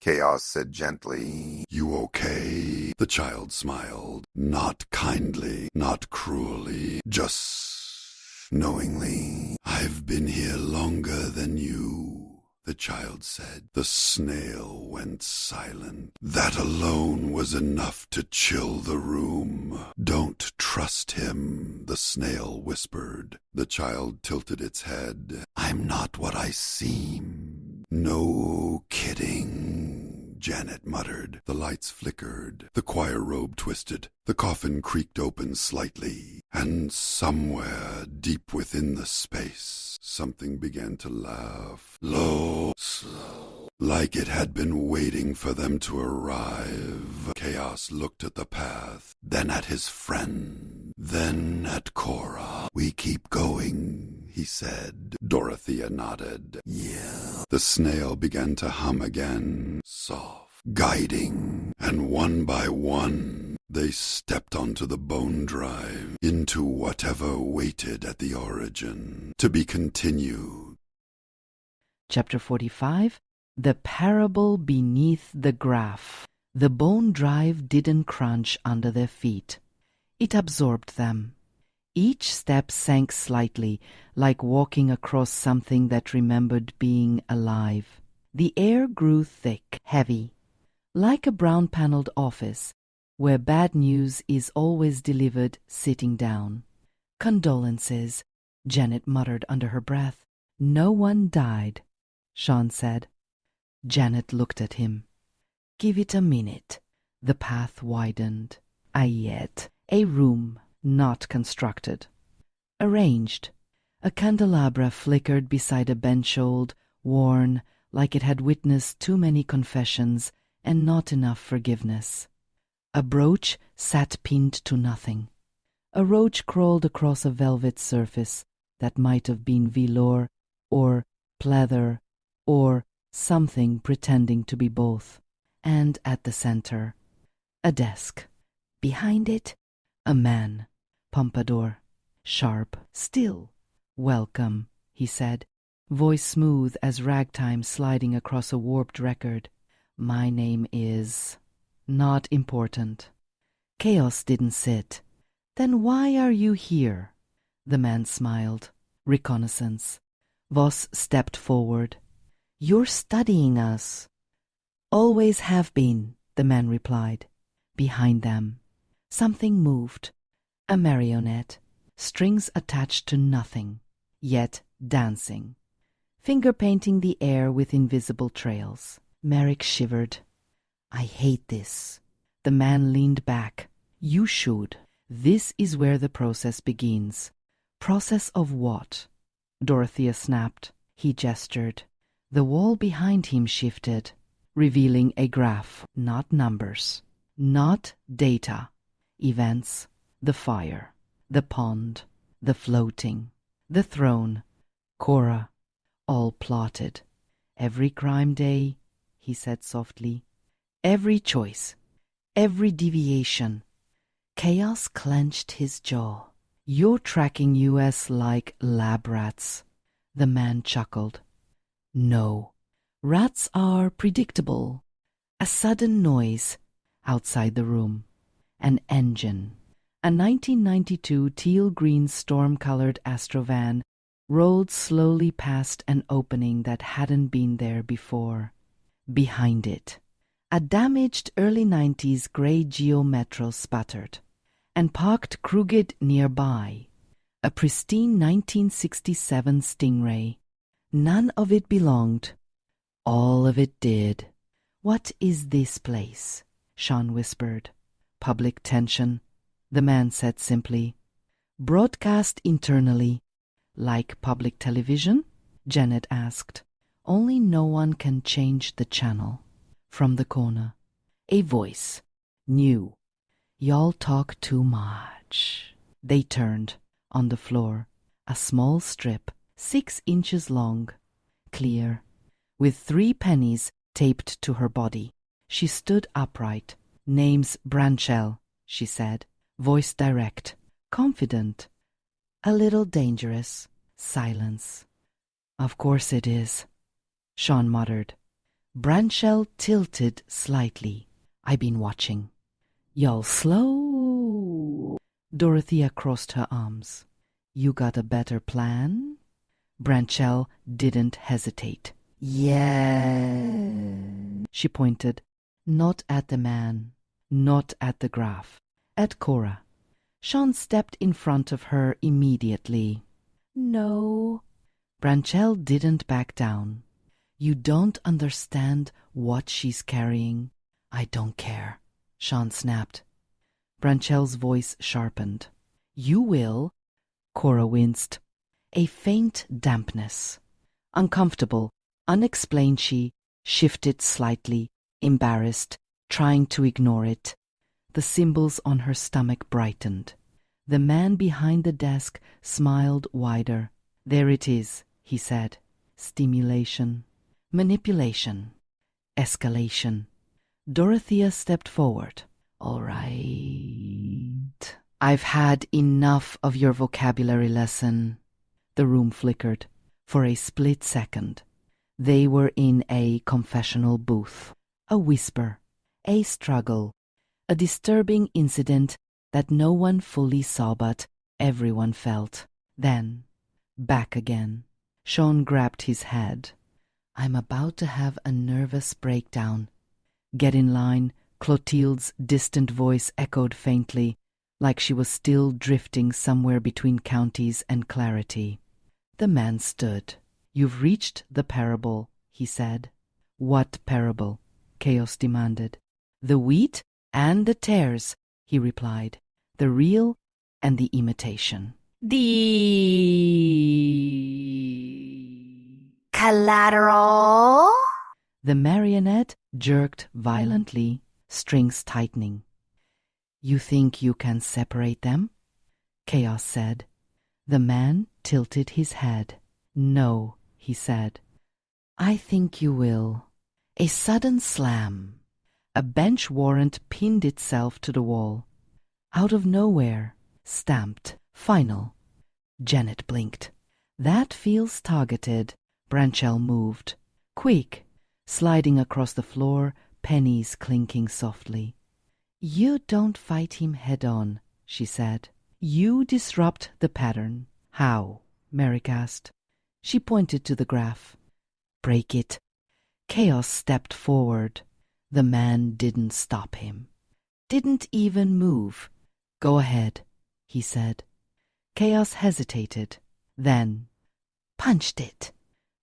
Chaos said gently. You okay? The child smiled. Not kindly, not cruelly, just knowingly. I've been here longer than you, the child said. The snail went silent. That alone was enough to chill the room. Don't trust him, the snail whispered. The child tilted its head. I'm not what I seem. No kidding, Janet muttered. The lights flickered. The choir robe twisted. The coffin creaked open slightly. And somewhere deep within the space, something began to laugh. Low, slow, like it had been waiting for them to arrive. Chaos looked at the path, then at his friend, then at Cora. We keep going, he said. Dorothea nodded. Yeah. The snail began to hum again, soft, guiding, and one by one they stepped onto the bone drive, into whatever waited at the origin, to be continued. Chapter 45, The Parable Beneath the Graph. The bone drive didn't crunch under their feet. It absorbed them. Each step sank slightly, like walking across something that remembered being alive. The air grew thick, heavy, like a brown-paneled office, where bad news is always delivered sitting down. Condolences, Janet muttered under her breath. No one died, Sean said. Janet looked at him. Give it a minute. The path widened. A room, not constructed. Arranged. A candelabra flickered beside a bench, old, worn, like it had witnessed too many confessions and not enough forgiveness. A brooch sat pinned to nothing. A roach crawled across a velvet surface that might have been velour or pleather or something pretending to be both. And at the center, a desk. Behind it, a man, pompadour, sharp, still. Welcome, he said, voice smooth as ragtime sliding across a warped record. My name is... Not important. Chaos didn't sit. Then why are you here? The man smiled. Reconnaissance. Voss stepped forward. You're studying us. Always have been, the man replied. Behind them, something moved. A marionette. Strings attached to nothing, yet dancing. Finger painting the air with invisible trails. Merrick shivered. I hate this. The man leaned back. You should. This is where the process begins. Process of what? Dorothea snapped. He gestured. The wall behind him shifted, revealing a graph, not numbers, not data. Events, the fire, the pond, the floating, the throne, Cora, all plotted. Every crime day, he said softly. Every choice, every deviation. Chaos clenched his jaw. You're tracking us like lab rats. The man chuckled. No, rats are predictable. A sudden noise outside the room. An engine. A 1992 teal-green storm-colored Astrovan rolled slowly past an opening that hadn't been there before. Behind it, a damaged early 90s grey Geo Metro sputtered, and parked crooked nearby, a pristine 1967 Stingray. None of it belonged. All of it did. What is this place? Sean whispered. Public tension, the man said simply. Broadcast internally. Like public television? Janet asked. Only no one can change the channel. From the corner, a voice, new. Y'all talk too much. They turned. On the floor, a small strip, 6 inches long, clear, with 3 pennies taped to her body. She stood upright. Name's Branchell, she said, voice direct, confident, a little dangerous. Silence. Of course it is, Sean muttered. Branchell tilted slightly. I been watching. Y'all slow. Dorothea crossed her arms. You got a better plan? Branchell didn't hesitate. Yeah. She pointed, not at the man, not at the graph, at Cora. Sean stepped in front of her immediately. No. Branchell didn't back down. You don't understand what she's carrying. I don't care, Sean snapped. Branchell's voice sharpened. You will. Cora winced. A faint dampness. Uncomfortable, unexplained, she shifted slightly, embarrassed, trying to ignore it. The symbols on her stomach brightened. The man behind the desk smiled wider. There it is, he said. Stimulation. Manipulation. Escalation. Dorothea stepped forward. All right. I've had enough of your vocabulary lesson. The room flickered. For a split second, they were in a confessional booth. A whisper. A struggle. A disturbing incident that no one fully saw but everyone felt. Then, back again. Sean grabbed his head. I'm about to have a nervous breakdown. Get in line, Clotilde's distant voice echoed faintly, like she was still drifting somewhere between counties and clarity. The man stood. You've reached the parable, he said. What parable? Chaos demanded. The wheat and the tares, he replied. The real and the imitation. The collateral? The marionette jerked violently, strings tightening. You think you can separate them? Chaos said. The man tilted his head. No, he said. I think you will. A sudden slam. A bench warrant pinned itself to the wall. Out of nowhere, stamped, final. Janet blinked. That feels targeted. Branchell moved. Quick, sliding across the floor, pennies clinking softly. You don't fight him head on, she said. You disrupt the pattern. How? Merrick asked. She pointed to the graph. Break it. Chaos stepped forward. The man didn't stop him. Didn't even move. Go ahead, he said. Chaos hesitated. Then punched it.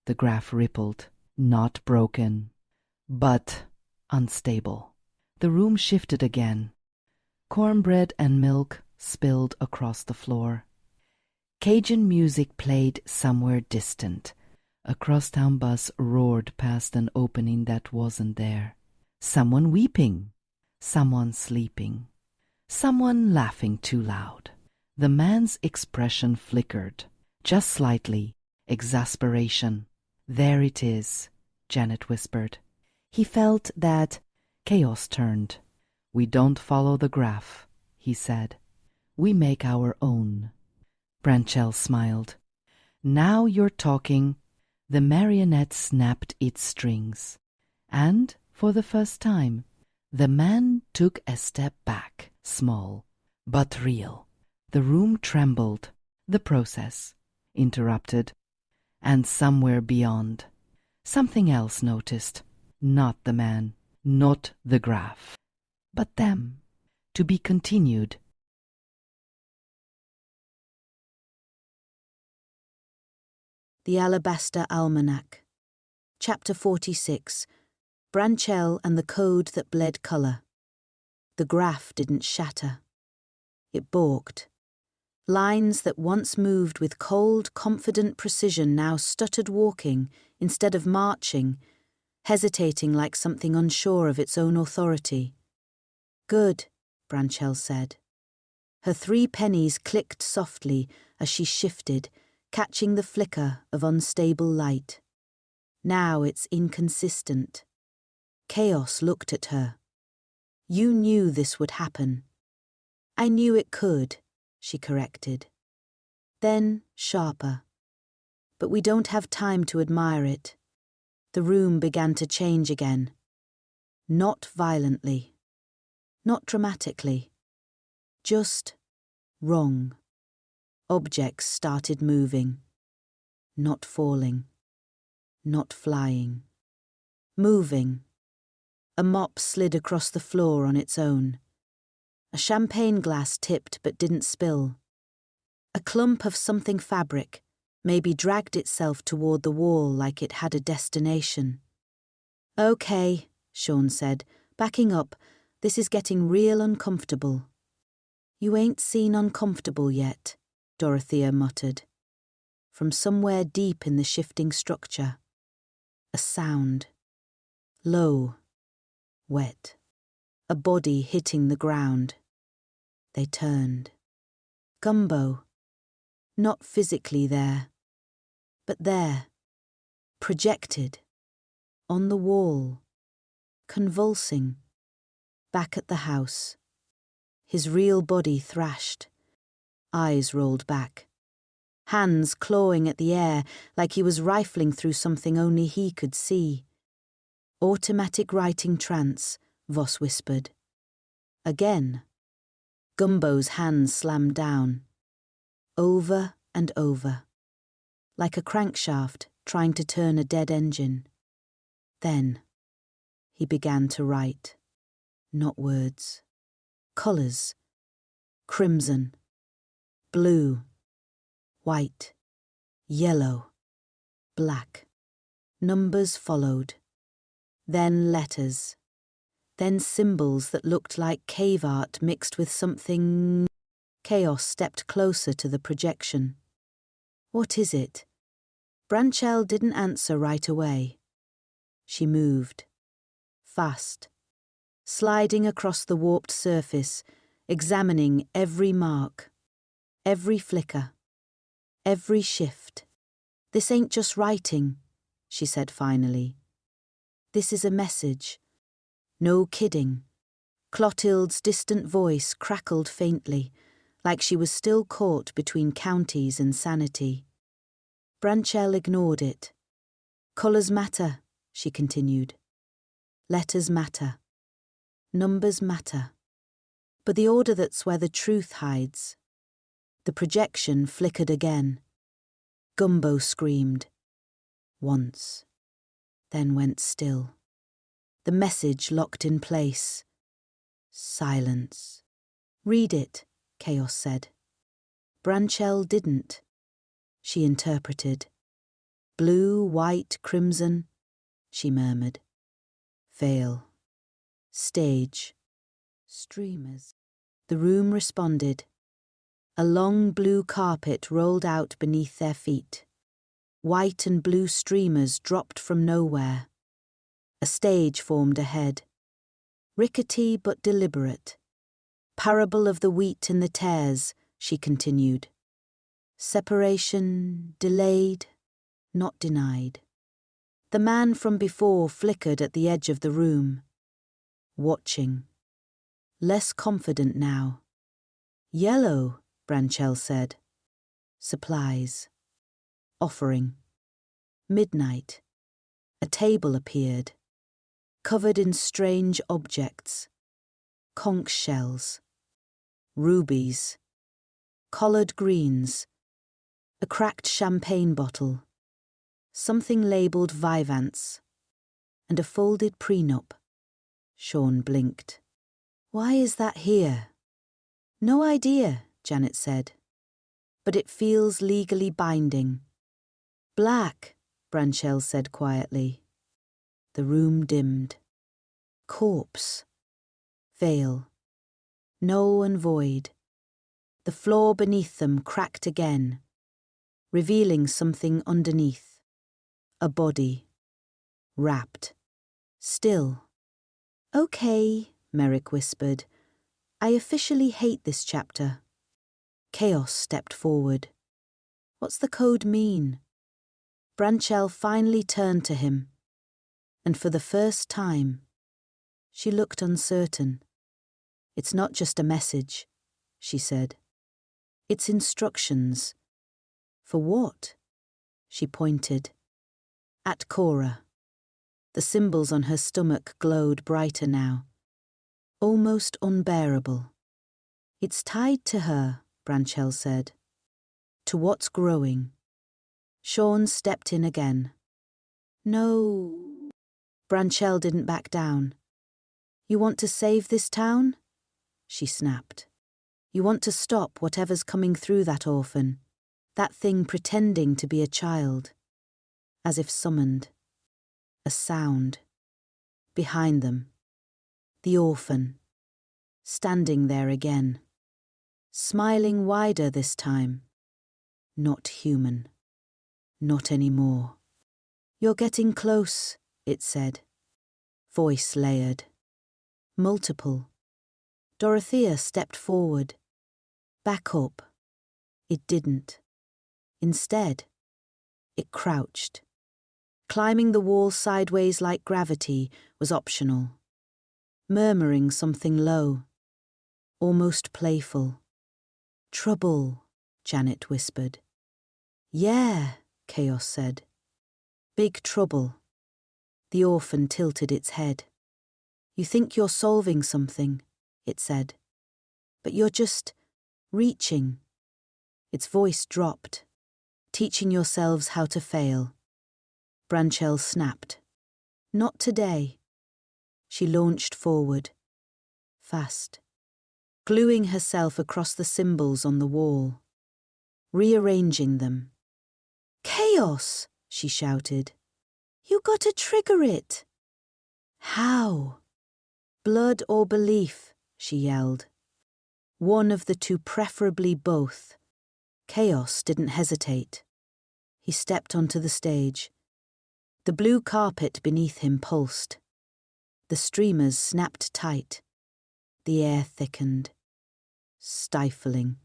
The graph rippled. Not broken, but unstable. The room shifted again. Cornbread and milk spilled across the floor. Cajun music played somewhere distant. A crosstown bus roared past an opening that wasn't there. Someone weeping. Someone sleeping. Someone laughing too loud. The man's expression flickered. Just slightly. Exasperation. There it is, Janet whispered. He felt that. Chaos turned. We don't follow the graph, he said. We make our own. Branchell smiled. Now you're talking. The marionette snapped its strings. And, for the first time, the man took a step back, small, but real. The room trembled. The process. Interrupted. And somewhere beyond, something else noticed. Not the man, not the graph, but them. To be continued. The Alabaster Almanac. Chapter 46. Branchell and the Code That Bled Colour. The graph didn't shatter. It balked. Lines that once moved with cold, confident precision now stuttered walking instead of marching, hesitating like something unsure of its own authority. "Good," Branchell said. Her 3 pennies clicked softly as she shifted, catching the flicker of unstable light. Now it's inconsistent. Chaos looked at her. "You knew this would happen." "I knew it could," she corrected. Then, sharper. "But we don't have time to admire it." The room began to change again. Not violently. Not dramatically. Just wrong. Objects started moving. Not falling. Not flying. Moving. A mop slid across the floor on its own. A champagne glass tipped but didn't spill. A clump of something fabric maybe dragged itself toward the wall like it had a destination. "Okay," Sean said, backing up. "This is getting real uncomfortable." "You ain't seen uncomfortable yet," Dorothea muttered. From somewhere deep in the shifting structure, a sound. Low. Wet. A body hitting the ground. They turned. Gumbo. Not physically there, but there. Projected. On the wall. Convulsing. Back at the house. His real body thrashed. Eyes rolled back. Hands clawing at the air like he was rifling through something only he could see. "Automatic writing trance," Voss whispered. Again. Gumbo's hands slammed down. Over and over. Like a crankshaft trying to turn a dead engine. Then he began to write. Not words. Colours. Crimson. Blue. White. Yellow. Black. Numbers followed. Then letters. Then symbols that looked like cave art mixed with something. Chaos stepped closer to the projection. "What is it?" Branchell didn't answer right away. She moved. Fast. Sliding across the warped surface, examining every mark. Every flicker. Every shift. "This ain't just writing," she said finally. "This is a message." No kidding. Clotilde's distant voice crackled faintly, like she was still caught between counties and sanity. Branchell ignored it. "Colours matter," she continued. "Letters matter. Numbers matter. But the order that's where the truth hides." The projection flickered again. Gumbo screamed. Once. Then went still. The message locked in place. Silence. "Read it," Chaos said. Branchell didn't. She interpreted. "Blue, white, crimson," she murmured. "Veil. Stage. Streamers." The room responded. A long blue carpet rolled out beneath their feet. White and blue streamers dropped from nowhere. A stage formed ahead. Rickety but deliberate. "Parable of the wheat and the tares," she continued. "Separation delayed, not denied." The man from before flickered at the edge of the room. Watching. Less confident now. "Yellow," Branchell said. "Supplies. Offering." Midnight. A table appeared. Covered in strange objects. Conch shells. Rubies. Collard greens. A cracked champagne bottle. Something labelled Vivance. And a folded prenup. Sean blinked. "Why is that here?" "No idea," Janet said. "But it feels legally binding." "Black," Branchell said quietly. The room dimmed. Corpse. Veil. No and void. The floor beneath them cracked again, revealing something underneath. A body. Wrapped. Still. "Okay," Merrick whispered. "I officially hate this chapter." Chaos stepped forward. "What's the code mean?" Branchell finally turned to him, and for the first time, she looked uncertain. "It's not just a message," she said. "It's instructions." "For what?" She pointed. At Cora. The symbols on her stomach glowed brighter now. Almost unbearable. "It's tied to her," Branchell said. "To what's growing." Sean stepped in again. "No." Branchell didn't back down. "You want to save this town?" She snapped. "You want to stop whatever's coming through that orphan, that thing pretending to be a child." As if summoned. A sound. Behind them. The orphan. Standing there again. Smiling wider this time. Not human. Not anymore. "You're getting close," it said. Voice layered. Multiple. Dorothea stepped forward. Back up. It didn't. Instead, it crouched. Climbing the wall sideways like gravity was optional. Murmuring something low. Almost playful. "Trouble," Janet whispered. "Yeah," Chaos said. "Big trouble." The orphan tilted its head. "You think you're solving something," it said. "But you're just reaching." Its voice dropped. "Teaching yourselves how to fail." Branchell snapped. "Not today." She launched forward. Fast. Gluing herself across the symbols on the wall. Rearranging them. "Chaos!" she shouted. "You gotta trigger it." "How?" "Blood or belief," she yelled. One of the two, preferably both. Chaos didn't hesitate. He stepped onto the stage. The blue carpet beneath him pulsed. The streamers snapped tight. The air thickened. Stifling.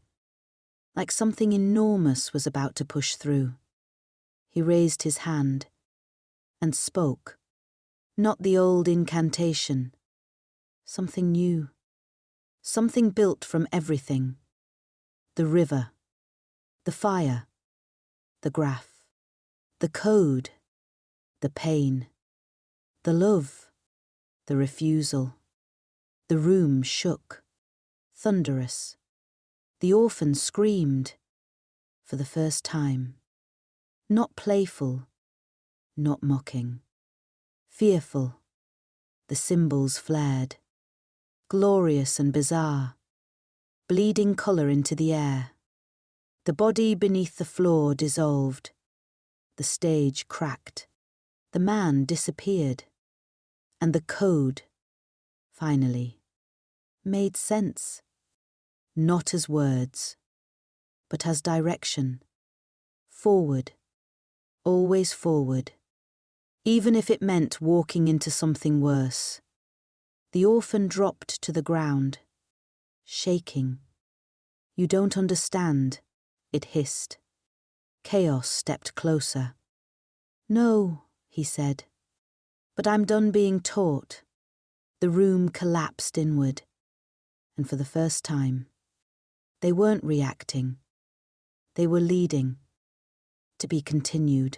Like something enormous was about to push through. He raised his hand and spoke. Not the old incantation. Something new. Something built from everything. The river. The fire. The graph. The code. The pain. The love. The refusal. The room shook. Thunderous. The orphan screamed. For the first time. Not playful. Not mocking. Fearful. The symbols flared. Glorious and bizarre. Bleeding colour into the air. The body beneath the floor dissolved. The stage cracked. The man disappeared. And the code, finally, made sense. Not as words, but as direction. Forward. Always forward. Even if it meant walking into something worse. The orphan dropped to the ground, shaking. "You don't understand," it hissed. Chaos stepped closer. "No," he said. "But I'm done being taught." The room collapsed inward. And for the first time, they weren't reacting. They were leading. To be continued.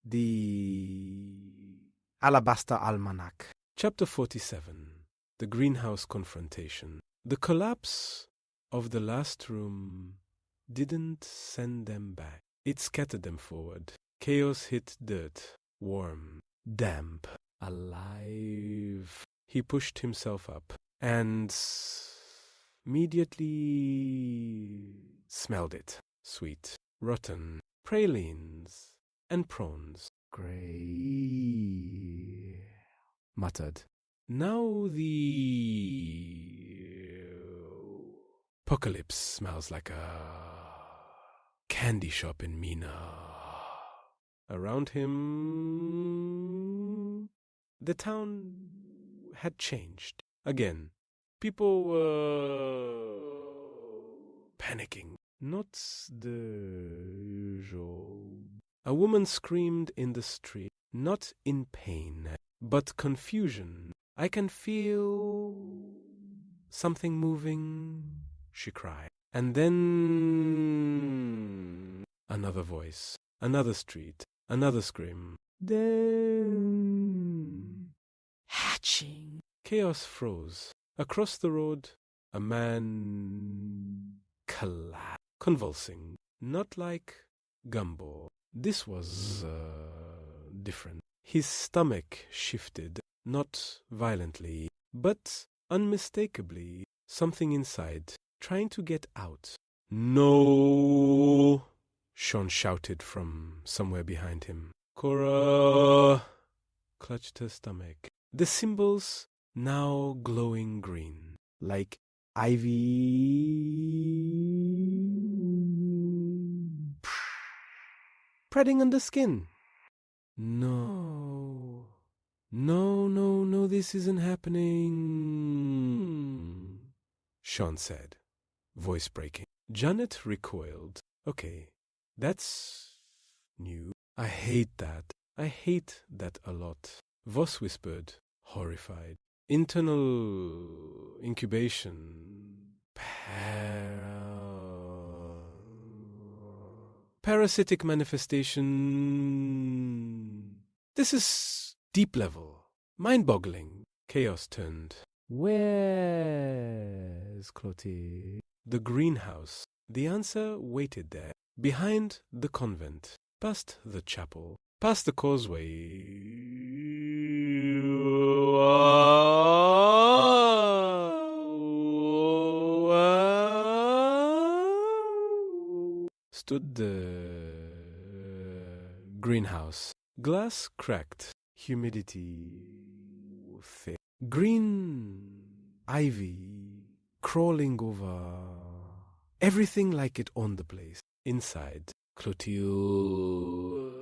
The Alabaster Almanac. Chapter 47. The Greenhouse Confrontation. The collapse of the last room didn't send them back. It scattered them forward. Chaos hit dirt. Warm. Damp. Alive. He pushed himself up and immediately smelled it. Sweet. Rotten. Pralines. And prawns. Grey. Muttered. Now the Apocalypse smells like a candy shop in Mina. Around him, the town had changed. Again, people were panicking. Not the usual. A woman screamed in the street, not in pain, but confusion. I can feel something moving, she cried. And then another voice, another street, another scream. Then hatching. Chaos froze. Across the road, a man collapsed, convulsing, not like Gumbo. This was different. His stomach shifted, not violently, but unmistakably. Something inside, trying to get out. No! Sean shouted from somewhere behind him. Cora clutched her stomach. The symbols now glowing green, like ivy spreading on the skin. No, this isn't happening, Sean said, voice breaking. Janet recoiled. Okay, that's new. I hate that. I hate that a lot. Voss whispered, horrified. Internal incubation. Parasitic manifestation. This is deep level. Mind-boggling. Chaos turned. Where's Clotilde? The greenhouse. The answer waited there. Behind the convent. Past the chapel. Past the causeway. Stood the greenhouse. Glass cracked. Humidity thick. Green ivy crawling over. Everything like it owned the place. Inside, Clotilde.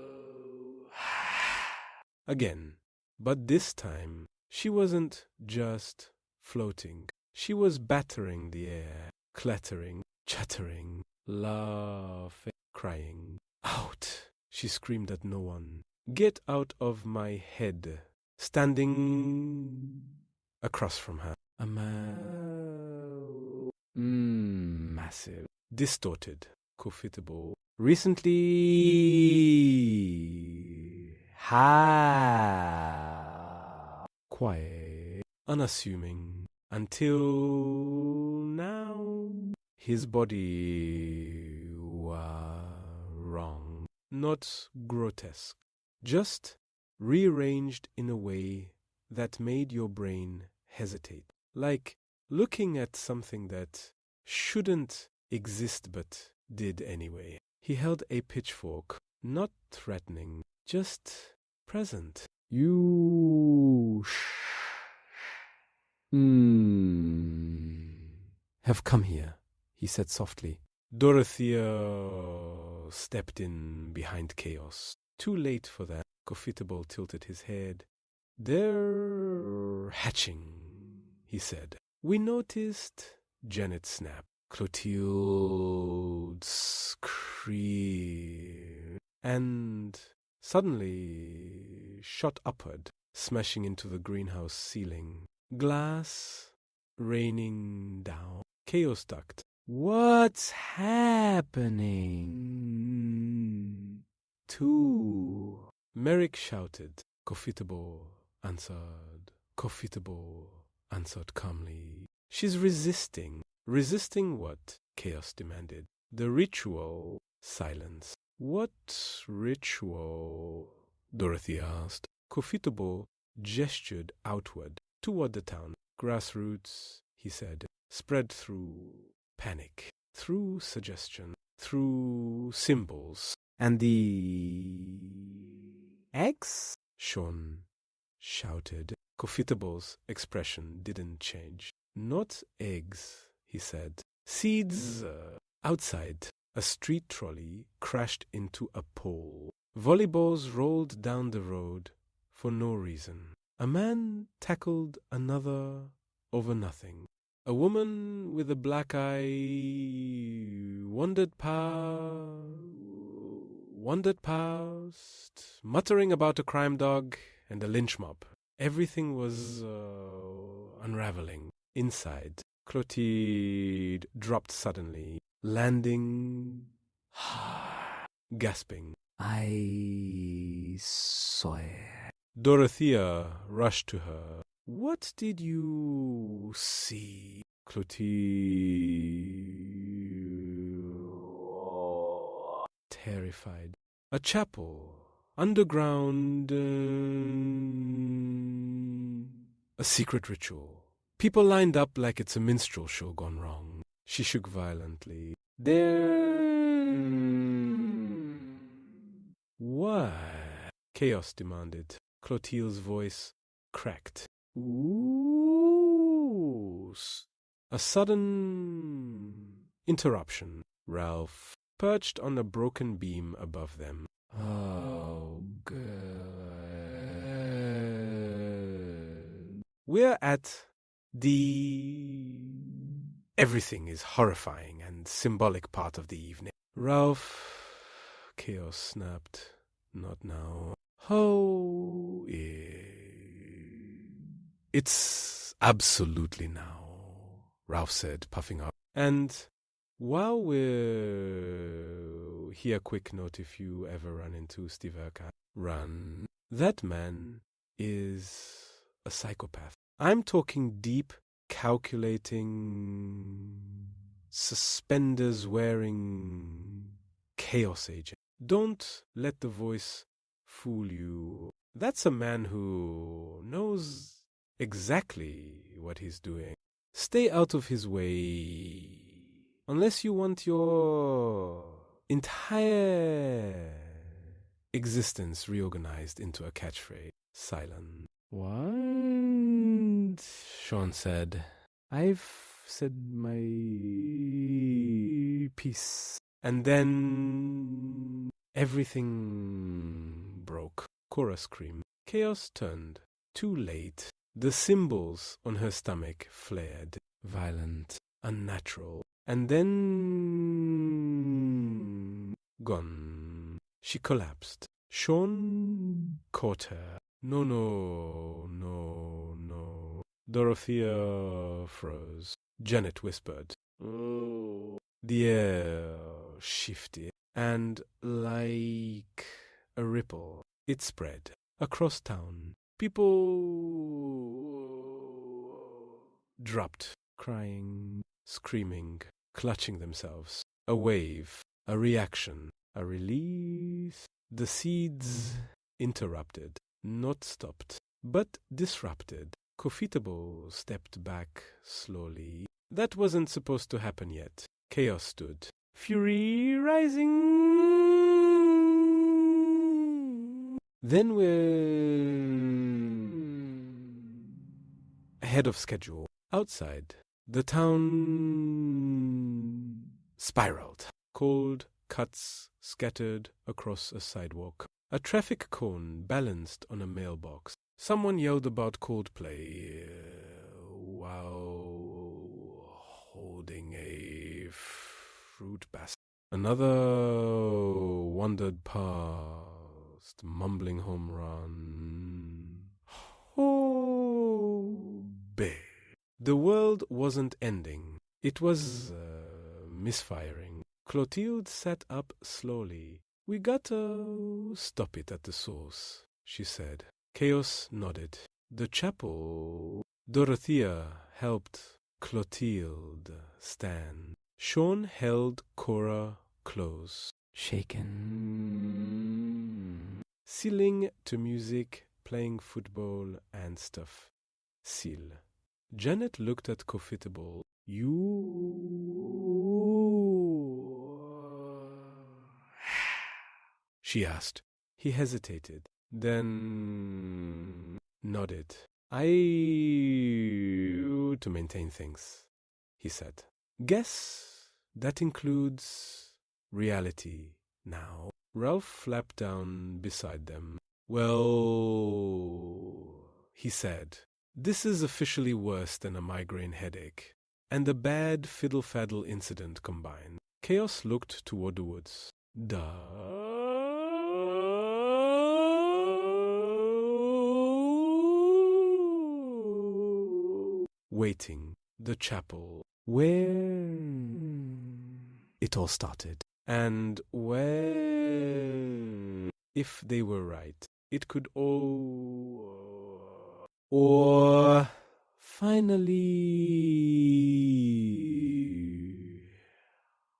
Again. But this time, she wasn't just floating. She was battering the air, clattering, chattering, laughing, crying. Out! She screamed at no one. Get out of my head. Standing across from her. A man. Massive. Distorted. Profitable. Recently. Quiet. Unassuming. Until now. His body was wrong. Not grotesque. Just rearranged in a way that made your brain hesitate. Like looking at something that shouldn't exist but did anyway. He held a pitchfork, not threatening, just present. You have come here, he said softly. Dorothea stepped in behind Chaos. Too late for that. Profitable tilted his head. They're hatching, he said. We noticed. Janet snapped. Clotilde screamed and suddenly shot upward, smashing into the greenhouse ceiling. Glass raining down. Chaos ducked. What's happening? Two. Merrick shouted. Profitable answered. Profitable answered calmly. She's resisting. Resisting what? Chaos demanded. The ritual. Silence. What ritual? Dorothy asked. Profitable gestured outward, toward the town. Grassroots, he said, spread through panic, through suggestion, through symbols. And the eggs? Sean shouted. Profitable's expression didn't change. Not eggs, he said. Seeds outside. A street trolley crashed into a pole. Volleyballs rolled down the road for no reason. A man tackled another over nothing. A woman with a black eye wandered past, muttering about a crime dog and a lynch mob. Everything was unraveling. Inside, Clotilde dropped suddenly, landing, gasping. I swear. Dorothea rushed to her. What did you see, Clotilde? Terrified. A chapel. Underground. A secret ritual. People lined up like it's a minstrel show gone wrong. She shook violently. Why? Chaos demanded. Clotilde's voice cracked. Ooh. A sudden interruption. Ralph perched on a broken beam above them. Oh, good. We're at the... Everything is horrifying and symbolic part of the evening. Ralph... Chaos snapped. Not now. Oh, it's absolutely now, Ralph said, puffing up. And while we're here, quick note if you ever run into Steve Urquhart, run. That man is a psychopath. I'm talking deep, calculating, suspenders-wearing chaos agent. Don't let the voice fool you. That's a man who knows exactly what he's doing. Stay out of his way. Unless you want your entire existence reorganized into a catchphrase. Silent. What? Sean said. I've said my piece. And then everything broke. Cora screamed. Chaos turned. Too late. The symbols on her stomach flared. Violent. Unnatural. And then... gone. She collapsed. Sean caught her. No. Dorothea froze. Janet whispered. Oh. The air shifted, and like a ripple, it spread across town. People dropped, crying, screaming, clutching themselves. A wave, a reaction, a release. The seeds interrupted, not stopped, but disrupted. Profitable stepped back slowly. That wasnwasn't happen yet. Chaos stood. Fury rising. Then we're ahead of schedule. Outside, the town spiraled. Cold cuts scattered across a sidewalk. A traffic cone balanced on a mailbox. Someone yelled about Coldplay while holding a fruit basket. Another wandered past, mumbling home run. Oh, babe. The world wasn't ending. It was misfiring. Clotilde sat up slowly. We gotta stop it at the source, she said. Chaos nodded. The chapel. Dorothea helped Clotilde stand. Sean held Cora close. Shaken. Sealing to music, playing football and stuff. Seal. Janet looked at Profitable. She asked. He hesitated, then nodded. To maintain things, he said. Guess that includes reality now. Ralph flapped down beside them. Well, he said, this is officially worse than a migraine headache and a bad fiddle-faddle incident combined. Chaos looked toward the woods. Waiting, the chapel, where it all started. And when, if they were right, it could all... Or finally...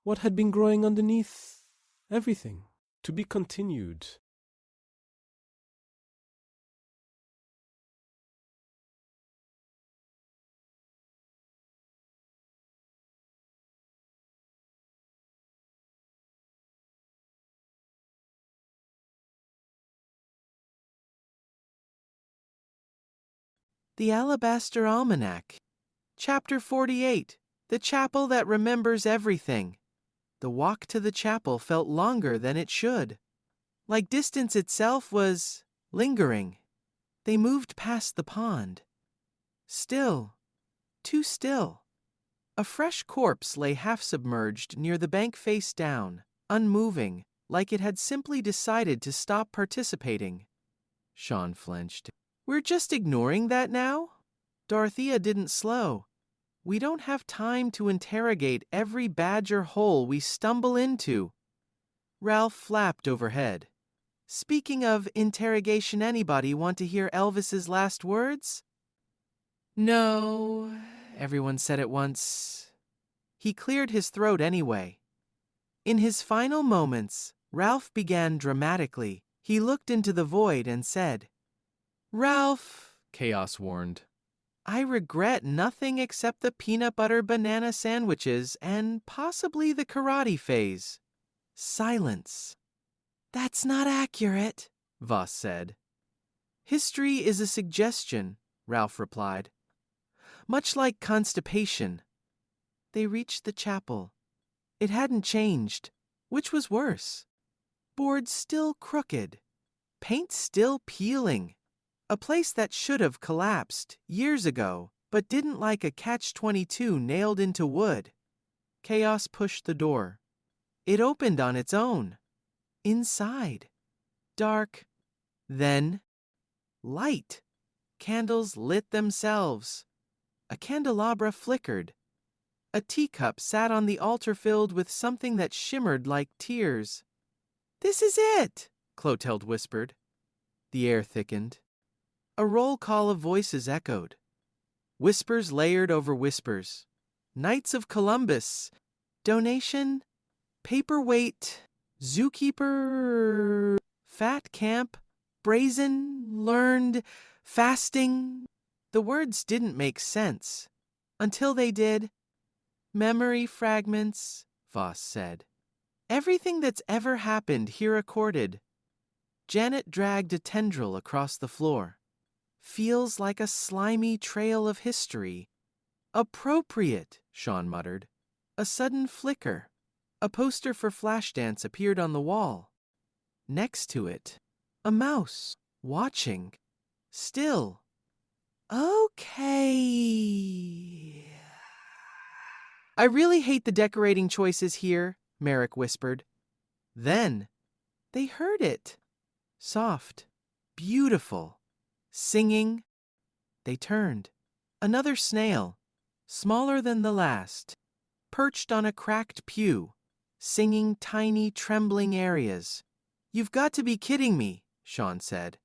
What had been growing underneath everything? To be continued. The Alabaster Almanac. Chapter 48. The Chapel That Remembers Everything. The walk to the chapel felt longer than it should. Like distance itself was lingering. They moved past the pond. Still. Too still. A fresh corpse lay half-submerged near the bank face down, unmoving, like it had simply decided to stop participating. Sean flinched. We're just ignoring that now? Dorothea didn't slow. We don't have time to interrogate every badger hole we stumble into. Ralph flapped overhead. Speaking of interrogation, anybody want to hear Elvis's last words? No, everyone said at once. He cleared his throat anyway. In his final moments, Ralph began dramatically. He looked into the void and said, Ralph, Chaos warned, I regret nothing except the peanut butter banana sandwiches and possibly the karate phase. Silence. That's not accurate, Voss said. History is a suggestion, Ralph replied. Much like constipation. They reached the chapel. It hadn't changed. Which was worse? Boards still crooked. Paint still peeling. A place that should have collapsed years ago, but didn't like a catch-22 nailed into wood. Chaos pushed the door. It opened on its own. Inside. Dark. Then. Light. Candles lit themselves. A candelabra flickered. A teacup sat on the altar filled with something that shimmered like tears. This is it, Clotilde whispered. The air thickened. A roll call of voices echoed. Whispers layered over whispers. Knights of Columbus. Donation. Paperweight. Zookeeper. Fat camp. Brazen. Learned. Fasting. The words didn't make sense. Until they did. Memory fragments, Voss said. Everything that's ever happened here recorded. Janet dragged a tendril across the floor. Feels like a slimy trail of history. Appropriate, Sean muttered. A sudden flicker. A poster for Flashdance appeared on the wall. Next to it, a mouse, watching. Still. Okay. I really hate the decorating choices here, Merrick whispered. Then, they heard it. Soft. Beautiful. Singing. They turned. Another snail, smaller than the last, perched on a cracked pew, singing tiny, trembling areas. You've got to be kidding me, Sean said.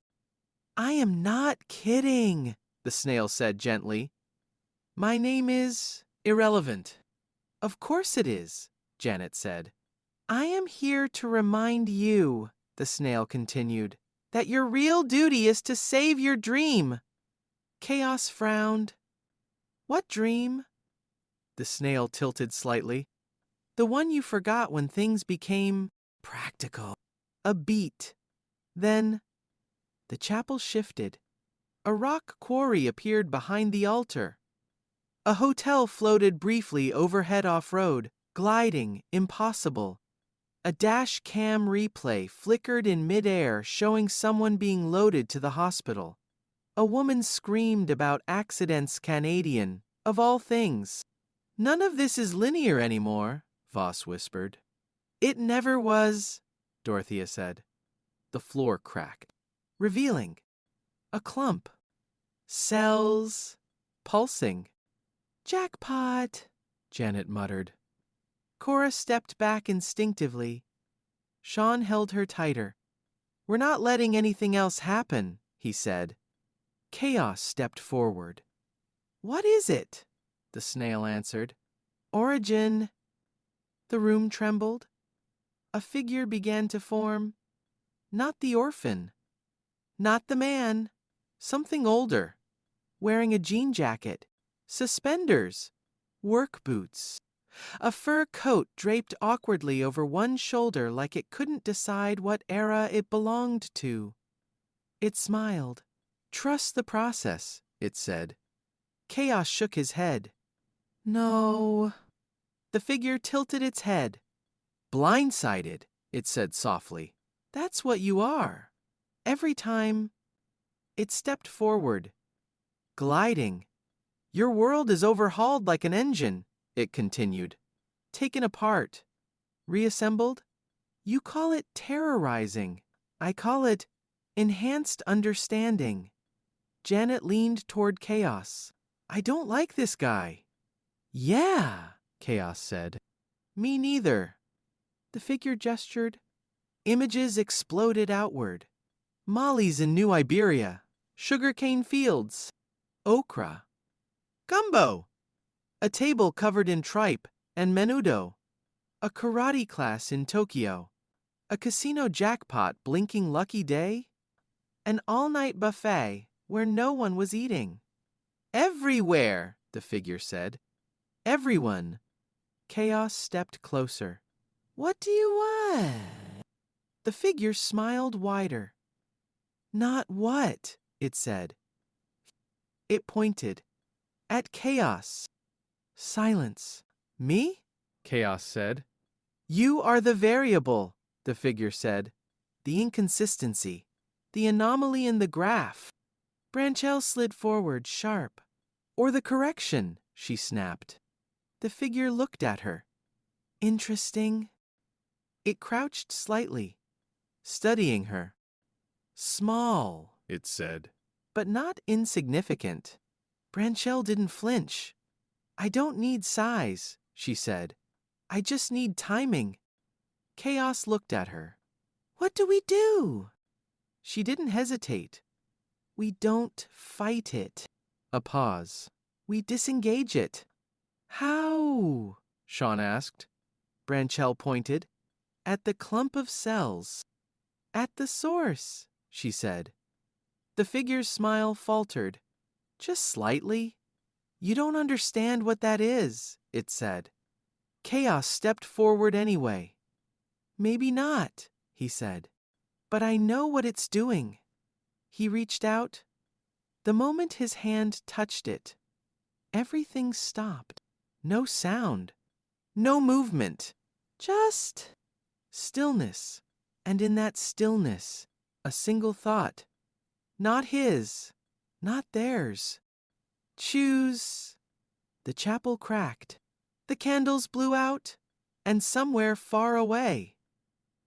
I am not kidding, the snail said gently. My name is irrelevant. Of course it is, Janet said. I am here to remind you, the snail continued, that your real duty is to save your dream. Chaos frowned. What dream? The snail tilted slightly. The one you forgot when things became practical. A beat. Then, the chapel shifted. A rock quarry appeared behind the altar. A hotel floated briefly overhead off-road, gliding, impossible. A dash cam replay flickered in mid-air showing someone being loaded to the hospital. A woman screamed about accidents Canadian, of all things. None of this is linear anymore, Voss whispered. It never was, Dorothea said. The floor cracked, revealing a clump. Cells, pulsing. Jackpot, Janet muttered. Cora stepped back instinctively. Sean held her tighter. We're not letting anything else happen, he said. Chaos stepped forward. What is it? The snail answered. Origin. The room trembled. A figure began to form. Not the orphan. Not the man. Something older. Wearing a jean jacket. Suspenders. Work boots. A fur coat draped awkwardly over one shoulder like it couldn't decide what era it belonged to. It smiled. Trust the process, it said. Chaos shook his head. No. The figure tilted its head. Blindsided, it said softly. That's what you are. Every time. It stepped forward. Gliding. Your world is overhauled like an engine, it continued. Taken apart. Reassembled? You call it terrorizing. I call it enhanced understanding. Janet leaned toward Chaos. I don't like this guy. Yeah, Chaos said. Me neither. The figure gestured. Images exploded outward. Molly's in New Iberia. Sugarcane fields. Okra. Gumbo. A table covered in tripe and menudo. A karate class in Tokyo. A casino jackpot blinking lucky day. An all-night buffet where no one was eating. Everywhere, the figure said. Everyone. Chaos stepped closer. What do you want? The figure smiled wider. Not what, it said. It pointed. At Chaos. Silence. Me? Chaos said. You are the variable, the figure said. The inconsistency. The anomaly in the graph. Branchell slid forward, sharp. Or the correction, she snapped. The figure looked at her. Interesting. It crouched slightly, studying her. Small, it said, but not insignificant. Branchell didn't flinch. I don't need size, she said. I just need timing. Chaos looked at her. What do we do? She didn't hesitate. We don't fight it. A pause. We disengage it. How? Sean asked. Branchell pointed. At the clump of cells. At the source, she said. The figure's smile faltered. Just slightly. You don't understand what that is, it said. Chaos stepped forward anyway. Maybe not, he said. But I know what it's doing. He reached out. The moment his hand touched it, everything stopped. No sound. No movement. Just stillness. And in that stillness, a single thought. Not his. Not theirs. Choose. The chapel cracked. The candles blew out. And somewhere far away,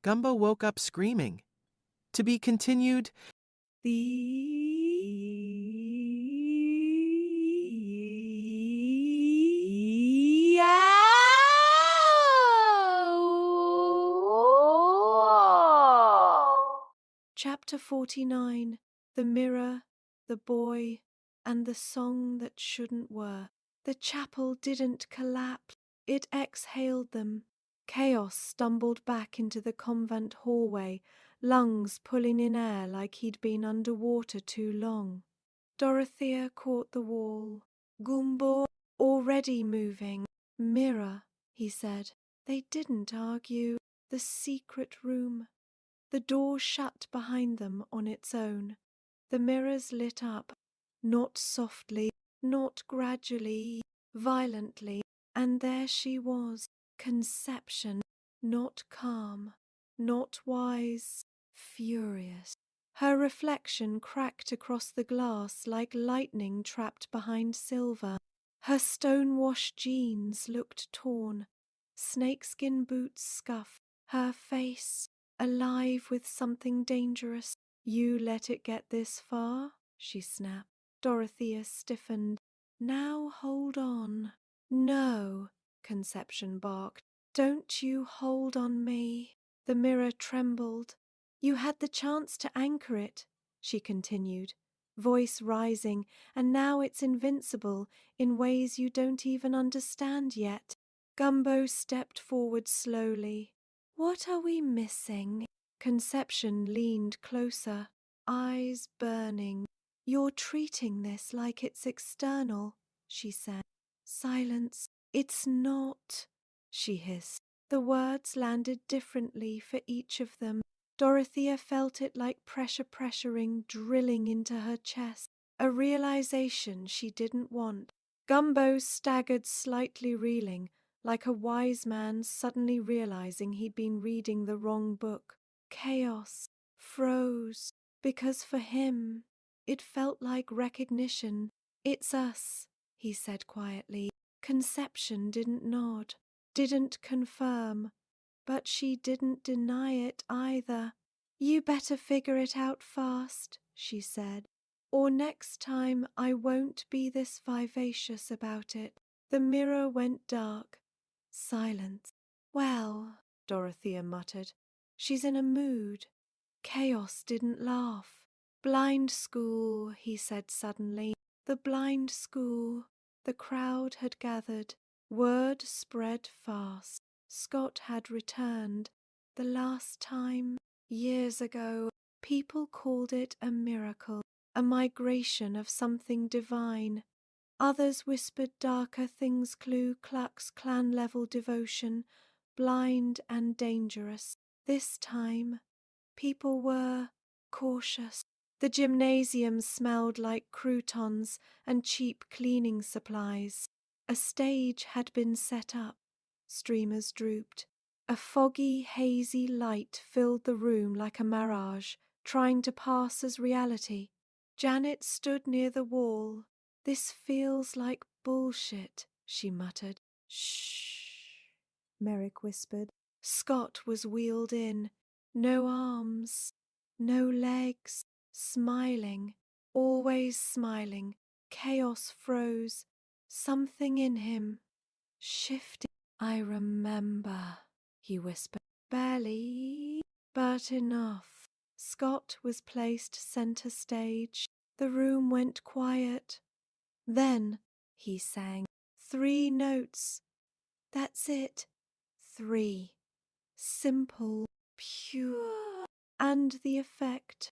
Gumbo woke up screaming. To be continued. Chapter 49. The Mirror, the Boy, and the Song That Shouldn't Were. The chapel didn't collapse. It exhaled them. Chaos stumbled back into the convent hallway, lungs pulling in air like he'd been underwater too long. Dorothea caught the wall. Gumbo, already moving. Mirror, he said. They didn't argue. The secret room. The door shut behind them on its own. The mirrors lit up, not softly, not gradually, violently, and there she was, Conception, not calm, not wise, furious. Her reflection cracked across the glass like lightning trapped behind silver. Her stone-washed jeans looked torn, snakeskin boots scuffed, her face alive with something dangerous. "You let it get this far?" she snapped. Dorothea stiffened. "Now hold on." "No," Conception barked. "Don't you hold on me." The mirror trembled. "You had the chance to anchor it," she continued, voice rising, "and now it's invincible in ways you don't even understand yet." Gumbo stepped forward slowly. "What are we missing?" Conception leaned closer, eyes burning. "You're treating this like it's external," she said. Silence. "It's not," she hissed. The words landed differently for each of them. Dorothea felt it like pressuring, drilling into her chest, a realization she didn't want. Gumbo staggered, slightly reeling, like a wise man suddenly realizing he'd been reading the wrong book. Chaos froze, because for him it felt like recognition. "It's us," he said quietly. Conception didn't nod, didn't confirm, but she didn't deny it either. "You better figure it out fast," she said, "or next time I won't be this vivacious about it." The mirror went dark. Silence. "Well," Dorothea muttered, "she's in a mood." Chaos didn't laugh. "Blind school," he said suddenly. "The blind school." The crowd had gathered. Word spread fast. Scott had returned. The last time, years ago, people called it a miracle, a migration of something divine. Others whispered darker things, Ku Klux Klan-level devotion, blind and dangerous. This time, people were cautious. The gymnasium smelled like croutons and cheap cleaning supplies. A stage had been set up. Streamers drooped. A foggy, hazy light filled the room like a mirage, trying to pass as reality. Janet stood near the wall. "This feels like bullshit," she muttered. "Shh," Merrick whispered. Scott was wheeled in. No arms, no legs, smiling, always smiling. Chaos froze. Something in him shifted. "I remember," he whispered. "Barely, but enough." Scott was placed center stage. The room went quiet. "Then," he sang, 3 notes. That's it. 3. Simple, pure. And the effect.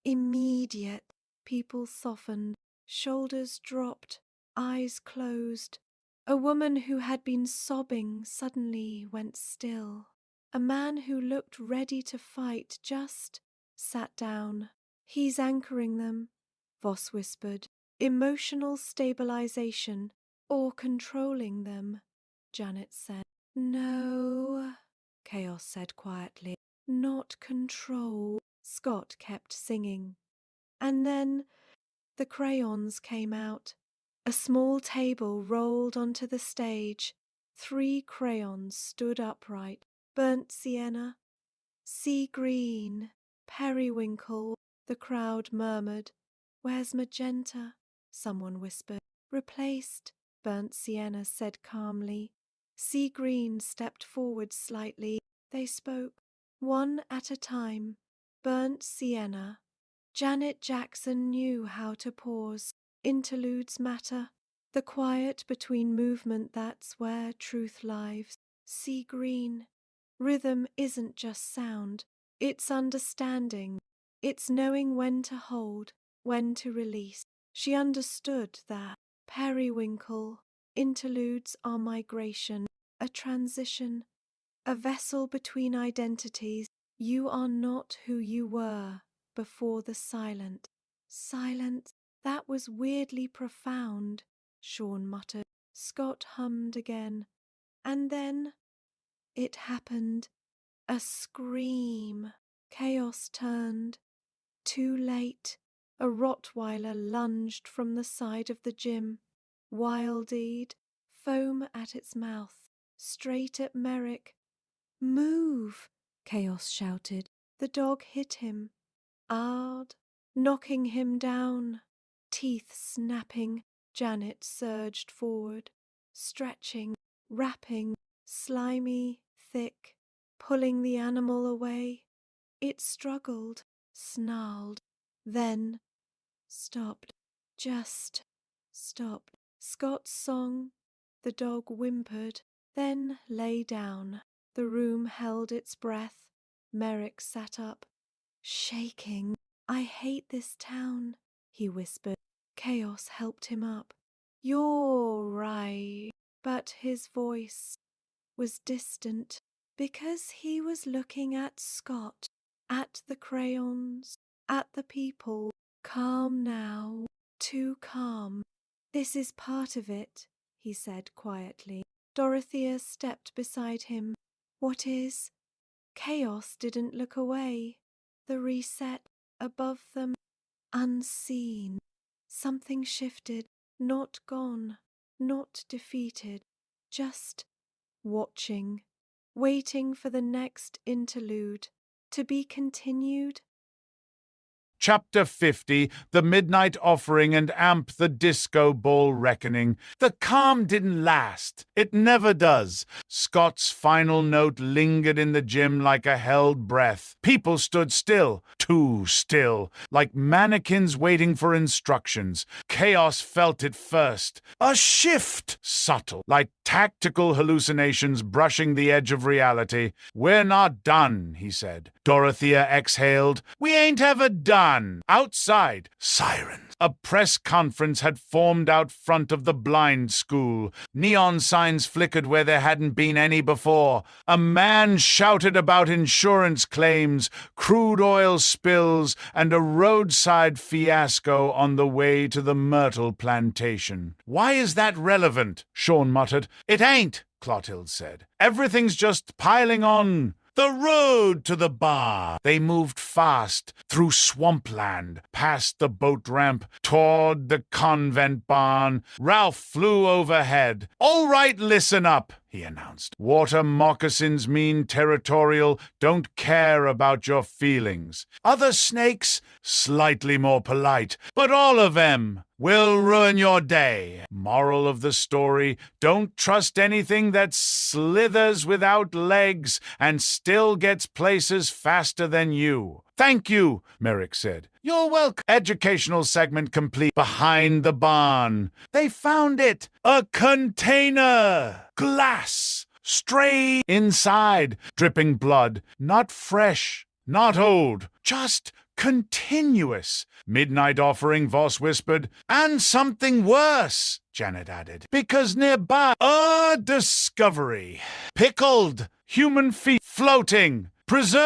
Immediate. People softened, shoulders dropped, eyes closed. A woman who had been sobbing suddenly went still. A man who looked ready to fight just sat down. "He's anchoring them," Voss whispered. "Emotional stabilization, or controlling them," Janet said. "No," Chaos said quietly. "Not control," Scott kept singing. And then the crayons came out. A small table rolled onto the stage. 3 crayons stood upright. Burnt sienna, sea green, periwinkle, the crowd murmured. "Where's magenta?" someone whispered. "Replaced," Burnt sienna said calmly. Sea green stepped forward slightly. They spoke, one at a time. Burnt sienna. Janet Jackson knew how to pause. Interludes matter. The quiet between movement, that's where truth lives. Sea green. Rhythm isn't just sound. It's understanding. It's knowing when to hold, when to release. She understood that. Periwinkle. Interludes are migration, a transition, a vessel between identities. You are not who you were before the silent. Silence. That was weirdly profound, Sean muttered. Scott hummed again. And then it happened. A scream. Chaos turned. Too late. A Rottweiler lunged from the side of the gym, wild-eyed, foam at its mouth, straight at Merrick. Move! Chaos shouted. The dog hit him. Ard, knocking him down. Teeth snapping, Janet surged forward, stretching, wrapping, slimy, thick, pulling the animal away. It struggled, snarled, then stopped. Just stopped. Scott's song. The dog whimpered, then lay down. The room held its breath. Merrick sat up, shaking. I hate this town, he whispered. Chaos helped him up. You're right. But his voice was distant because he was looking at Scott, at the crayons, at the people. Calm now, too calm. This is part of it, he said quietly. Dorothea stepped beside him. What is? Chaos didn't look away. The reset above them, unseen. Something shifted, not gone, not defeated, just watching, waiting for the next interlude, to be continued. Chapter 50, The Midnight Offering and Amp the Disco Ball Reckoning. The calm didn't last. It never does. Scott's final note lingered in the gym like a held breath. People stood still, too still, like mannequins waiting for instructions. Chaos felt it first. A shift, subtle, like tactical hallucinations brushing the edge of reality. We're not done, he said. Dorothea exhaled. We ain't ever done. Outside, sirens. A press conference had formed out front of the blind school. Neon signs flickered where there hadn't been any before. A man shouted about insurance claims, crude oil spills, and a roadside fiasco on the way to the myrtle plantation. Why is that relevant? Sean muttered. It ain't, Clotilde said. Everything's just piling on. The road to the bar. They moved fast through swampland, past the boat ramp, toward the convent barn. Ralph flew overhead. All right, listen up, he announced. Water moccasins mean territorial, don't care about your feelings. Other snakes, slightly more polite, but all of them will ruin your day. Moral of the story, don't trust anything that slithers without legs and still gets places faster than you. Thank you, Merrick said. You're welcome. Educational segment complete. Behind the barn. They found it. A container. Glass. Straight inside. Dripping blood. Not fresh. Not old. Just continuous. Midnight Offering, Voss whispered. And something worse, Janet added. Because nearby, a discovery. Pickled. Human feet floating. Preserve.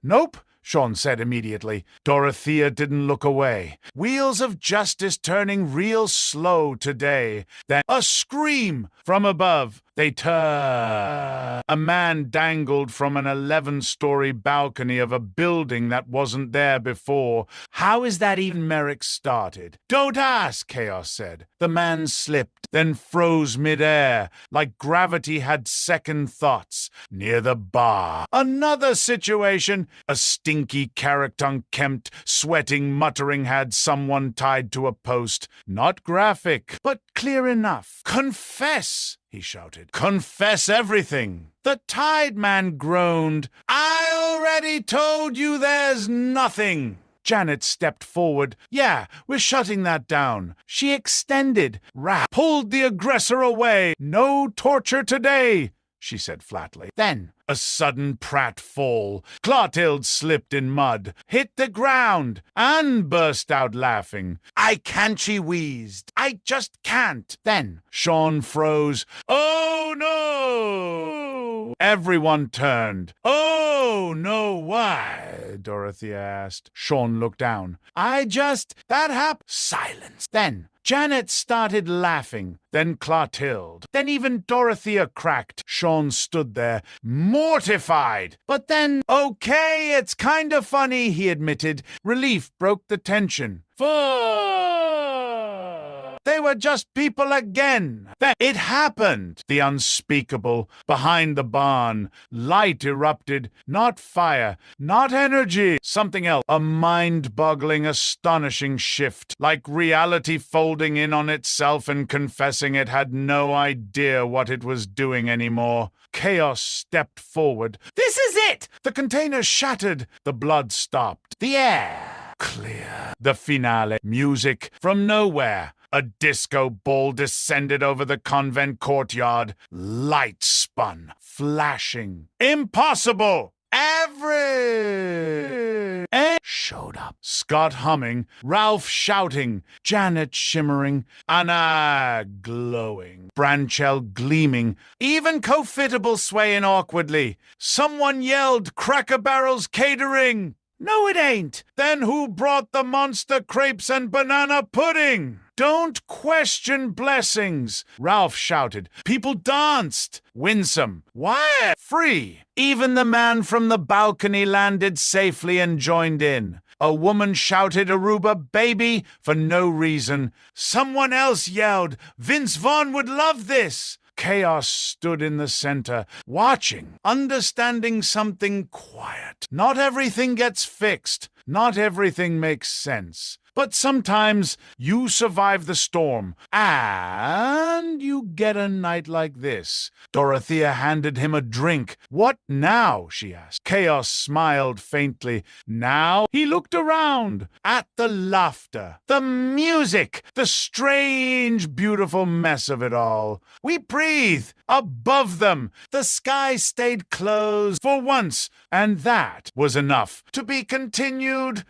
Nope, Sean said immediately. Dorothea didn't look away. Wheels of justice turning real slow today. Then a scream from above. They turned. A man dangled from an 11-story balcony of a building that wasn't there before. How is that even? Merrick started. Don't ask, Chaos said. The man slipped, then froze midair, like gravity had second thoughts. Near the bar. Another situation. A stinky character, unkempt, sweating, muttering had someone tied to a post. Not graphic, but clear enough. Confess! He shouted. Confess everything. The Tide Man groaned. I already told you there's nothing. Janet stepped forward. Yeah, we're shutting that down. She extended. Rap pulled the aggressor away. No torture today, she said flatly. Then a sudden pratfall. Clotilde slipped in mud, hit the ground, and burst out laughing. I can't, she wheezed. I just can't. Then Sean froze. Oh, no! Everyone turned. Oh! no, why? Dorothea asked. Sean looked down. That happened. Silence. Then Janet started laughing, then Clotilde, then even Dorothea cracked. Sean stood there, mortified. But then, okay, it's kind of funny, he admitted. Relief broke the tension. They were just people again. Then it happened. The unspeakable. Behind the barn, light erupted. Not fire, not energy, something else. A mind-boggling, astonishing shift. Like reality folding in on itself and confessing it had no idea what it was doing anymore. Chaos stepped forward. This is it! The container shattered. The blood stopped. The air clear. The finale. Music from nowhere. A disco ball descended over the convent courtyard. Light spun, flashing. Impossible! Showed up. Scott humming, Ralph shouting, Janet shimmering, Anna glowing, Branchell gleaming, even Cofitable swaying awkwardly. Someone yelled, Cracker Barrel's catering! No, it ain't. Then who brought the monster crepes and banana pudding? Don't question blessings, Ralph shouted. People danced. Winsome. Why? Free. Even the man from the balcony landed safely and joined in. A woman shouted Aruba baby for no reason. Someone else yelled, Vince Vaughn would love this. Chaos stood in the center, watching, understanding something quiet. Not everything gets fixed. Not everything makes sense. But sometimes you survive the storm, and you get a night like this. Dorothea handed him a drink. What now? She asked. Chaos smiled faintly. Now he looked around at the laughter, the music, the strange, beautiful mess of it all. We breathe above them. The sky stayed closed for once, and that was enough. To be continued